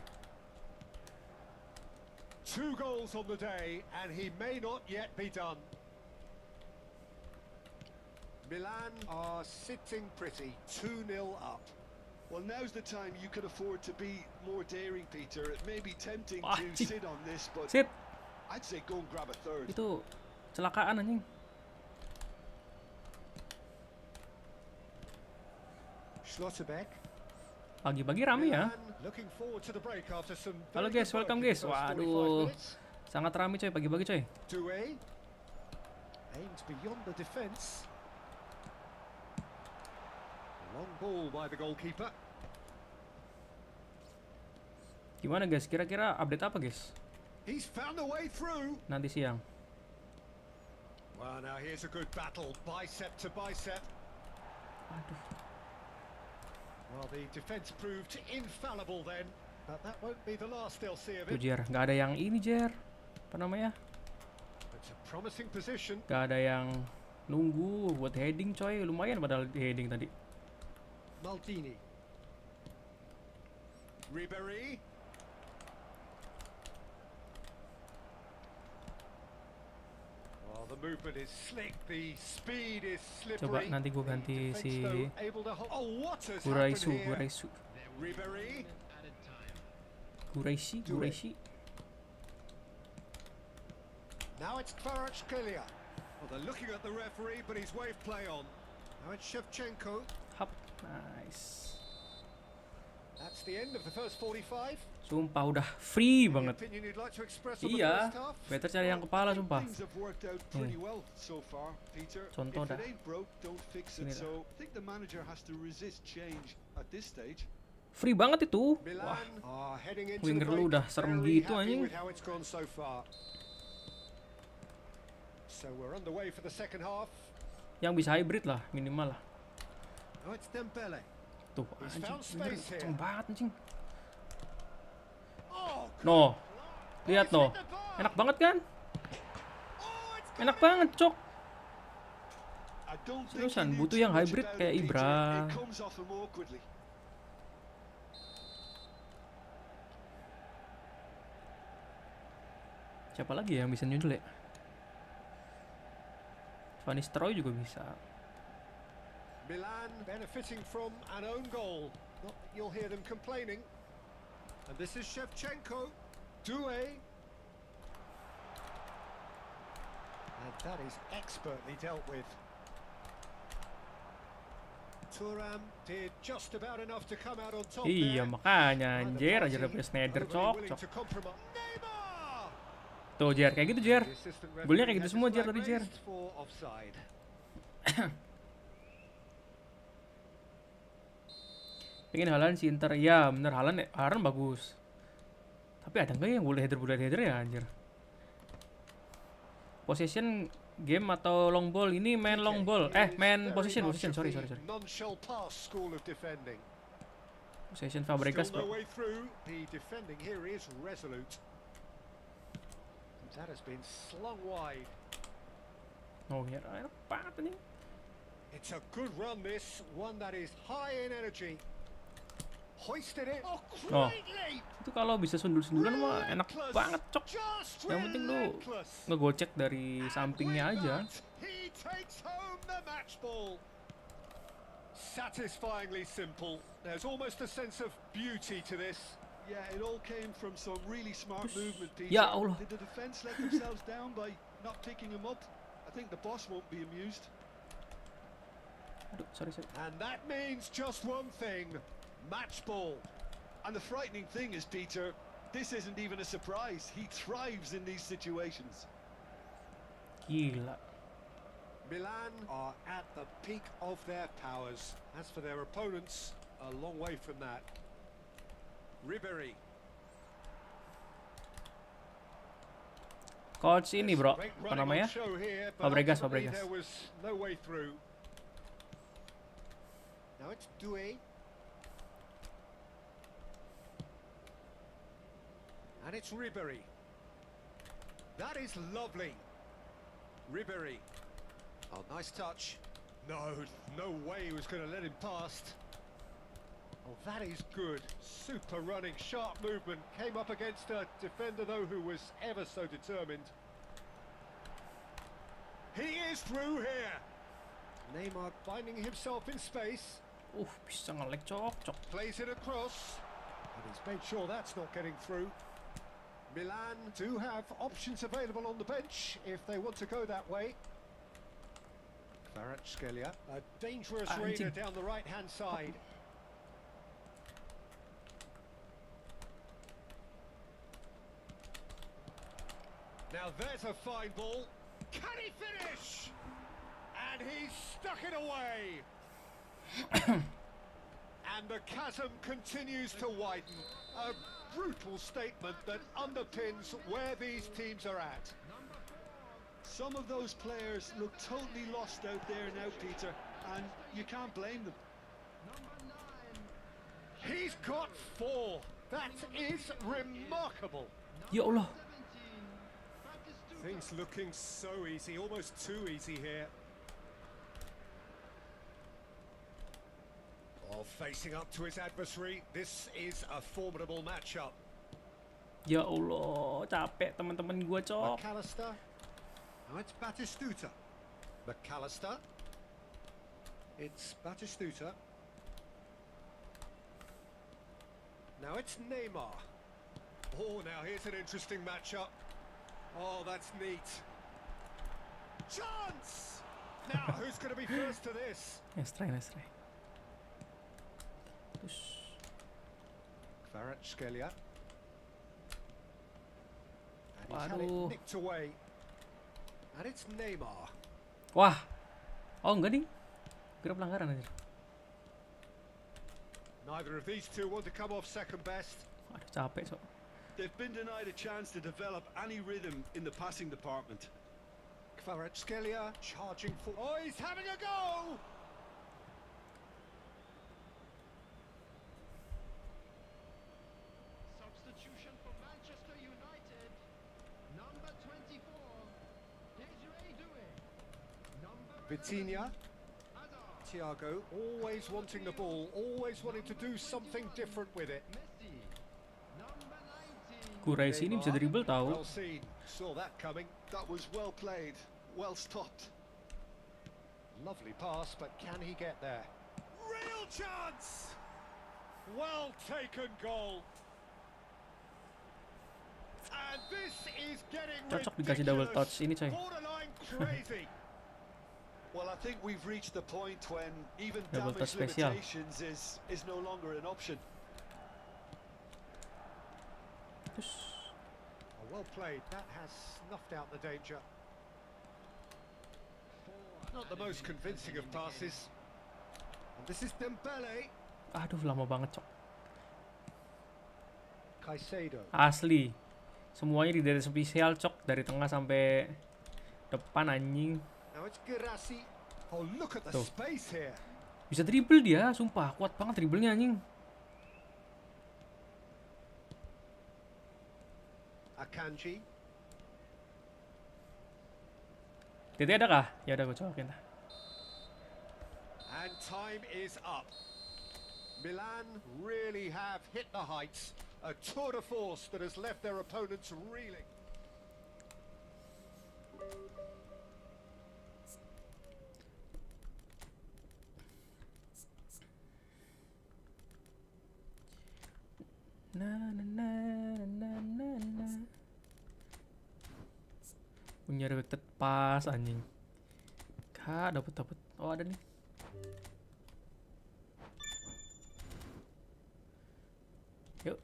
2 goals on the day, and he may not yet be done. Milan are sitting pretty, 2-0 up. Well, now's the time you could afford to be more daring, Peter. It may be tempting Wah, to cik. sit on this, but Sit. I'd say go and grab a third. Itu celakaan anjing. Schlotterbeck. Pagi-pagi rame ya. Looking forward to the break after some Halo very guys, good welcome work in guys. the first 45 Waduh, minutes. sangat rame coy pagi-pagi coy. Doué aims beyond the defence. Long ball by the goalkeeper. Gimana guys? Kira-kira update apa guys? He's found a way through. Nanti siang. Well, now here's a good battle, bicep to bicep. Aduh. Well, the defence proved infallible then, but that won't be the last they'll see of Tuh it. Jer, nggak ada yang ini Jer. Apa namanya? It's a promising position. Nggak ada yang nunggu buat heading coy. Lumayan padahal di heading tadi. Maldini. Ribéry. Well, the movement is slick, the speed is slippery. Coba nanti gue ganti The si defence, though, able to hold. Oh, what has Guraisu, happened here? Guraisu, Ribéry. Added time. Guraishi, Guraishi. Now it's Kvaratskhelia. Well, they're looking at the referee, but he's waved play on. Now it's Shevchenko. Hap, nice. That's the end of the first 45. Sumpah udah free Any banget. opinion you'd like to express on the Iya, first half? better cari yang kepala sumpah. Things have worked out pretty well so far, Peter. Contoh If dah. it ain't broke, don't fix it. Sini dah. So I think the manager has to resist change at this stage. Free banget itu. Wah, Milan are heading into winger the lu break. udah serem Very gitu, happy anjing. with how it's gone so far. So we're underway for the second half. yang bisa hybrid lah minimal lah. Now it's Dembele. Tuh He's anjing, found bener, space here. kenceng banget anjing. Oh, No, lihat he's no, hit the bar. enak banget kan? Oh, it's Enak banget cok. I don't think Seriusan, he knew butuh too yang much hybrid about kayak it, Peter. Ibra. It comes off him awkwardly. Siapa lagi yang bisa nyundul ya? Van Nistelrooy juga bisa. Milan benefiting from an own goal. Not that you'll hear them complaining. And this is Shevchenko. Doué. And that is expertly dealt with. Thuram did just about enough to come out on top Iya there. makanya And the anjir aja party dapet Snyder overly cok willing cok. to compromise. Neymar! Tuh Jer kayak gitu Jer. The assistant Golnya referee kayak gitu had semua his Jer flag tadi Jer. raised for offside. Pengen Haaland si Inter, ya bener Haaland bagus. Tapi ada nggak yang boleh header ya anjir? Possession game atau long ball ini main long ball, main possession, sorry. Non-shell pass school of defending. Possession Fabregas Still no bro. way through. The defending here is resolute. That has been slung wide. Oh ya, enak banget nih. It's a good run this, one that is high in energy. Hoisted it. Oh, Oh. great leap. Itu kalau bisa sundul-sundulan mah enak Relentless. banget cok. Just Yang penting lu relentless. ngegocek dari sampingnya With aja. that, he takes home the match ball. Satisfyingly simple. There's almost a sense of beauty to this. Yeah, it all came from some really smart movement, Peter. Ya Allah. Did the defence let themselves down by not picking him up? I think the boss won't be amused. Aduh, sorry. And that means just one thing. Match ball. And the frightening thing is, Peter, this isn't even a surprise. He thrives in these situations. Gila. Milan are at the peak of their powers. As for their opponents, a long way from that. Ribéry. Coach ini bro, Great apa running namanya? on show here, but Fabregas, ultimately Fabregas. there was no way through. Now it's Doué. And it's Ribéry. That is lovely. Ribéry. Oh, nice touch. No way he was going to let him past. Oh, that is good. Super running, sharp movement. Came up against a defender, though, who was ever so determined. He is through here. Neymar finding himself in space. Bisa ngelek cok. Plays it across. And he's made sure that's not getting through. Milan do have options available on the bench if they want to go that way. Kvaratskhelia, a dangerous raider down the right-hand side. Now there's a fine ball. Can he finish? And he's stuck it away. And the chasm continues to widen. A brutal statement that underpins where these teams are at. Some of those players look totally lost out there now, Peter, and you can't blame them. He's got 4. That is remarkable. Ya Allah. Things looking so easy, almost too easy here. Oh, facing up to his adversary, this is a formidable matchup. Ya Allah, capek teman-teman gua cok. McAllister. Now it's Batistuta. McAllister. It's Batistuta. Now it's Neymar. Oh, now here's an interesting matchup. Oh, that's neat. Chance! Now, who's going to be first to this? Nice try. Terus. Kvaratskhelia. And he's had it Waduh. nicked away. And it's Neymar. Wah. Oh enggak ding. Kira pelanggaran aja. Neither of these two want to come off second best. Aduh capek cok. They've been denied a chance to develop any rhythm in the passing department. Kvaratskhelia charging for... Oh, he's having a go! Substitution for Manchester United. Number 24. Desiree Doué. Number Vitinha. 11, Hazard. Thiago always wanting the ball, always wanting to do something different with it. Messi. Number 19. Kurais ini bisa dribble tahu. Well seen, saw that coming. That was well played, well stopped. Lovely pass, but can he get there? Real chance! Well taken goal. And this is getting Cocok dikasih double ridiculous, touch ini coy. borderline crazy. Well, I think we've reached the point when even Double damage touch special. limitations is no longer an option. Terus. Oh, well played, that has snuffed out the danger. Not the most convincing of passes. And this is Dembele. Aduh lama banget cok. Caicedo. Asli. Semuanya di data spesial cok dari tengah sampai depan anjing. Now it's Girassi. Oh, look at the Tuh. space here. Bisa dribble dia, sumpah kuat banget dribblenya anjing. Akanji. TT ada kah? Ya udah gue cobain dah. And time is up. Milan really have hit the heights. A tour de force that has left their opponents reeling. Na. Punya repeated pass anjing. Kak dapet. Oh ada nih. Yuk.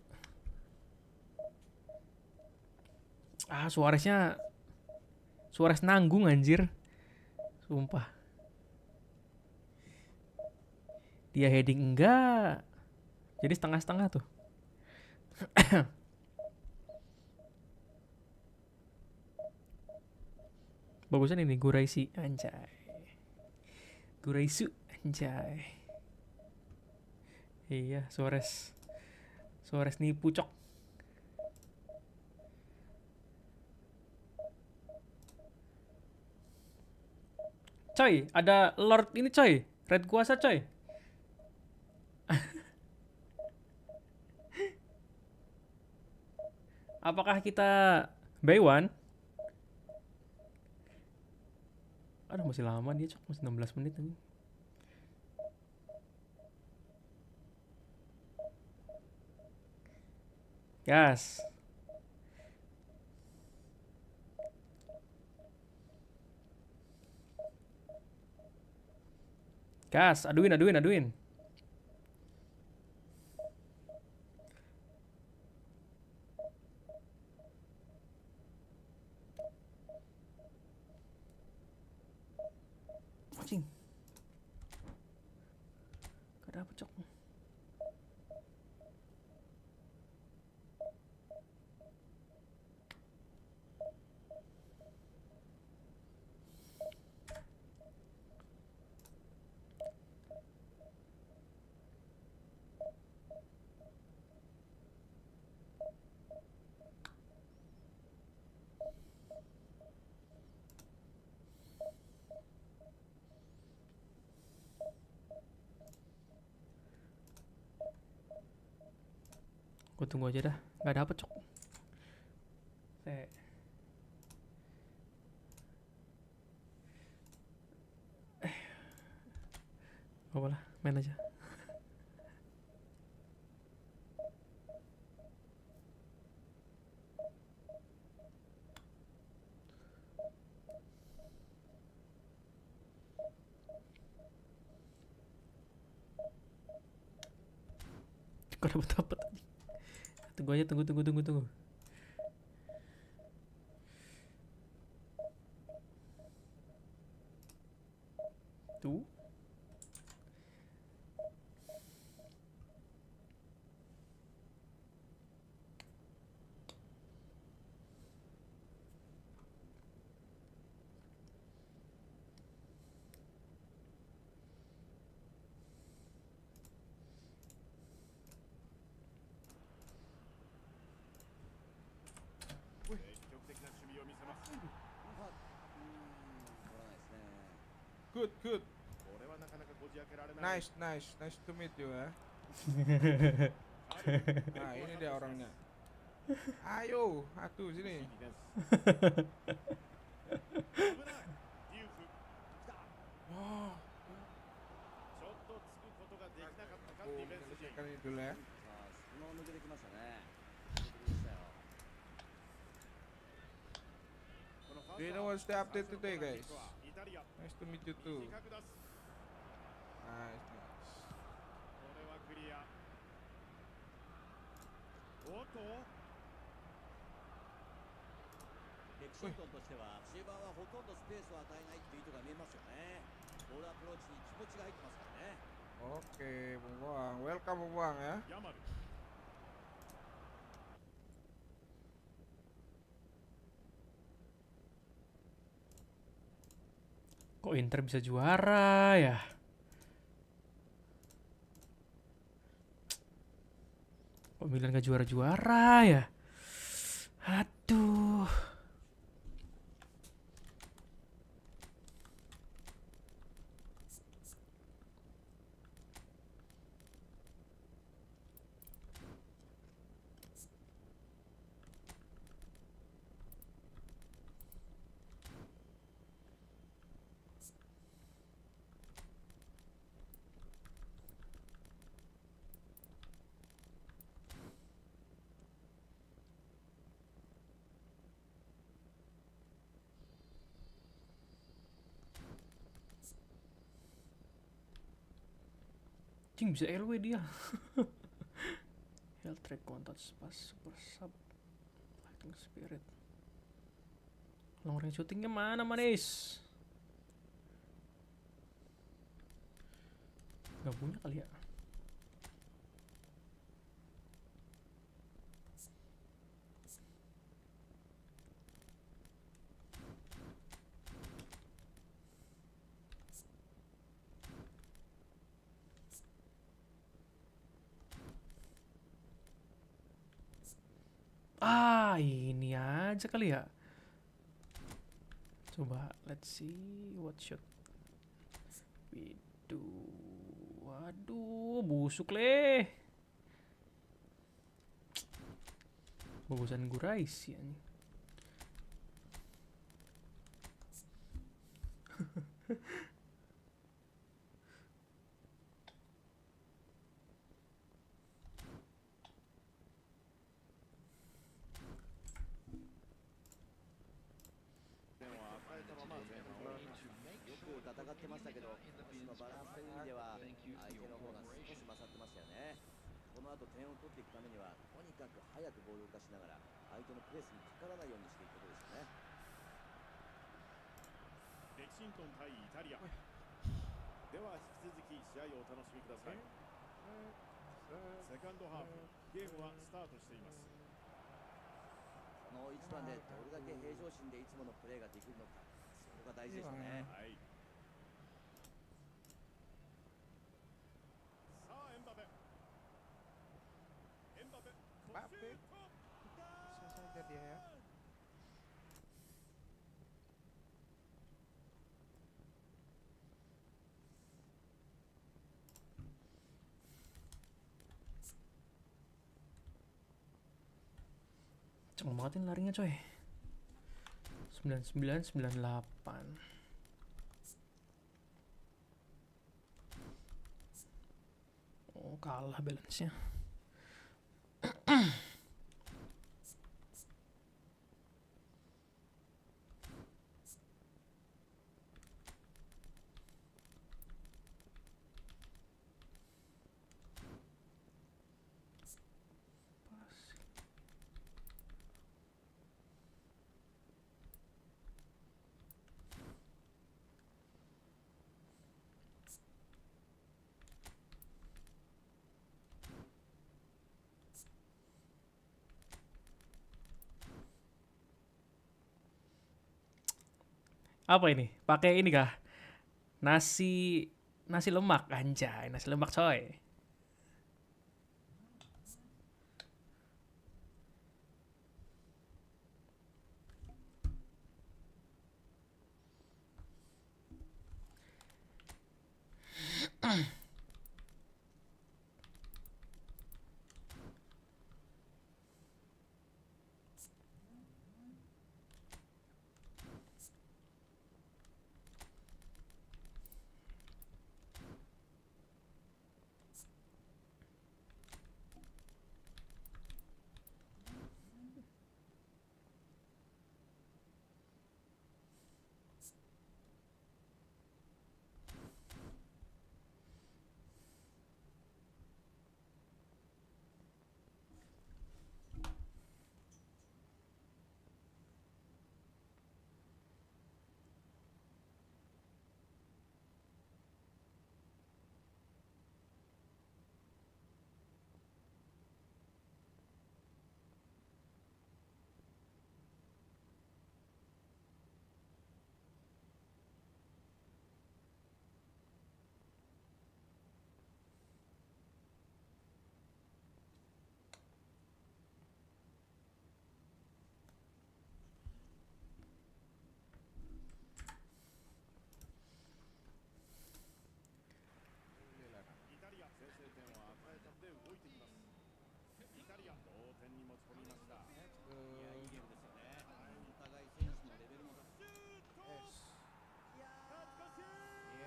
Suarez nanggung anjir. Sumpah. Dia heading enggak. Jadi setengah-setengah tuh. Bagusan ini Guraisi anjay. Guraisu anjay. Iya, Suarez. Suarez nipu cok. Coy, ada Lord ini coy. Red kuasa coy. Apakah kita buy one? Aduh masih lama dia cok, masih 16 menit nih. Gas. Gas, aduin. Anjing. Gak dapet cok. Gue tunggu aja dah, nggak dapet cok. Gak apa lah, main aja. Kok dapet aja. Tunggu aja, tunggu. Tuh. Good. Nice to meet you ya. Nah ini dia orangnya. Ayo, atuh sini. Oh. Aku menyelesaikan ini dulu ya. Do you know what's the update today, guys? Nice to meet you too. Nice. レクショントンとしては終盤はほとんどスペースを与えないっていう意図が見えますよね。ボールアプローチに気持ちが入ってますからね。 Oke, Bung Boang. Welcome Bung Boang ya. Kok Inter bisa juara ya? Kok Milan gak juara-juara ya? Aduh. Cing bisa LW dia. Health track one touch pass super sub lighting spirit. Long range shootingnya mana manis? Gak punya kali ya. ini aja kali ya. Coba let's see what shot we do. Waduh, busuk leh. Bagusan gurais ya. Bisa saja dia ya. Cepet banget ini larinya coy. 99, 98. Oh, kalah balance-nya. Apa ini? Pakai ini kah? Nasi lemak anjay, nasi lemak coy.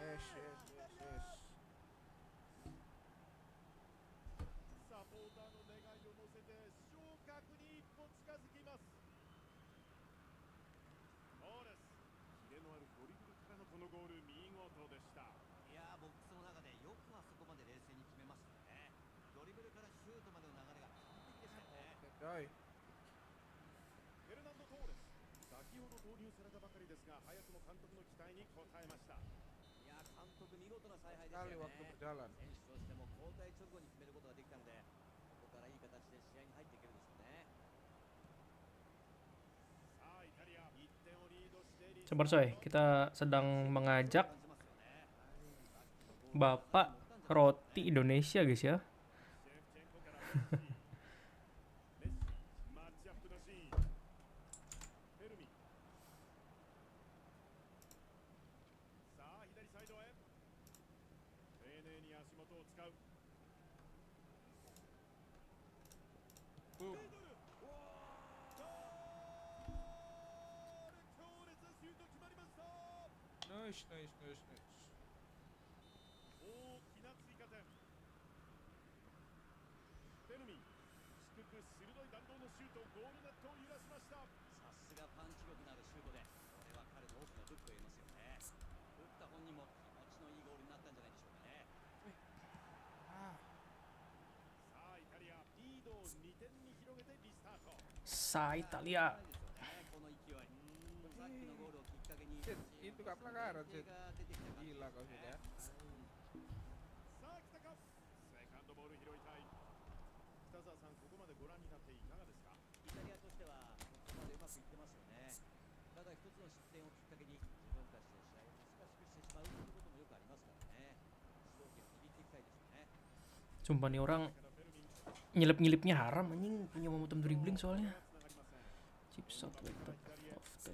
Yes, yes, yes, yes. サポーターの願いを乗せて昇格に一歩近づきます。そうです。キレのあるドリブルからのこのゴール、見事でした。いやー、ボックスの中でよくあそこまで冷静に決めましたね。ドリブルからシュートまでの流れが完璧でしたよね。 Coy. フェルナンド・トーレス、先ほど投入されたばかりですが、早くも監督の期待に応えました。いやー、監督見事な采配でしたよ Kali ね。 waktu berjalan. 選手としても交代直後に決めることができたので、ここからいい形で試合に入っていけるでしょうね。 さあ、イタリア、1点をリードしてリード。 Sabar coy, kita sedang mengajak Bapak Roti Indonesia guys ya. シェフチェンコからメッシ、マッチアップのシーン。Boom. Nice, nice, nice, nice. 大きな追加点。フェルミン、低く鋭い弾道のシュート、ゴールネットを揺らしました。さすがパンチ力のあるシュートで、これは彼の大きな武器と言えますよね。打った本人も気持ちのいいゴールになったんじゃないでしょうかね。Ah, さあイタリア、リードを2点に広げてリスタート。Sa Italia. この勢い。さっきのゴールをきっかけに、 Sid, itu gak pelanggaran, Sid. が出てきた感じ Gila kau Sid ya. さあ来たか。セカンドボール拾いたい。北澤さん、ここまでご覧になっていかがですか。イタリアとしてはここまでうまくいってますよね。ただ一つの失点をきっかけに自分たちで試合を難しくしてしまうということもよくありますからね。主導権を握っていきたいですよね。 Sumpah nih orang nyelip-nyelipnya haram anjing, punya momentum dribbling soalnya. Chip shot weighted lofted.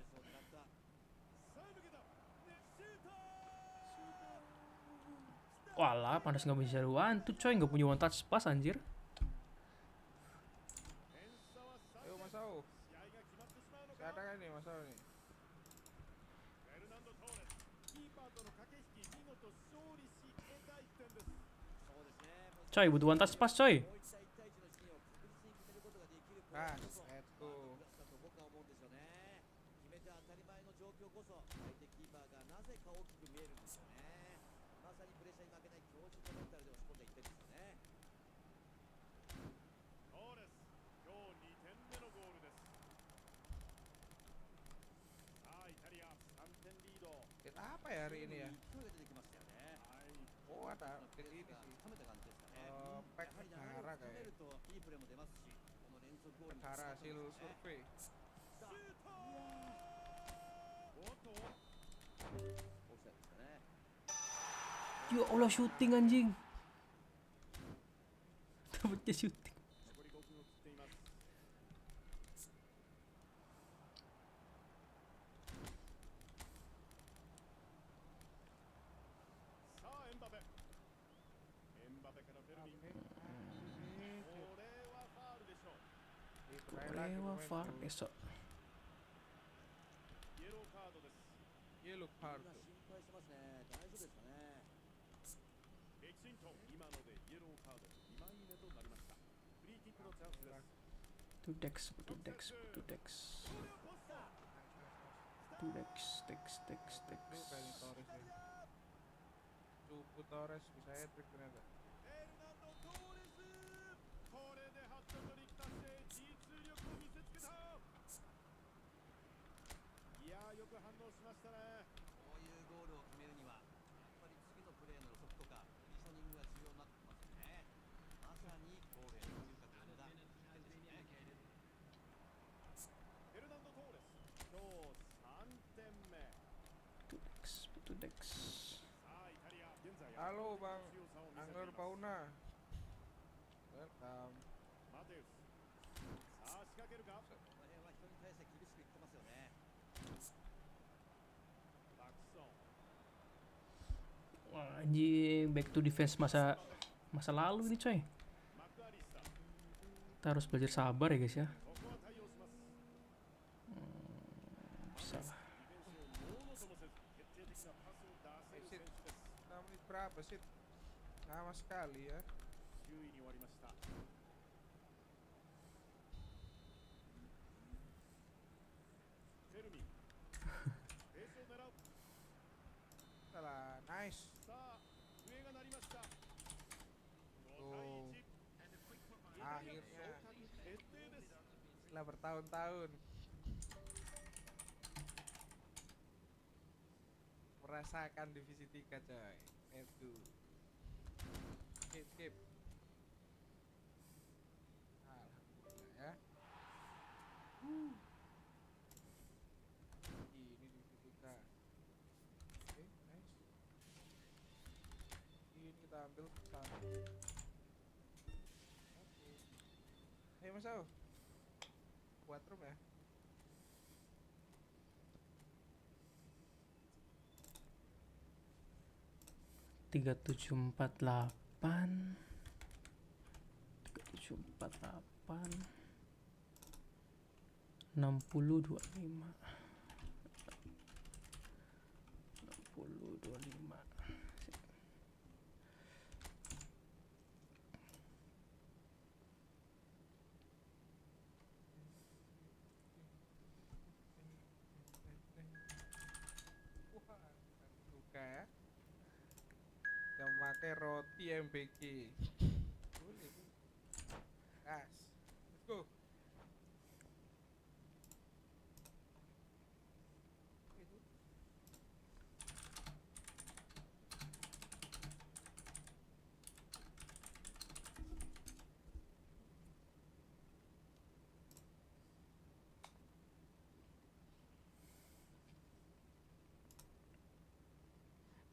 Walah, panas nggak bisa one tuh coy, nggak punya one touch pass anjir. Ayo Masao. Saya ada kan nih Masao nih. Coy, butuh one touch pass coy. Pas, let's go. 決めて当たり前の状況こそ相手キーパーがなぜか大きく見えるんですよね。まさにプレッシャーに負けない強靭なメンタルで押し込んでいってるんですよね。そうです。今日2点目のゴールです。さあイタリア3点リード。 Sid apa ya hari ini ya? 勢いが出てきましたよね。 Oh ada Sid ini sih. 掴めた感じですかね。 Pack やはり流れを掴め negara る kayak. といいプレーも出ますし、この連続ゴールに Negara hasil survei. おっと。オフサイドですかね。 Ya Allah, shooting anjing. Dapatnya shooting. 残り5分を切っています。さあエンバペ。エンバペからフェルミン。これはファールでしょう。 Korewa VAR besok. イエローカードです。 Yellow card. 今心配してますね。大丈夫ですかね。エキシントン、今のでイエローカード2枚目となりました。フリーキックのチャンスです。 Two decks, two decks, two decks. Two decks, decks, decks, Tuh kayak decks. Torres ya. Cupu Torres bisa hat-trick ternyata. エルナンド・トーレス。これでハットトリック達成。実力を見せつけた。いやー、よく反応しましたね。こういうゴールを決めるには、やっぱり次のプレーの予測とかポジショニングが重要になってきますよね。まさにゴールへの嗅覚を生んだ1点ですよね。エルナンド・トーレス、今日3点目。 Two decks, two decks. さあイタリア、現在 Halo Bang 強さを見せてい Angler ます。 Pauna. Welcome. マテウス。さあ仕掛けるか。この辺は人に対して厳しく言ってますよね。バックソン。 Wah, anjing, back to defense masa lalu ini coy. マクアリスタ。 Kita harus belajar sabar ya guys ya. ここは対応します。 Bisa lah. ディフェンスをものともせず決定的なパスを出せる選手です。 Nah, menit berapa sih? Sama sekali ya. 9位に終わりました。フェルミン。ベースを狙う。 Salah, nice. さあ笛が鳴りました。5おー対1。 Akhirnya 決定です。 setelah bertahun-tahun merasakan divisi 3 coy. Itu. Skip. Alhamdulillah ya. Ini divisi 3. Oke, nice. Ini kita ambil satu. Oke. Ayo Mas Au. Buat room ya. Tiga tujuh empat delapan. 3748. 60-25. 60-25. Buka ya. Yang pakai roti MBK. Boleh. Gas. Let's go.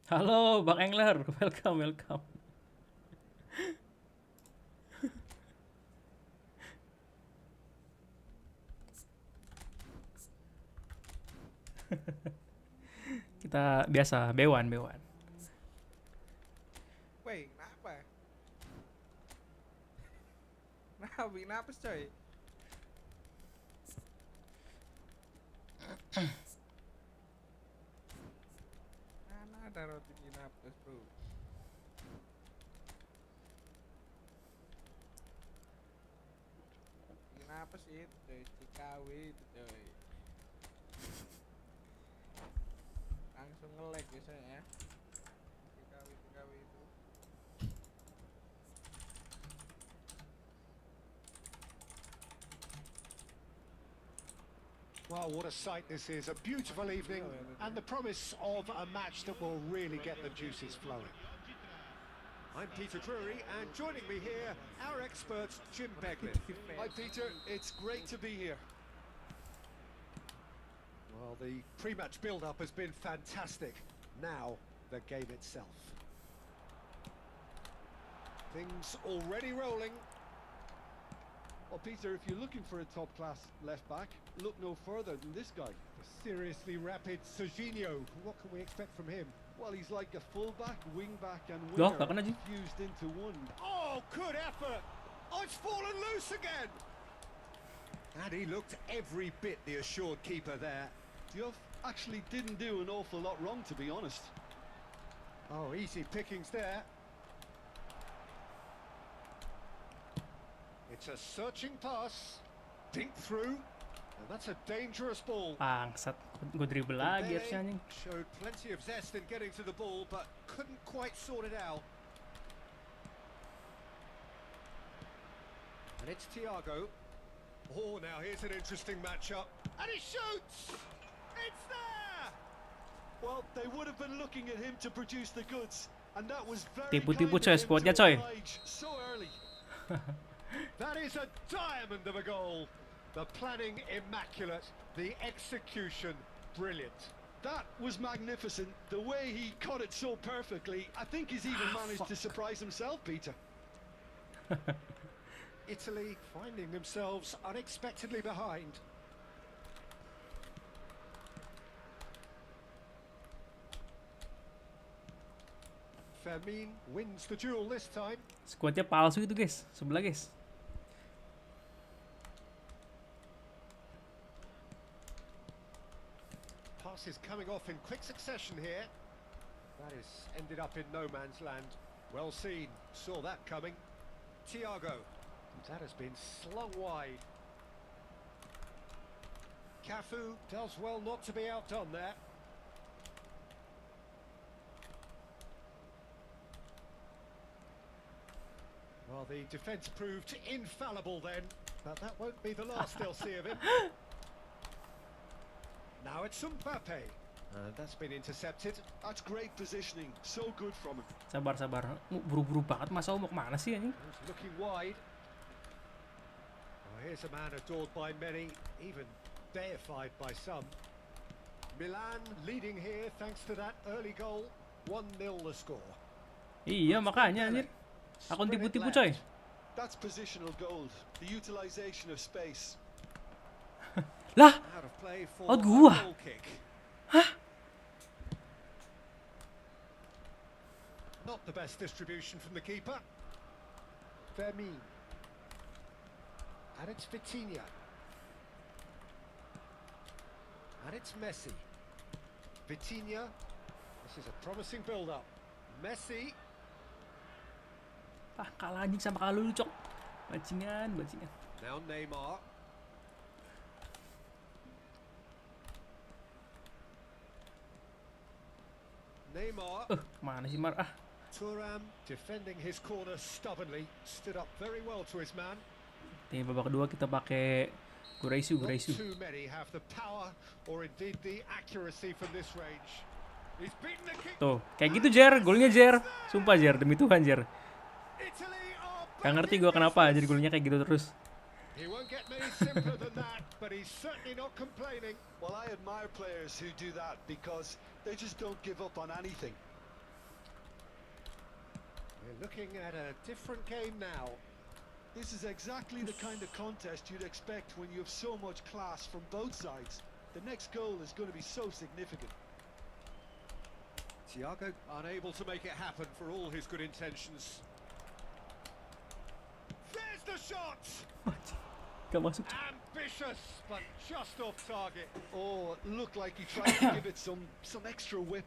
Halo Bang Engler, welcome. Kita biasa bewan. Wait, kenapa? Kenapa coy? Mana ada roti binapes bro? Binapes itu coy, Cikawi itu coy. Langsung nge-lag biasanya ya. Cikawi itu. Wow, what a sight this is. A beautiful evening and the promise of a match that will really get the juices flowing. I'm Peter Drury, and joining me here, our expert, Jim Beglin. Hi Peter, it's great to be here. Well, the pre-match build-up has been fantastic. Now, the game itself. Things already rolling. Well, Peter, if you're looking for a top-class left-back, look no further than this guy. The seriously rapid Serginho. What can we expect from him? Well, he's like a full-back, wing-back and Loh, winger gak kena, Jim. fused into one. Oh, good effort! Oh, it's fallen loose again! And he looked every bit the assured keeper there. Diouf actually didn't do an awful lot wrong, to be honest. Oh, easy pickings there. It's a searching pass. Dink through. And that's a dangerous ball. Bangsat, gue dribble lagi harusnya anjing. Showed plenty of zest in getting to the ball, but couldn't quite sort it out. And it's Thiago. Oh, now here's an interesting matchup. And he shoots! It's there! Well, they would have been looking at him to produce the goods, and that was very Tipu-tipu kind coy, of him squadnya to coy. oblige so early. That is a diamond of a goal. The planning immaculate, the execution brilliant. That was magnificent. The way he caught it so perfectly, I think he's even managed to surprise himself, Peter. Italy finding themselves unexpectedly behind. Fermin wins the duel this time. Squadnya palsu itu guys, sebelah guys. Passes coming off in quick succession here. That is ended up in no man's land. Well seen, saw that coming. Thiago, that has been slung wide. Cafu does well not to be outdone there. Well, the defence proved infallible then, but that won't be the last they'll see of him. Now it's Mbappe, and that's been intercepted. That's great positioning, so good from him. Sabar. Buru-buru banget, masa mau kemana sih anjing? He's looking wide. Oh, here's a man adored by many, even deified by some. Milan leading here thanks to that early goal. 1-0 the score. Iya makanya anjir. Akun tipu-tipu coy. That's positional gold, the utilization of space. Lah, Out of play for out a gua. goal kick. Hah? Not the best distribution from the keeper. Fermin. And it's Vitinha. And it's Messi. Vitinha. This is a promising build-up. Messi. Kalah anjing sama kalau lu, Cok. Bajingan. Now Neymar. Mana sih Mar? Thuram defending his corner stubbornly, stood up very well to his man. Tinggal babak kedua kita pakai Guraisu. Not too many have the power or indeed the accuracy from this range. He's beaten the kick. Tuh, kayak gitu Jer, golnya Jer. Sumpah Jer, demi Tuhan Jer. Gak ngerti gue kenapa jadi golnya kayak gitu terus. He won't get many simpler than that, but he's certainly not complaining. Well, I admire players who do that because they just don't give up on anything. We're looking at a different game now. This is exactly the kind of contest you'd expect when you have so much class from both sides. The next goal is going to be so significant. Thiago unable to make it happen for all his good intentions. There's the shot! Gak masuk. Ambitious, but just off target. Oh, it looked like he tried to give it some extra whip.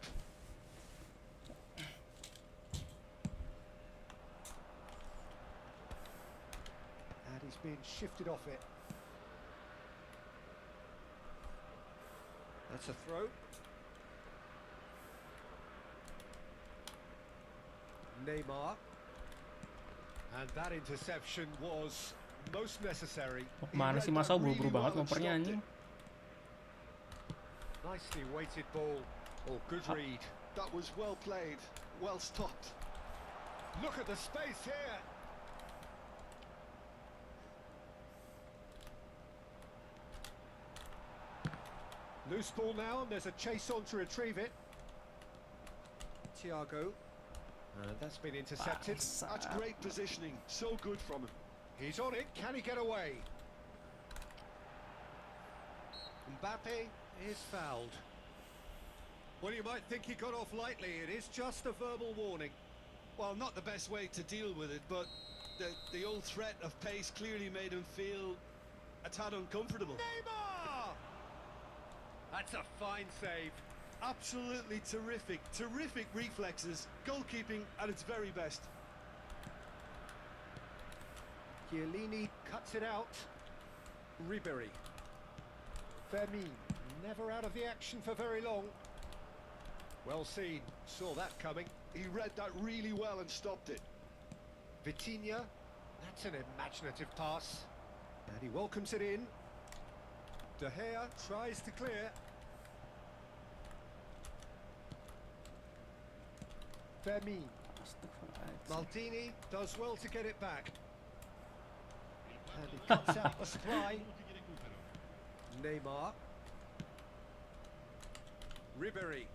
And he's being shifted off it. That's a throw. Neymar. And that interception was most necessary. Mana sih masa buru-buru banget ngopernya anjing. Nicely weighted ball. Oh, good read. That was well played, well stopped. Look at the space here. Loose ball now, and there's a chase on to retrieve it. Thiago. And that's been intercepted. That's great positioning. So good from him. He's on it. Can he get away? Mbappe is fouled. Well, you might think he got off lightly. It is just a verbal warning. Well, not the best way to deal with it, but the old threat of pace clearly made him feel a tad uncomfortable. Neymar! That's a fine save. Absolutely terrific. Terrific reflexes. Goalkeeping at its very best. Chiellini cuts it out. Ribery. Fermin, never out of the action for very long. Well seen, saw that coming. He read that really well and stopped it. Vitinha, that's an imaginative pass. And he welcomes it in. De Gea tries to clear. Fermin. Maldini does well to get it back. And he cuts out the supply. Neymar. Ribery.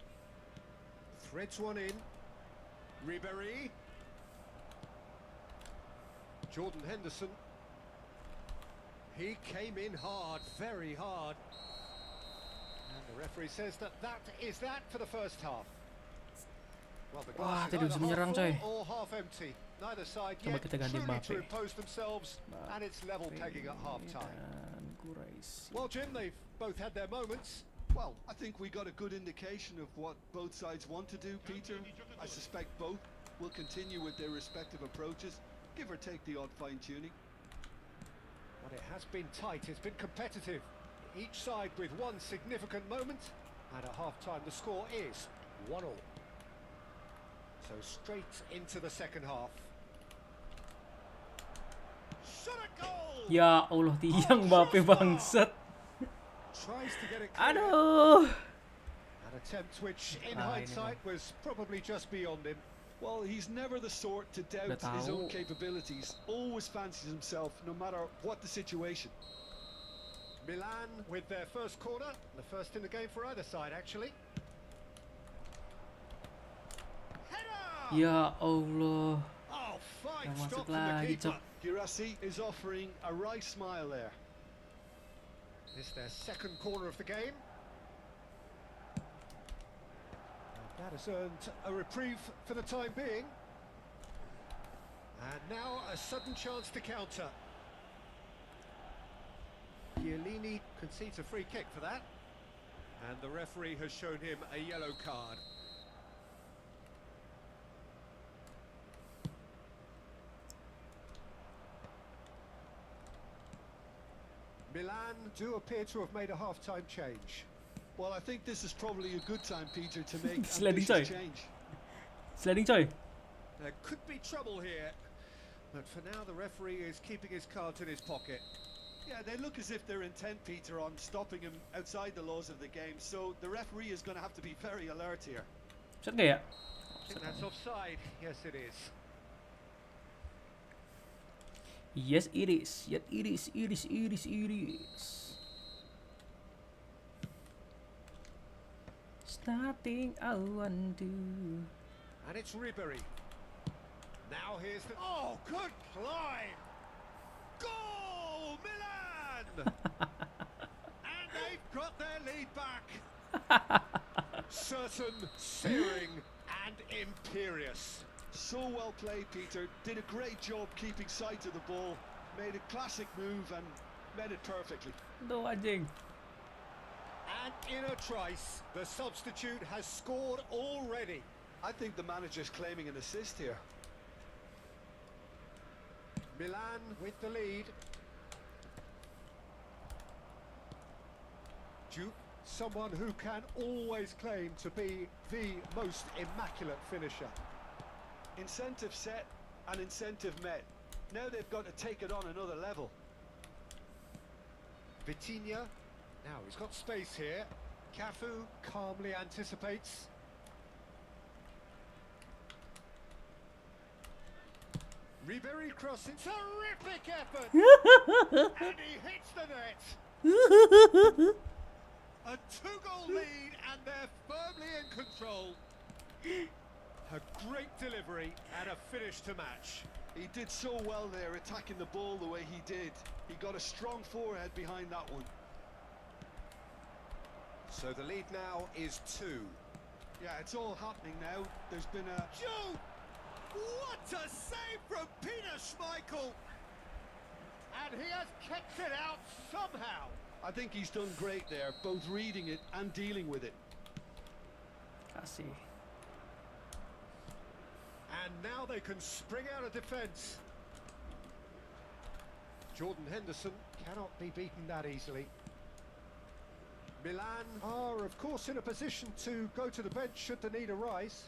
Threads one in. Ribery. Jordan Henderson. He came in hard, very hard. And the referee says that is that for the first half. Well, the glass is either half full or half empty. Neither side yet truly to impose themselves, and it's level pegging at half-time. Well, Jim, they've both had their moments. Well, I think we got a good indication of what both sides want to do, Peter. I suspect both will continue with their respective approaches, give or take the odd fine-tuning. But it has been tight, it's been competitive. Each side with one significant moment, and at half-time the score is 1-1. So straight into the second half. Shot a goal! Ya Allah, tiang Mbappe bangsat. Tries to get it clear. Aduh. An attempt which in hindsight was probably just beyond him. Well, he's never the sort to doubt his own capabilities. Always fancies himself, no matter what the situation. Milan with their first corner, the first in the game for either side, actually. Ya Allah. Oh, fine Yang stop masuk from the lagi, keeper. Cok. Girassi is offering a right smile there. It's their second corner of the game. And that has earned a reprieve for the time being. And now a sudden chance to counter. Chiellini concedes a free kick for that. And the referee has shown him a yellow card. Milan do appear to have made a half-time change. Well, I think this is probably a good time, Peter, to make Sliding ambitious coy. change. Sliding coy. There could be trouble here, but for now the referee is keeping his cards in his pocket. Yeah, they look as if they're intent, Peter, on stopping him outside the laws of the game, so the referee is going to have to be very alert here. Offside nggak ya? I think that's offside. Yes, it is. Yes, it is. Yes, it is. It is. It is. It is. Starting I want to. And it's Ribery. Now here's the... Oh, good climb! Goal, Milan! And they've got their lead back. Certain, searing, and imperious. So well played, Peter. Did a great job keeping sight of the ball. Made a classic move and met it perfectly. Tuh anjing. And in a trice, the substitute has scored already. I think the manager's claiming an assist here. Milan with the lead. Duke, someone who can always claim to be the most immaculate finisher. Incentive set and incentive met. Now they've got to take it on another level. Vitinha, now he's got space here. Cafu calmly anticipates. Ribery crossing, terrific effort! And he hits the net! A two-goal lead and they're firmly in control. A great delivery and a finish to match. He did so well there, attacking the ball the way he did. He got a strong forehead behind that one. So the lead now is 2. Yeah, it's all happening now. There's been a... Joe! What a save from Peter Schmeichel! And he has kept it out somehow. I think he's done great there, both reading it and dealing with it. Kasih. And now they can spring out of defence. Jordan Henderson cannot be beaten that easily. Milan are, of course, in a position to go to the bench should the need arise.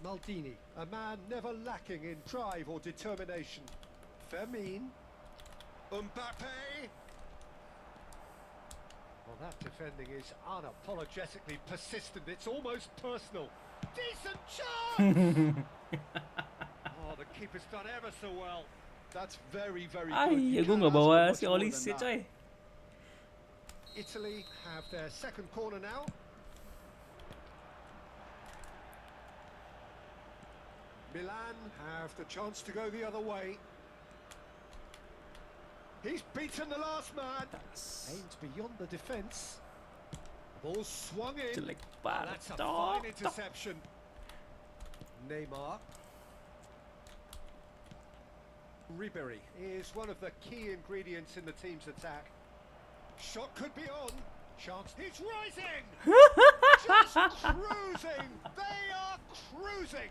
Maldini, a man never lacking in drive or determination. Fermin. Mbappe. Well, that defending is unapologetically persistent. It's almost personal. Decent chance! Oh, the keeper's done ever so well. That's very, very Ah good. iya, You gue can't nggak ask for bawa much si more Olise than that. coy. Italy have their second corner now. Milan have the chance to go the other way. He's beaten the last man. Aimed beyond the defence. Ball swung in. Jelek Oh, banget. that's a Tok, fine tok. interception. Neymar. Ribery is one of the key ingredients in the team's attack. Shot could be on. Chance. He's rising. Just cruising. They are cruising.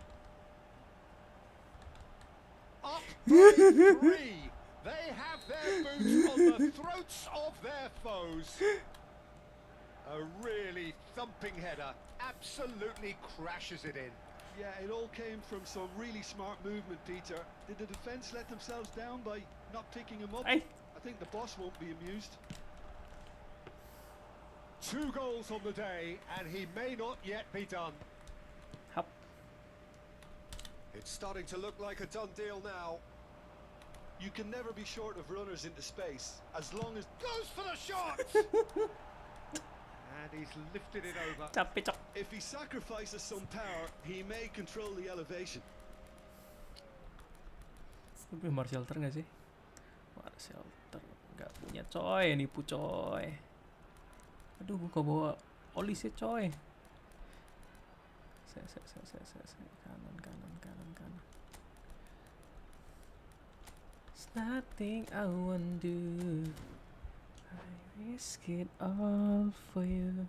Up by 3. They have their boots on the throats of their foes. A really thumping header. Absolutely crashes it in. Yeah, it all came from some really smart movement, Peter. Did the defence let themselves down by not picking him up? Hey. I think the boss won't be amused. 2 goals on the day, and he may not yet be done. Hap. It's starting to look like a done deal now. You can never be short of runners into space, as long as... Goes for the shot! And he's lifted it over. Capek cok. If he sacrifices some power, he may control the elevation. Lu punya Martial Ter nggak sih? Martial Ter nggak punya coy, nipu coy. Aduh, gue gak bawa Olise coy. Saya kanan. It's nothing I won't do. I risk it all for you.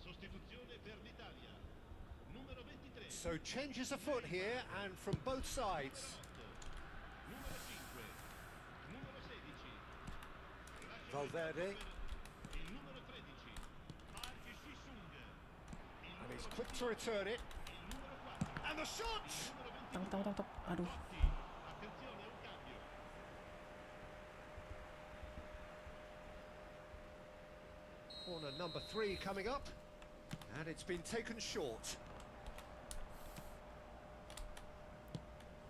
Sostituzione per l'Italia. Numero 23. So changes afoot here and from both sides. Numero 5. Numero 16. Valverde, Il numero 13. Park Ji-sung. and he's quick to return it. And the shot! Tak. Aduh. Attenzione, un cambio. Corner number 3 coming up, and it's been taken short.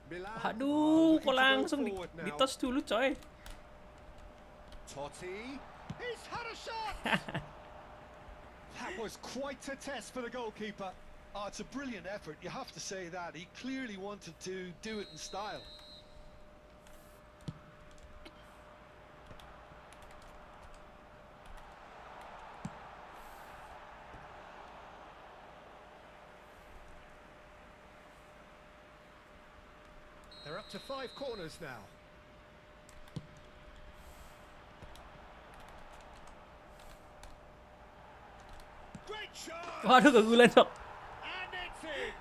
Milan are Aduh, looking kok to go langsung forward now. ditos dulu coy. Totti, he's had a shot! That was quite a test for the goalkeeper. Oh, it's a brilliant effort, you have to say that. He clearly wanted to do it in style. They're up to 5 corners now. Great shot! Waduh, kegulan sok. And it's in!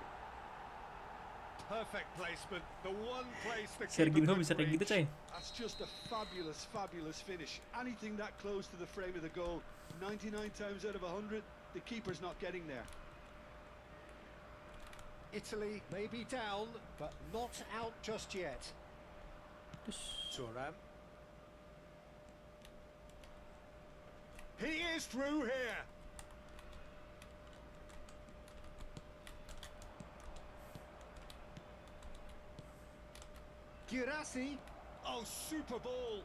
Perfect placement. The one place the keeper Serginho couldn't bisa kayak gitu coy. reach. That's just a fabulous, fabulous finish. Anything that close to the frame of the goal, 99 times out of 100, the keeper's not getting there. Italy may be down, but not out just yet. Thuram. He is through here. Girassi. Oh, super ball.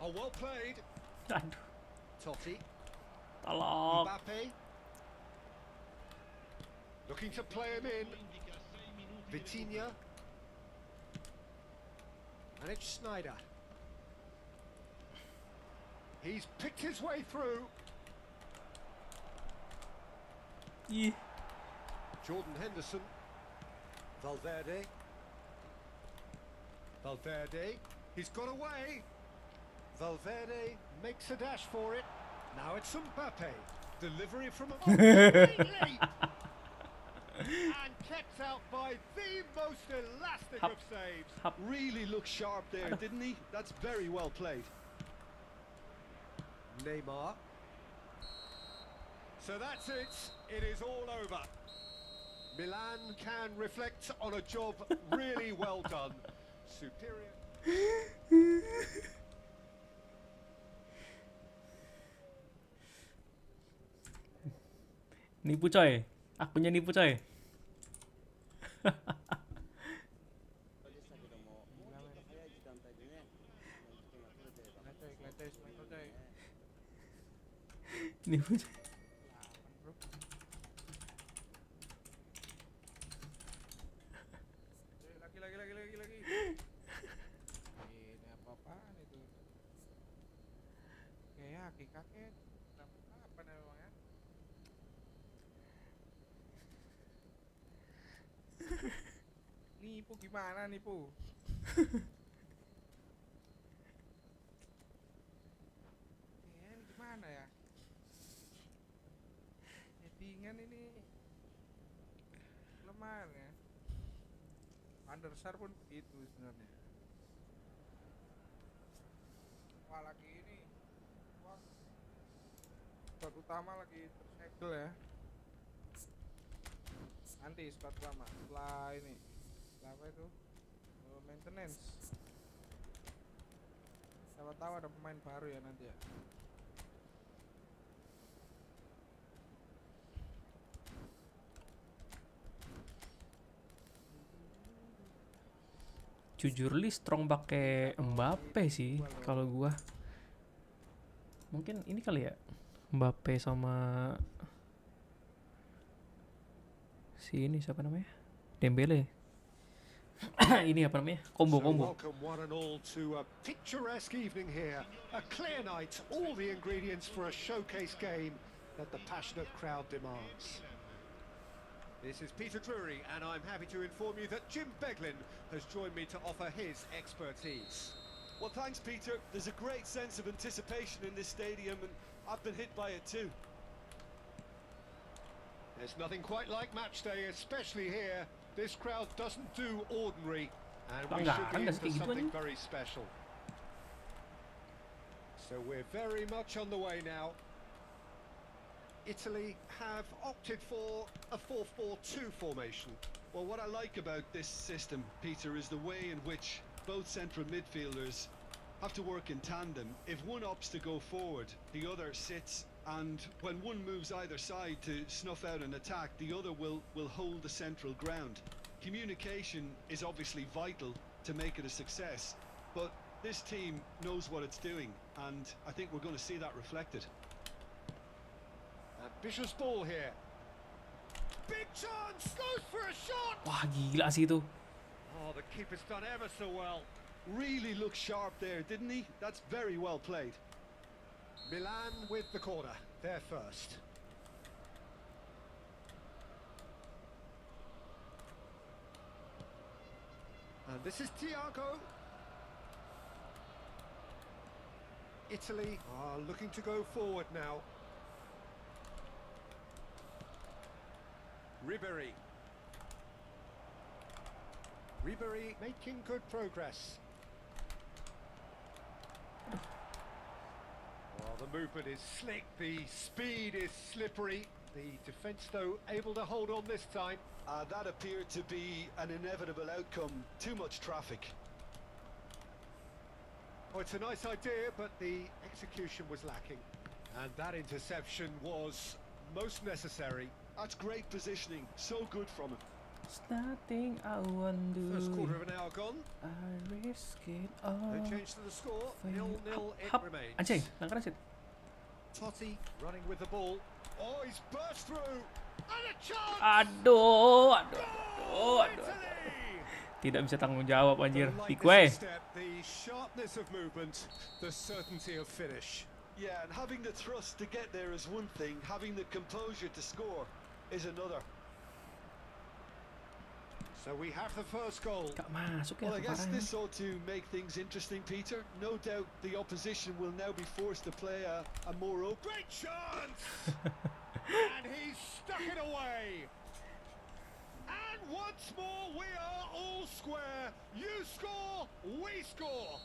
Oh, well played. Aduh, Totti. tolong. Mbappe. Looking to play him in. Indica 6 minuti di Vitinha. And it's Snyder. He's picked his way through. Ih, Jordan Henderson. Valverde. Valverde. He's got away. Valverde makes a dash for it. Now it's Mbappe. Delivery from a great leap. And kept out by the most elastic Hup. of saves. hap. Really looked sharp there, didn't he? That's very well played. Neymar. So that's it. It is all over. Milan can reflect on a job really well done. Superior. Nipu coy. Akunnya nipu coy. でしたけども、もうちょっと早い時間帯でね、1点が取れてれば。 Glenteng semuanya coy. Nipu coy. Bro. Lagi. Ini apa-apaan itu? Kayak kakek. Apa namanya? Nipu gimana nipu? Ini gimana ya? Settingan ini lemah ya. Undersar pun begitu sebenarnya. Wah lagi ini, wah, squad utama lagi tersegel ya. Nanti squad utama setelah ini, setelah apa itu? Maintenance. Siapa tahu ada pemain baru ya nanti ya. Jujur li strong pakai Mbappe sih kalau gua. Mungkin ini kali ya. Mbappe sama si ini siapa namanya? Dembele. Ini apa namanya? Combo. Welcome one and all to a picturesque evening here. A clear night, all the ingredients for a showcase game that the passionate crowd demands. This is Peter Drury, and I'm happy to inform you that Jim Beglin has joined me to offer his expertise. Well, thanks, Peter. There's a great sense of anticipation in this stadium, and I've been hit by it too. There's nothing quite like match day, especially here. This crowd doesn't do ordinary, and we should be in for something very special. So we're very much on the way now. Italy have opted for a 4-4-2 formation. Well, what I like about this system, Peter, is the way in which both central midfielders have to work in tandem. If one opts to go forward, the other sits, and when one moves either side to snuff out an attack, the other will hold the central ground. Communication is obviously vital to make it a success, but this team knows what it's doing, and I think we're going to see that reflected. Ambitious ball here. Big chance, goes for a shot. Wah, gila sih itu. Oh, the keeper's done ever so well. Really looked sharp there, didn't he? That's very well played. Milan with the corner, they're first. And this is Thiago. Italy are looking to go forward now. Ribery. Ribery making good progress. Well, the movement is slick, the speed is slippery. The defence, though, able to hold on this time. That appeared to be an inevitable outcome. Too much traffic. Oh, it's a nice idea, but the execution was lacking. And that interception was most necessary. That's great positioning. So good from him. It's nothing I won't do. First quarter of an hour gone. I risk it all. No change to the score. 0-0 it Hap, remains. anjay, nangkarasin. Totti running with the ball. Oh, he's burst through. And a chance! Aduh, aduh, Goal, aduh, aduh, Italy! aduh. Tidak bisa tanggung jawab anjir. The Pick lightness way. of step, the sharpness of movement, the certainty of finish. Yeah, and having the thrust to get there is one thing. Having the composure to score is another. So we have the first goal. Gak masuk ya, Well, I guess parah this ought to make things interesting, Peter. No doubt the opposition will now be forced to play a more open. Great chance! And he's stuck it away. And once more we are all square. You score, we score.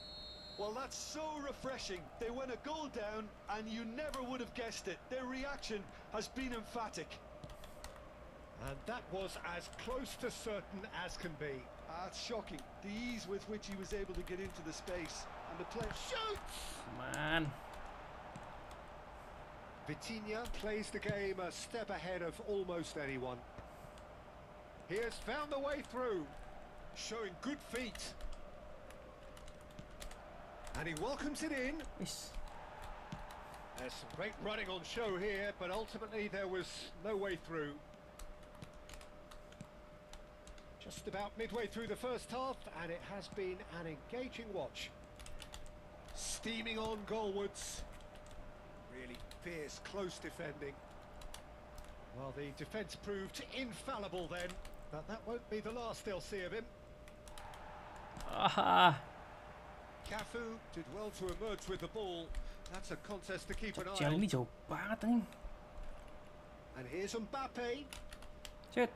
Well, that's so refreshing. They went a goal down and you never would have guessed it. Their reaction has been emphatic. And that was as close to certain as can be. That's shocking. The ease with which he was able to get into the space and the play. Shoots! Man. Vitinha plays the game a step ahead of almost anyone. He has found the way through, showing good feet. And he welcomes it in. Is. There's some great running on show here, but ultimately there was no way through. Just about midway through the first half, and it has been an engaging watch. Steaming on goalwards. Really fierce, close defending. Well, the defence proved infallible then, but that won't be the last they'll see of him. Aha. Cafu did well to emerge with the ball. That's a contest to keep an eye Jalan on. ini jauh banget nih. And here's Mbappe. Shit.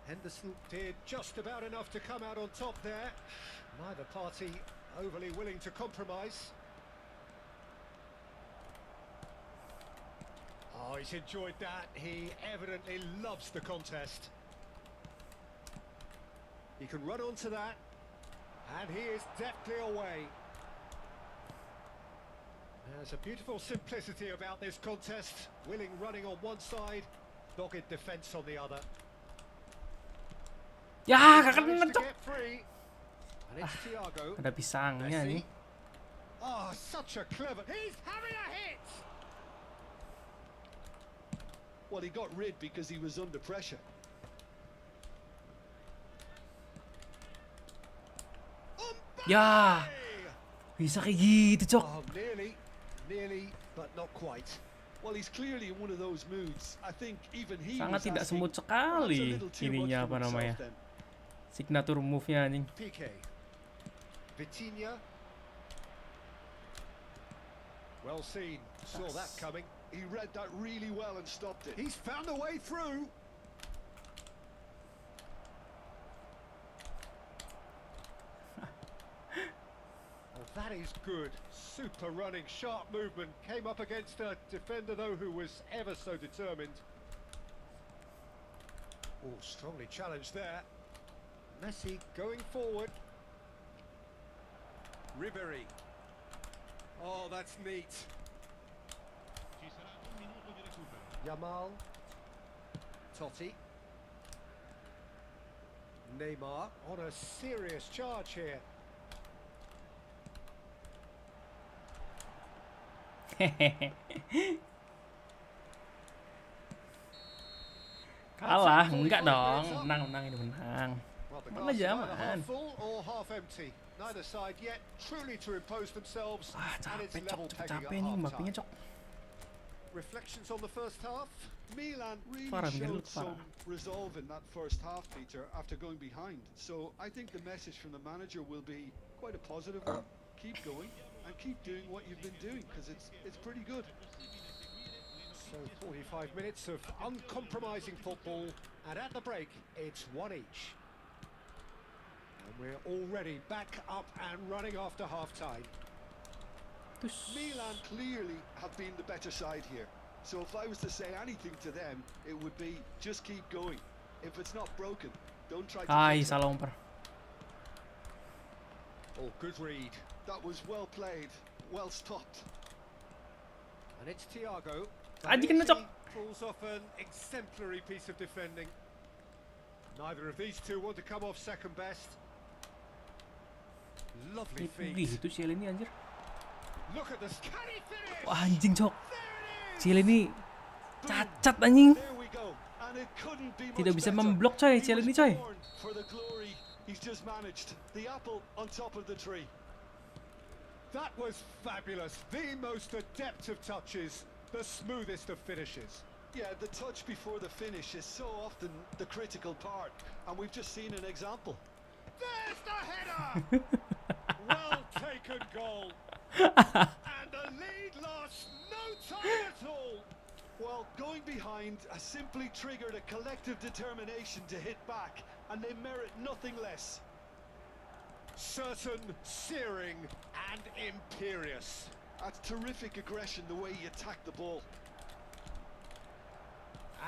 Henderson did just about enough to come out on top there. Neither party overly willing to compromise. Oh, he's enjoyed that. He evidently loves the contest. He can run onto that. And he is deftly away. There's a beautiful simplicity about this contest. Willing running on one side, dogged defence on the other. Ya, gak kena Managed to cok. get free. And it's Thiago. Ada pisangnya Messi. nih. Oh, such a clever... He's having a hit! Well, he got rid because he was under pressure. Ya. Bisa kayak gitu, cok. Oh, nearly, but not quite. Well, he's clearly in one of those moods. I think even he Sangat was tidak asking, semut perhaps a sekali little too much ininya from apa namanya. himself then. Signature move-nya anjing. PK. Vitinha. Well seen. Saw that coming. He read that really well and stopped it. He's found a way through. Oh, that is good. Super running, sharp movement. Came up against a defender, though, who was ever so determined. Oh, strongly challenged there. Messi going forward. Ribery. Oh, that's neat. Ci sarà un minuto di recupero. Yamal. Totti. Neymar on a serious charge here. Kalah, enggak dong. Menang ini menang. Well, the Mana glass is aja, either man. half full or half empty. Neither side yet truly to impose themselves, and it's Capek cok, level pegging capek at nih half Mbappe-nya time. cok. Reflections on the first half. Milan really Farah, Miguel, showed Farah. some resolve in that first half, Peter, after going behind. So I think the message from the manager will be quite a positive one. Keep going and keep doing what you've been doing, because it's pretty good. So 45 minutes of uncompromising football, and at the break, it's one each. And we're already back up and running after half-time. Milan clearly have been the better side here. So if I was to say anything to them, it would be just keep going. If it's not broken, don't try to Ai, fix it. salah umpan. Oh, good read. That was well played, well stopped. And it's Thiago. Anjing kena, Cok. Pulls off an exemplary piece of defending. Neither of these two want to come off second best. Lovely feet. Gitu Ciel ini anjir. Look at this. Can he finish? Wah, anjing cok. There it is. Ciel ini cacat anjing. There we go. And it couldn't be Tidak much bisa better. memblok coy, He Ciel was ini coy. born for the glory he's just managed. The apple on top of the tree. That was fabulous. The most adept of touches, the smoothest of finishes. Yeah, the touch before the finish is so often the critical part, and we've just seen an example. There's the header! Well taken goal. And the lead lost no time at all. Well, going behind has simply triggered a collective determination to hit back, and they merit nothing less. Certain, searing, and imperious. That's terrific aggression, the way he attacked the ball.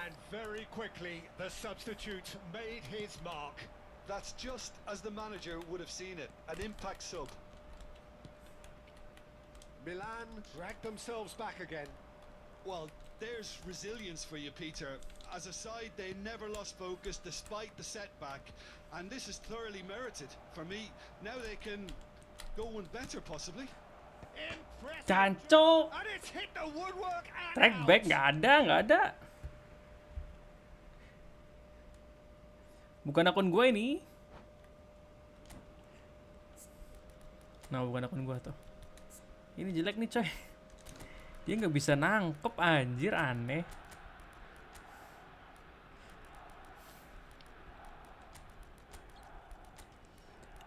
And very quickly, the substitute made his mark. That's just as the manager would have seen it, an impact sub. Milan dragged themselves back again. Well, there's resilience for you, Peter. As a side, they never lost focus despite the setback, and this is thoroughly merited. For me, now they can go one better, possibly. Impressive. Cancok. And it's hit the woodwork and Track back out. nggak ada. Bukan akun gue ini. Nah, bukan akun gue tuh. Ini jelek nih coy. Dia nggak bisa nangkep anjir, aneh.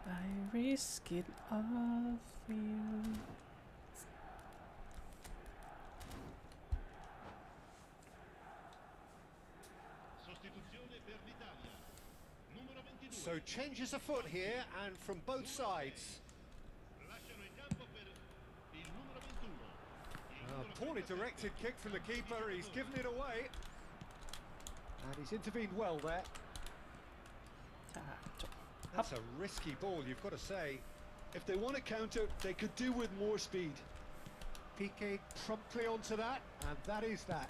I risk it all for you. Sostituzione per l'Italia. Numero 22. So changes afoot here, and from both sides. Lasciano il campo per il numero 21. A poorly directed kick from the keeper, he's given it away. And he's intervened well there. That's a risky ball, you've got to say. If they want to counter, they could do with more speed. Piqué promptly onto that, and that is that.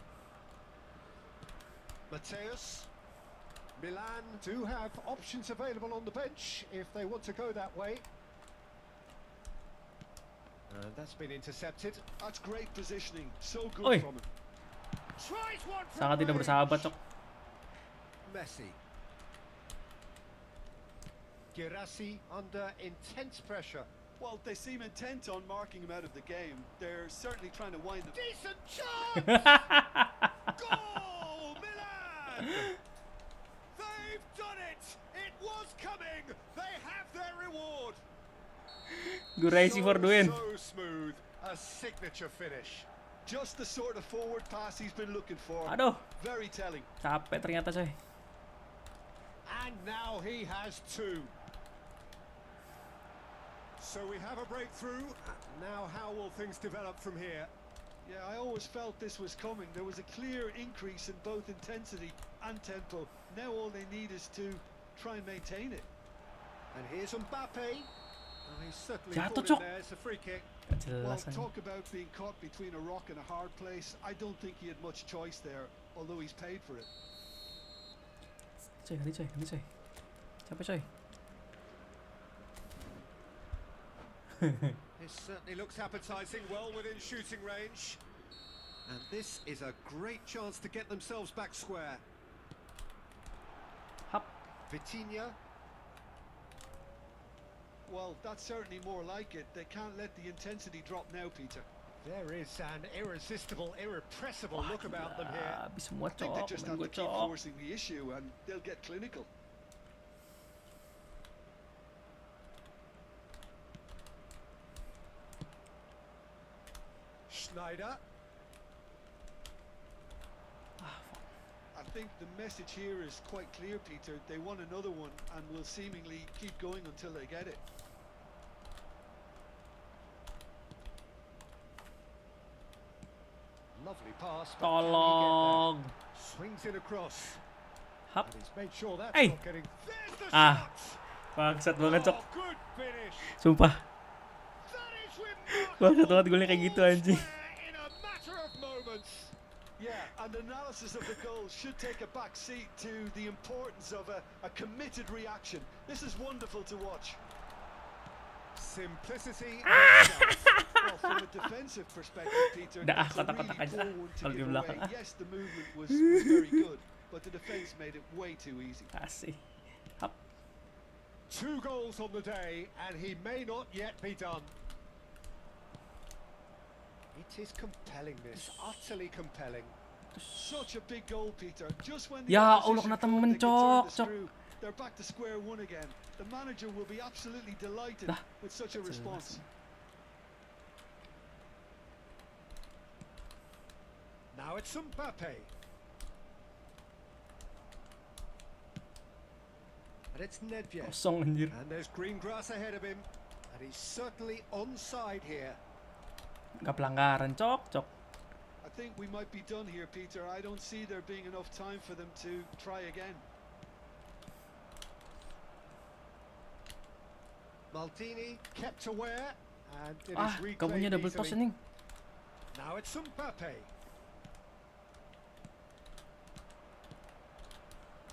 Mateus. Milan do have options available on the bench if they want to go that way. And that's been intercepted. That's great positioning. So good Oi. from him. Tries one from Sangat tidak range. bersahabat cok. Messi. Girassi under intense pressure. Well, they seem intent on marking him out of the game. They're certainly trying to wind him. Decent chance! Goal! Milan! They've done it! It was coming! They have their reward! Crazy for the win. So smooth, a signature finish. Just the sort of forward pass he's been looking for. Aduh, Very telling. capek ternyata coy. And now he has two. So we have a breakthrough. Now how will things develop from here? Yeah, I always felt this was coming. There was a clear increase in both intensity and tempo. Now all they need is to try and maintain it. And here's Mbappe. Oh, he's certainly Jatuh, caught in Cok. there. It's a free kick. Gak Well, jelas aja. talk about being caught between a rock and a hard place. I don't think he had much choice there, although he's paid for it. Coy, ngeri coy. Capek coy. This certainly looks appetizing, well within shooting range. And this is a great chance to get themselves back square. Hap. Vitinha. Well, that's certainly more like it. They can't let the intensity drop now, Peter. There is an irresistible, irrepressible look about them here. Habis semua I think they cok, just main have gue to keep cok. forcing the issue and they'll get clinical. Schneider. I think the message here is quite clear, Peter. They want another one and will seemingly keep going until they get it. Lovely pass. but can he get Tolong. there? Swings it across. Hap. And he's made sure that's Hey. not getting. There's the Ah. shot. Bangsat banget cok. Oh, good finish. Sumpah. That is remarkable. Bangsat banget golnya kayak gitu anjing. Square in a matter of moments. Yeah, and analysis of the goal should take a back seat to the importance of a committed reaction. This is wonderful to watch. Simplicity. Well, from a defensive perspective, Peter, Dah, it's a kotak-kotak really aja poor one to kalau di give belakang, away. ah. Yes, the movement was very good, but the defense made it way too easy. Asih. Hap. 2 goals on the day, and he may not yet be done. It is compelling, this utterly compelling. Such a big goal, Peter. Just when the Ya opposition Allah, kena thought temen, they could turn the Cok. screw, they're back to square one again. The manager will be absolutely delighted Dah, with such a jelas. response. Now it's Mbappe. And it's Nedved. Kosong anjir. And there's green grass ahead of him. And he's certainly onside here. Gak pelanggaran cok. I think we might be done here, Peter. I don't see there being enough time for them to try again. Maldini kept aware. And it Ah, is gak punya reclaimed double toss easily. anjing. Now it's Mbappe.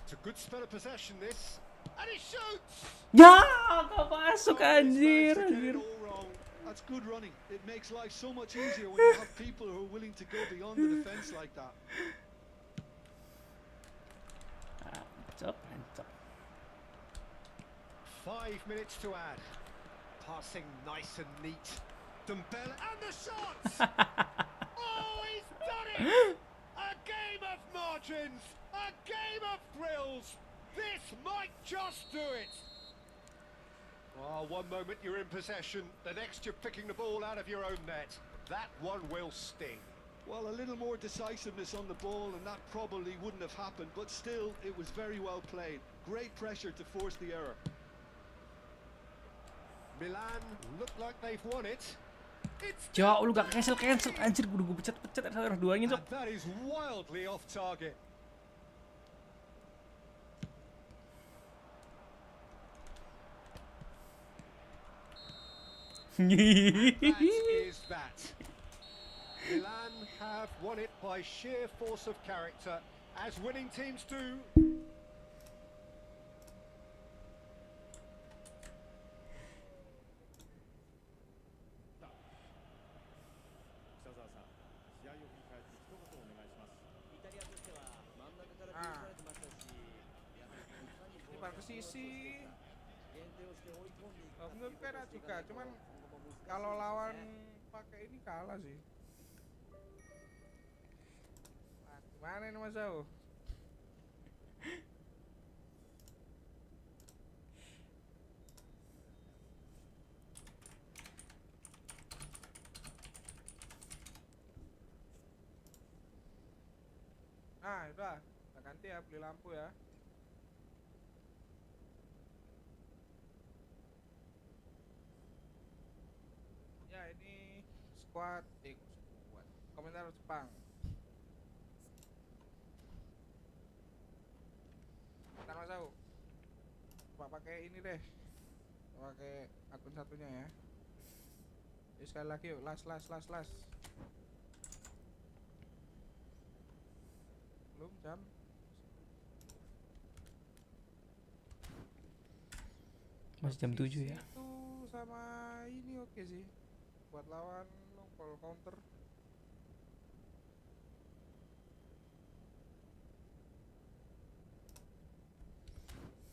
It's a good spell of possession, this. And he shoots! Ya, gak masuk Oh, he's anjir. managed to get it Anjir. all wrong. That's good running. It makes life so much easier when you have people who are willing to go beyond the defense like that. Mantap. 5 minutes to add. Passing nice and neat. Dembele and the shots! Oh, he's done it! A game of margins! A game of thrills! This might just do it! Oh, one moment you're in possession, the next you're picking the ball out of your own net. That one will sting. Well, a little more decisiveness on the ball and that probably wouldn't have happened, but still, it was very well played. Great pressure to force the error. Milan look like they've won it. It's Ya lu gak cancel anjir. Udah gue pecat R2-nya cok. and that is wildly off target. That is that. Milan have won it by sheer force of character, as winning teams do. Lebar ke sisi. Menurut gue enak juga, cuman kalau lawan pakai ini kalah sih. Nah, gimana ini Mas Au? Ah, udah. Kita ganti ya, beli lampu ya. Ya, ini squad. Squad. Komentar Jepang. Ntar Mas Au. Coba pakai ini deh. Pakai akun satunya ya. Yuk, sekali lagi yuk, las. Belum jam. Masih jam 7 ya. Itu sama ini oke sih. Buat lawan long ball counter.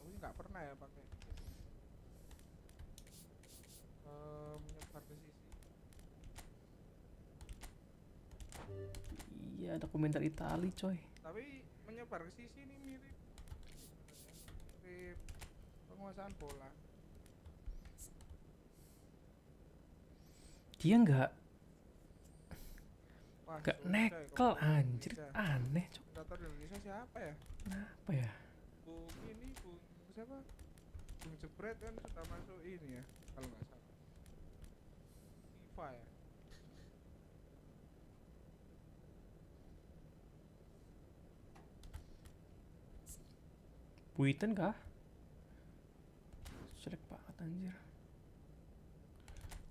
Tapi nggak pernah ya pakai menyebar ke sisi. Iya, ada komentar Itali coy. Tapi menyebar ke sisi ini mirip penguasaan bola. Dia nggak Wah, nggak susah ya nekel komentator anjir, Indonesia. aneh coy. Komentator Indonesia siapa ya? Kenapa ya? Bung siapa? Bung Jebret kan sudah masuk ini ya, kalau nggak salah. FIFA ya. Buiten kah? Jelek banget anjir.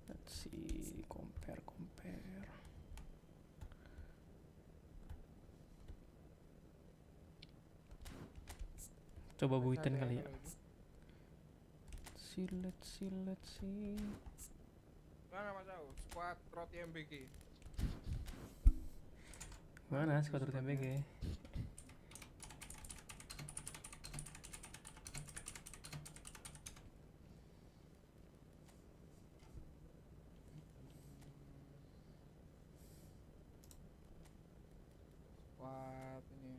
Let's see, compare. Coba Buiten kali ya. Let's see. Mana Mas Au? Squad Roti MBG. Mana skuad TMBG? Squad ini.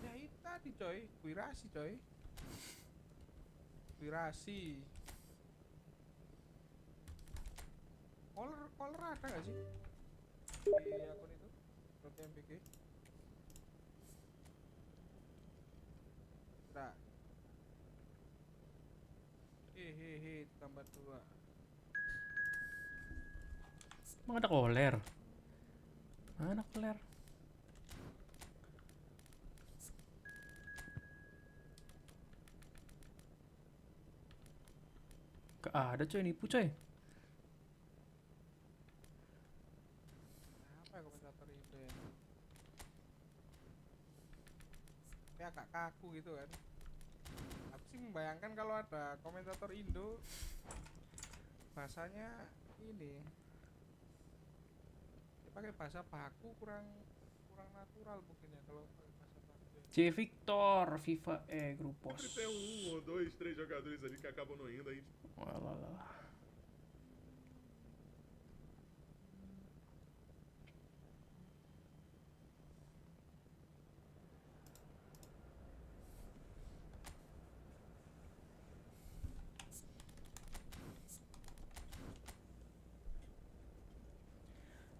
Ya itu tadi coy, Wirasi coy. Wirasi. Caller ada gak sih? Di akun itu Roti MBG. Nah. Hehehe tambah 2. Emang ada koler? Mana koler? Gak ada coy, nipu coy. Apa ya komentator Indo ya? Kayak agak kaku gitu kan. Aku sih membayangkan kalau ada komentator Indo bahasanya ini dia pakai bahasa baku kurang natural mungkin ya kalau pakai bahasa baku ya. C Victor, FIFA Grupos. Sempre tem ou dois, três jogadores ali que acabam não indo aí. Walah.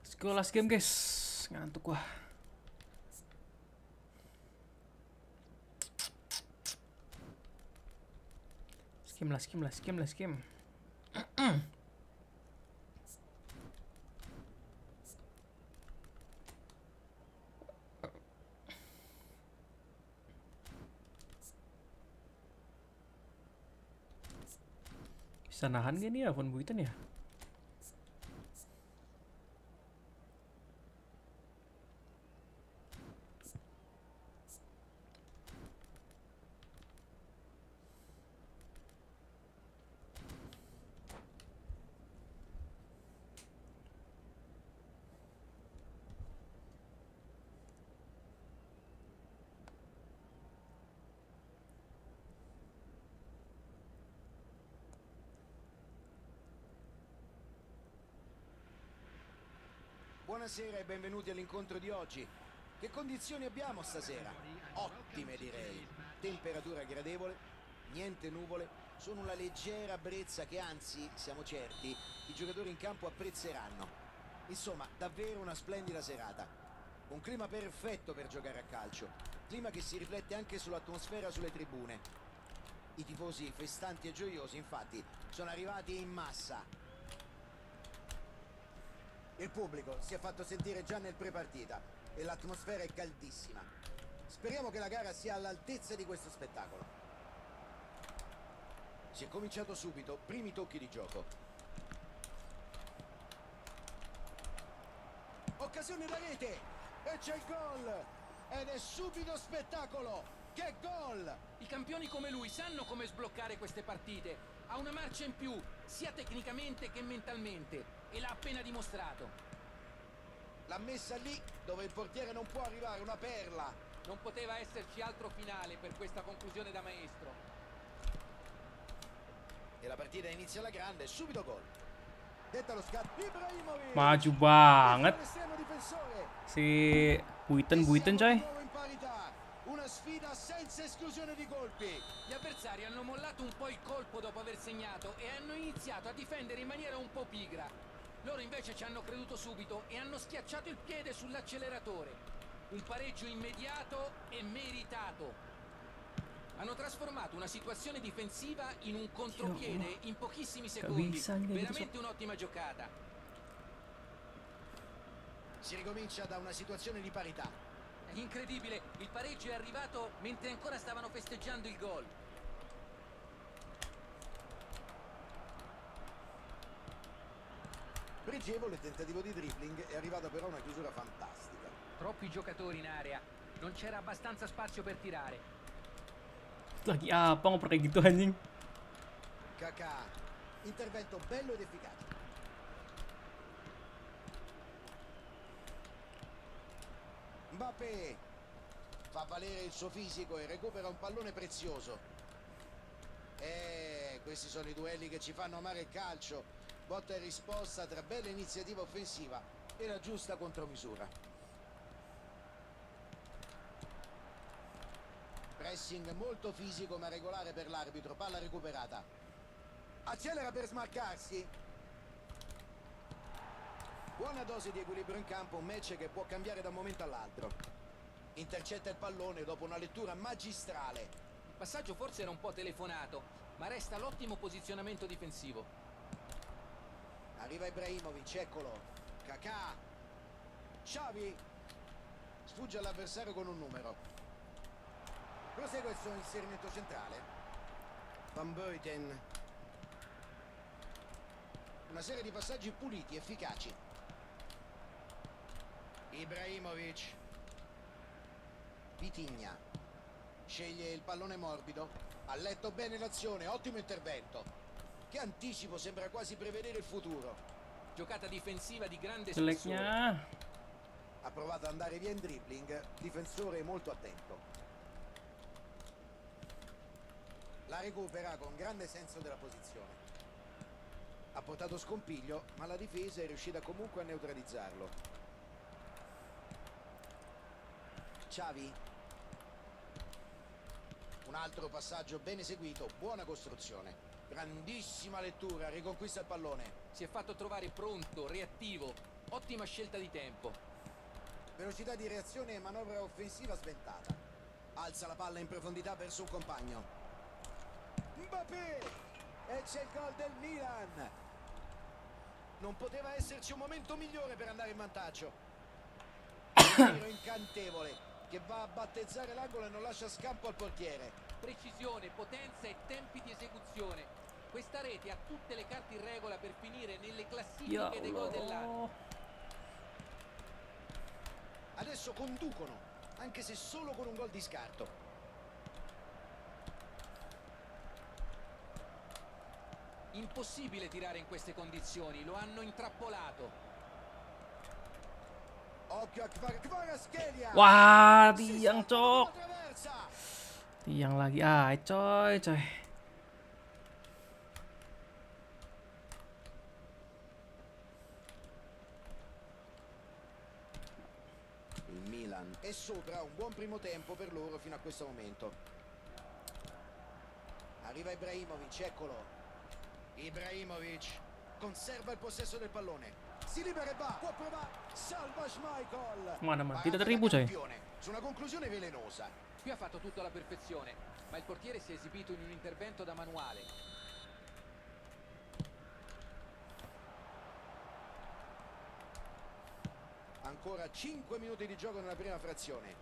Let's go last game guys. Ngantuk gua. Last game. Bisa nahan gak nih ya Von Buiten ya? Buonasera e benvenuti all'incontro di oggi. Che condizioni abbiamo stasera? Ottime direi. Temperatura gradevole, niente nuvole, solo una leggera brezza che anzi, siamo certi, i giocatori in campo apprezzeranno. Insomma, davvero una splendida serata. Un clima perfetto per giocare a calcio, clima che si riflette anche sull'atmosfera sulle tribune. I tifosi festanti e gioiosi infatti sono arrivati in massa. Il pubblico si è fatto sentire già nel prepartita e l'atmosfera è caldissima. Speriamo che la gara sia all'altezza di questo spettacolo. Si è cominciato subito, primi tocchi di gioco. Occasione da rete e c'è il gol ed è subito spettacolo. Che gol! I campioni come lui sanno come sbloccare queste partite. Ha una marcia in più, sia tecnicamente che mentalmente, e l'ha appena dimostrato. L'ha messa lì dove il portiere non può arrivare, una perla. Non poteva esserci altro finale per questa conclusione da maestro. E la partita inizia alla grande, subito gol. Detta lo scatto, Ibrahimovic. Maju banget L'estremo difensore. si Buiten coy. Di nuovo in parità. Una sfida senza esclusione di colpi. Gli avversari hanno mollato un po' il colpo dopo aver segnato e hanno iniziato a difendere in maniera un po' pigra. Loro invece ci hanno creduto subito e hanno schiacciato il piede sull'acceleratore. Un pareggio immediato e meritato. Hanno trasformato una situazione difensiva in un contropiede in pochissimi secondi. Veramente un'ottima giocata. Si ricomincia da una situazione di parità. Incredibile, il pareggio è arrivato mentre ancora stavano festeggiando il gol. Pregevole tentativo di dribbling, è arrivata però una chiusura fantastica. Troppi giocatori in area, non c'era abbastanza spazio per tirare. Lagi apa ngoper kayak gitu anjing. Kakà, intervento bello ed efficace. Mbappé fa valere il suo fisico e recupera un pallone prezioso. Questi sono i duelli che ci fanno amare il calcio. Botta e risposta tra bella iniziativa offensiva e la giusta contromisura. Pressing molto fisico ma regolare per l'arbitro, palla recuperata. Accelera per smarcarsi. Buona dose di equilibrio in campo, un match che può cambiare da un momento all'altro. Intercetta il pallone dopo una lettura magistrale. Il passaggio forse era un po' telefonato, ma resta l'ottimo posizionamento difensivo. Arriva Ibrahimovic, eccolo. Kakà. Xavi. Sfugge all'avversario con un numero. Prosegue il suo inserimento centrale. Van Buiten. Una serie di passaggi puliti, efficaci. Ibrahimovic. Vitigna. Sceglie il pallone morbido. Ha letto bene l'azione, ottimo intervento. Che anticipo, sembra quasi prevedere il futuro. Giocata difensiva di grande spessore. Jeleknya Ha provato ad andare via in dribbling, difensore molto attento. La recupera con grande senso della posizione. Ha portato scompiglio, ma la difesa è riuscita comunque a neutralizzarlo. Xavi. Un altro passaggio ben eseguito, buona costruzione. Grandissima lettura, riconquista il pallone. Si è fatto trovare pronto, reattivo. Ottima scelta di tempo. Velocità di reazione e manovra offensiva sventata. Alza la palla in profondità verso un compagno. Mbappé! E c'è il gol del Milan. Non poteva esserci un momento migliore per andare in vantaggio. Un tiro incantevole che va a battezzare l'angolo e non lascia scampo al portiere. Precisione, potenza e tempi di esecuzione. Questa rete ha tutte le carte in regola per finire nelle classifiche dei gol dell'anno. Adesso conducono, anche se solo con un gol di scarto. Impossibile tirare in queste condizioni, lo hanno intrappolato. Occhio a Kvaratskhelia. Wah, tiang cok. Tiang lagi coy. Il Milan è sopra, un buon primo tempo per loro fino a questo momento. Arriva Ibrahimovic, eccolo. Ibrahimovic conserva il possesso del pallone. Si libera e va. Può provare. Salva Schmeichel. Mana man, Parata tidak da tertipu coy. campione, su una conclusione velenosa. Qui ha fatto tutto alla perfezione, ma il portiere si è esibito in un intervento da manuale. Ancora 5 minuti di gioco nella prima frazione.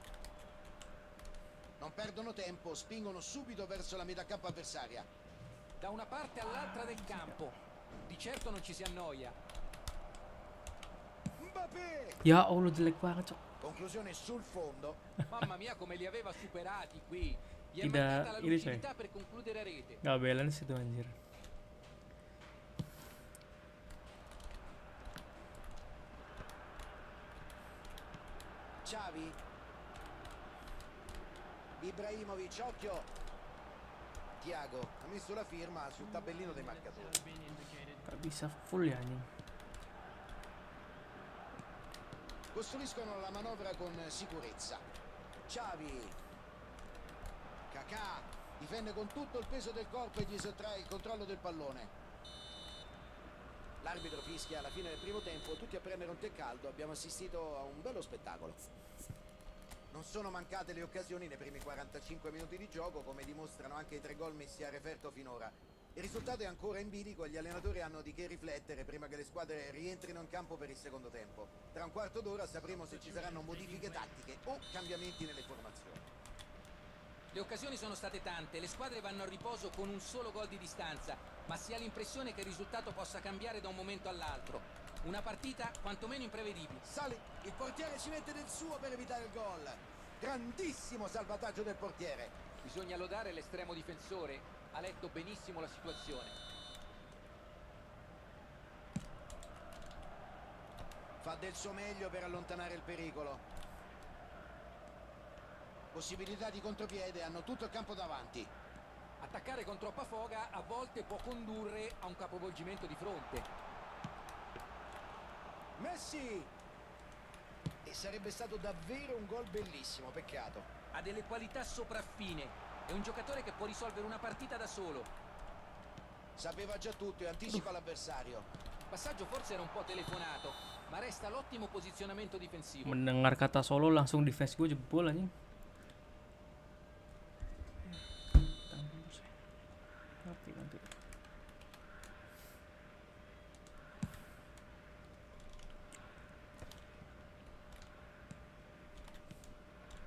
Non perdono tempo, spingono subito verso la metà campo avversaria. Da una parte all'altra del campo. Di certo non ci si annoia. Mbappé! Ya Allah, jelek banget, Cok. Conclusione sul fondo. Mamma mia come li aveva superati qui. Gli è Tidak, mancata la ini, coy. lucidità per concludere a rete. Gak balance itu anjir. Xavi. Ibrahimovic, occhio. Thiago ha messo la firma sul tabellino dei marcatori. Gak bisa full ya anjing. Costruiscono la manovra con sicurezza. Xavi. Kakà difende con tutto il peso del corpo e gli sottrae il controllo del pallone. L'arbitro fischia alla fine del primo tempo, tutti a prendere un tè caldo, abbiamo assistito a un bello spettacolo. Non sono mancate le occasioni nei primi 45 minuti di gioco, come dimostrano anche i 3 gol messi a referto finora. Il risultato è ancora in bilico e gli allenatori hanno di che riflettere prima che le squadre rientrino in campo per il secondo tempo. Tra un quarto d'ora sapremo se ci saranno modifiche tattiche o cambiamenti nelle formazioni. Le occasioni sono state tante, le squadre vanno a riposo con un solo gol di distanza, ma si ha l'impressione che il risultato possa cambiare da un momento all'altro. Una partita quantomeno imprevedibile. Sali, il portiere ci mette del suo per evitare il gol. Grandissimo salvataggio del portiere. Bisogna lodare l'estremo difensore, ha letto benissimo la situazione. Fa del suo meglio per allontanare il pericolo. Possibilità di contropiede, hanno tutto il campo davanti. Attaccare con troppa foga a volte può condurre a un capovolgimento di fronte. Messi! E sarebbe stato davvero un gol bellissimo, peccato. Ha delle qualità sopraffine, è un giocatore che può risolvere una partita da solo. Sapeva già tutto e anticipa l'avversario. Il passaggio forse era un po' telefonato, ma resta l'ottimo posizionamento difensivo. Mendengar kata solo langsung defense gue jebol anjing. Ganti.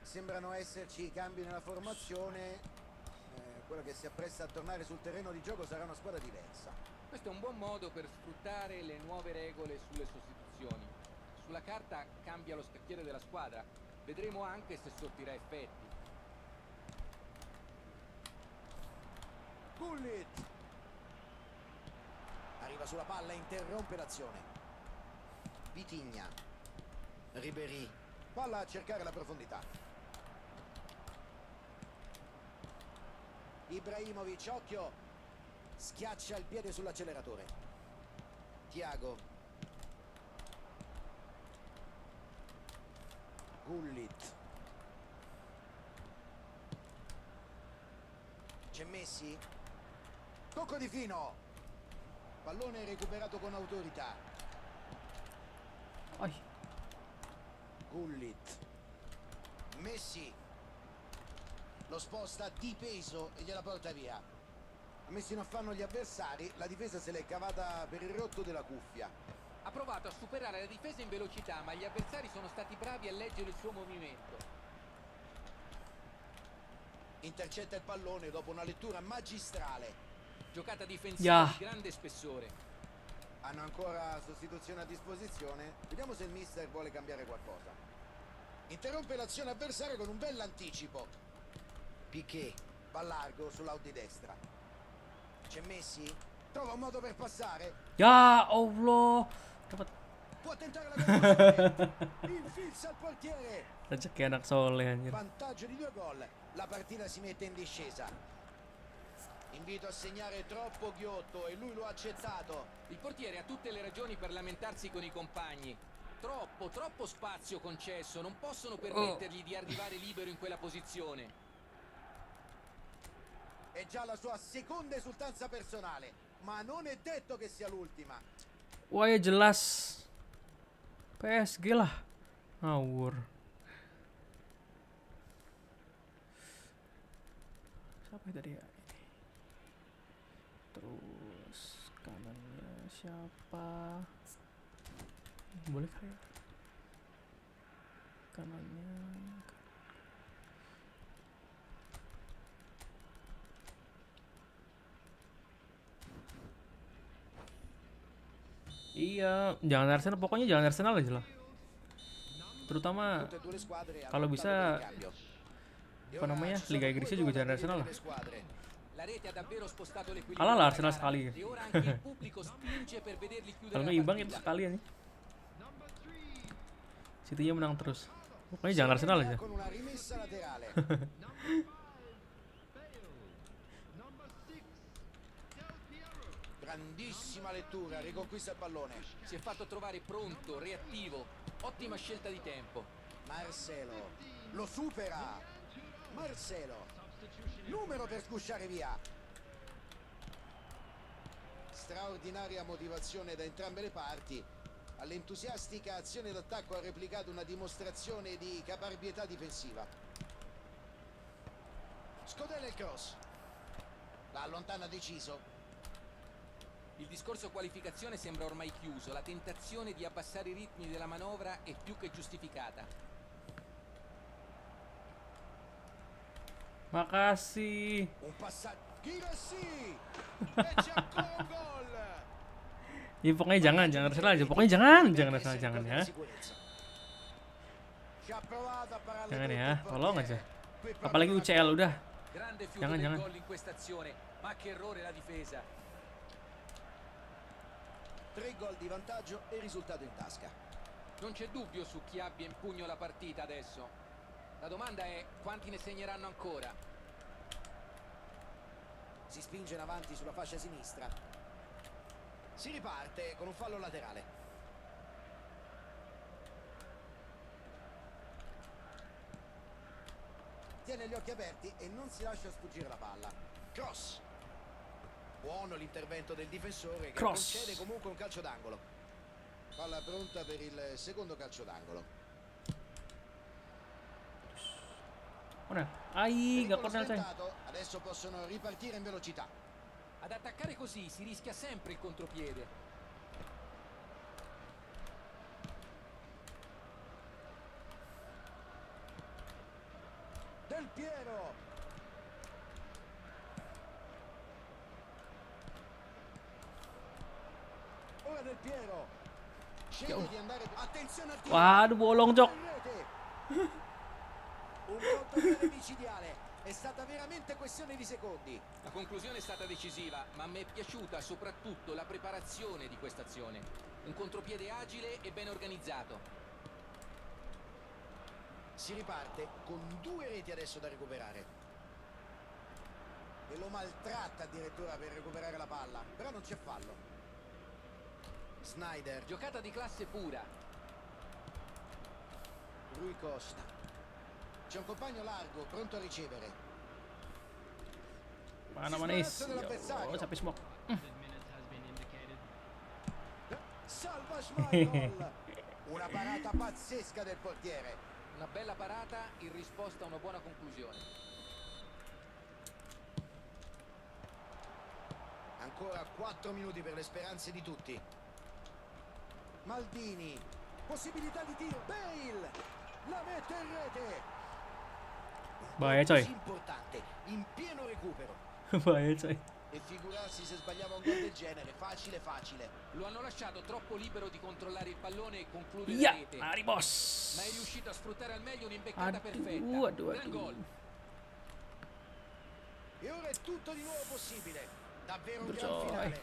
Sembrano esserci i cambi nella formazione. Quella che si appresta a tornare sul terreno di gioco sarà una squadra diversa. Questo è un buon modo per sfruttare le nuove regole sulle sostituzioni. Sulla carta cambia lo scacchiere della squadra, vedremo anche se sortirà effetti. Gullit arriva sulla palla e interrompe l'azione. Vitigna. Ribéry. Palla a cercare la profondità. Ibrahimovic, occhio. Schiaccia il piede sull'acceleratore. Thiago. Gullit. C'è Messi. Tocco di fino. Pallone recuperato con autorità. Ai. Gullit. Messi. Lo sposta di peso e gliela porta via. Ha messo in affanno gli avversari, la difesa se l'è cavata per il rotto della cuffia. Ha provato a superare la difesa in velocità, ma gli avversari sono stati bravi a leggere il suo movimento. Intercetta il pallone dopo una lettura magistrale. Giocata difensiva di grande spessore. Hanno ancora sostituzione a disposizione. Vediamo se il mister vuole cambiare qualcosa. Interrompe l'azione avversaria con un bell'anticipo. Piqué va largo sull'out di destra. C'è Messi. Trova un modo per passare. Ya Allah. Dapat. Può tentare la conclusione. Infilza il portiere. Rezeki anak soleh anjir. Vantaggio di 2 gol. La partita si mette in discesa. Invito a segnare troppo ghiotto e lui lo ha accettato. Il portiere ha tutte le ragioni per lamentarsi con i compagni. Troppo spazio concesso, non possono permettergli di arrivare libero in quella posizione. È già la sua seconda esultanza personale, ma non è detto che sia l'ultima. Wah ya jelas PSG lah. Ngawur. Siapa itu tadi ya? Terus kanannya siapa? Boleh kali ya? Kanannya iya, jangan Arsenal, pokoknya jangan Arsenal aja lah. Terutama Tutte e due le squadre hanno kalau optato bisa per il cambio. E apa ora namanya, ci sono Liga due Inggrisnya gol juga da jangan Arsenal vedere lah. le squadre. La rete ha davvero spostato l'equilibrio Kalah lah della Arsenal gara, sekali. e ora anche il pubblico spinge per vederli chiudere Kalau la nggak imbang itu partita. sekali aja. City-nya menang terus. Pokoknya jangan Arsenal aja. Con una rimessa laterale. Grandissima lettura, riconquista il pallone. Si è fatto trovare pronto, reattivo, ottima scelta di tempo. Marcelo lo supera. Marcelo, numero per sgusciare via. Straordinaria motivazione da entrambe le parti. All'entusiastica azione d'attacco ha replicato una dimostrazione di caparbietà difensiva. Scodella il cross. La allontana deciso. Il discorso qualificazione sembra ormai chiuso, la tentazione di abbassare i ritmi della manovra è più che giustificata. Makasih. Un passaggio. Girassi. E c'è ancora un gol. Ya pokoknya jangan Arsenal aja. Pokoknya jangan Arsenal, jangan ya. Jangan ya, tolong aja. Apalagi UCL udah. Grande fiuto Jangan, del jangan. gol in questa azione, ma che errore la difesa. 3 gol di vantaggio e risultato in tasca. Non c'è dubbio su chi abbia in pugno la partita adesso. La domanda è quanti ne segneranno ancora. Si spinge in avanti sulla fascia sinistra. Si riparte con un fallo laterale. Tiene gli occhi aperti e non si lascia sfuggire la palla. Cross. Buono l'intervento del difensore che Cross. concede comunque un calcio d'angolo. Palla pronta per il secondo calcio d'angolo. Mana? Ai, gak Pericolo corner coy. sventato, adesso possono ripartire in velocità. Ad attaccare così si rischia sempre il contropiede. Del Piero. Ora Del Piero. Sceglie di andare. Attenzione al tiro. Waduh, bolong Jok. Un controllo micidiale. È stata veramente questione di secondi. La conclusione è stata decisiva, ma mi è piaciuta soprattutto la preparazione di questa azione. Un contropiede agile e ben organizzato. Si riparte con 2 reti adesso da recuperare. E lo maltratta addirittura per recuperare la palla, però non c'è fallo. Snyder, Giocata di classe pura. Rui Costa. C'è un compagno largo, pronto a ricevere. Mana is. Oh, sampai semua. Salva Schmeichel. Una parata pazzesca del portiere. Una bella parata in risposta a una buona conclusione. Ancora 4 minuti per le speranze di tutti. Maldini, possibilità di tiro. Bale la mette in rete. Bahaya coy. Importante, in pieno recupero. Bahaya coy. E figurarsi se sbagliava un gol del genere, facile facile. Lo hanno lasciato troppo libero di controllare il pallone e concludere Iya, la rete. mari bos. Ma è riuscito a sfruttare al meglio un'imbeccata perfetta. Aduh, Gran gol. E ora è tutto di nuovo possibile. Davvero un gran Bercoy. finale.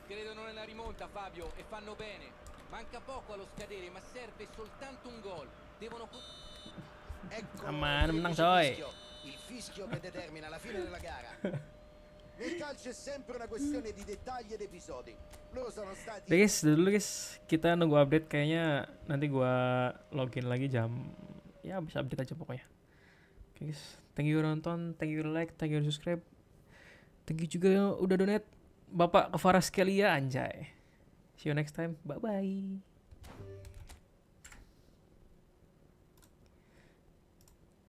Credono nella rimonta, Fabio, e fanno bene. Manca poco allo scadere, ma serve soltanto un gol. Devono... Ecco Aman, il menang, fischio. coy. Il fischio che determina la fine della gara. Nel calcio è sempre una questione di dettagli ed episodi. Loro sono stati... Udah guys, udah dulu guys. Kita nunggu update, kayaknya nanti gua login lagi jam, ya bisa update aja pokoknya. Oke guys, thank you udah nonton, thank you udah like, thank you udah subscribe. Thank you juga udah donate. Bapak Kevaras Kelia anjay. See you next time. Bye bye.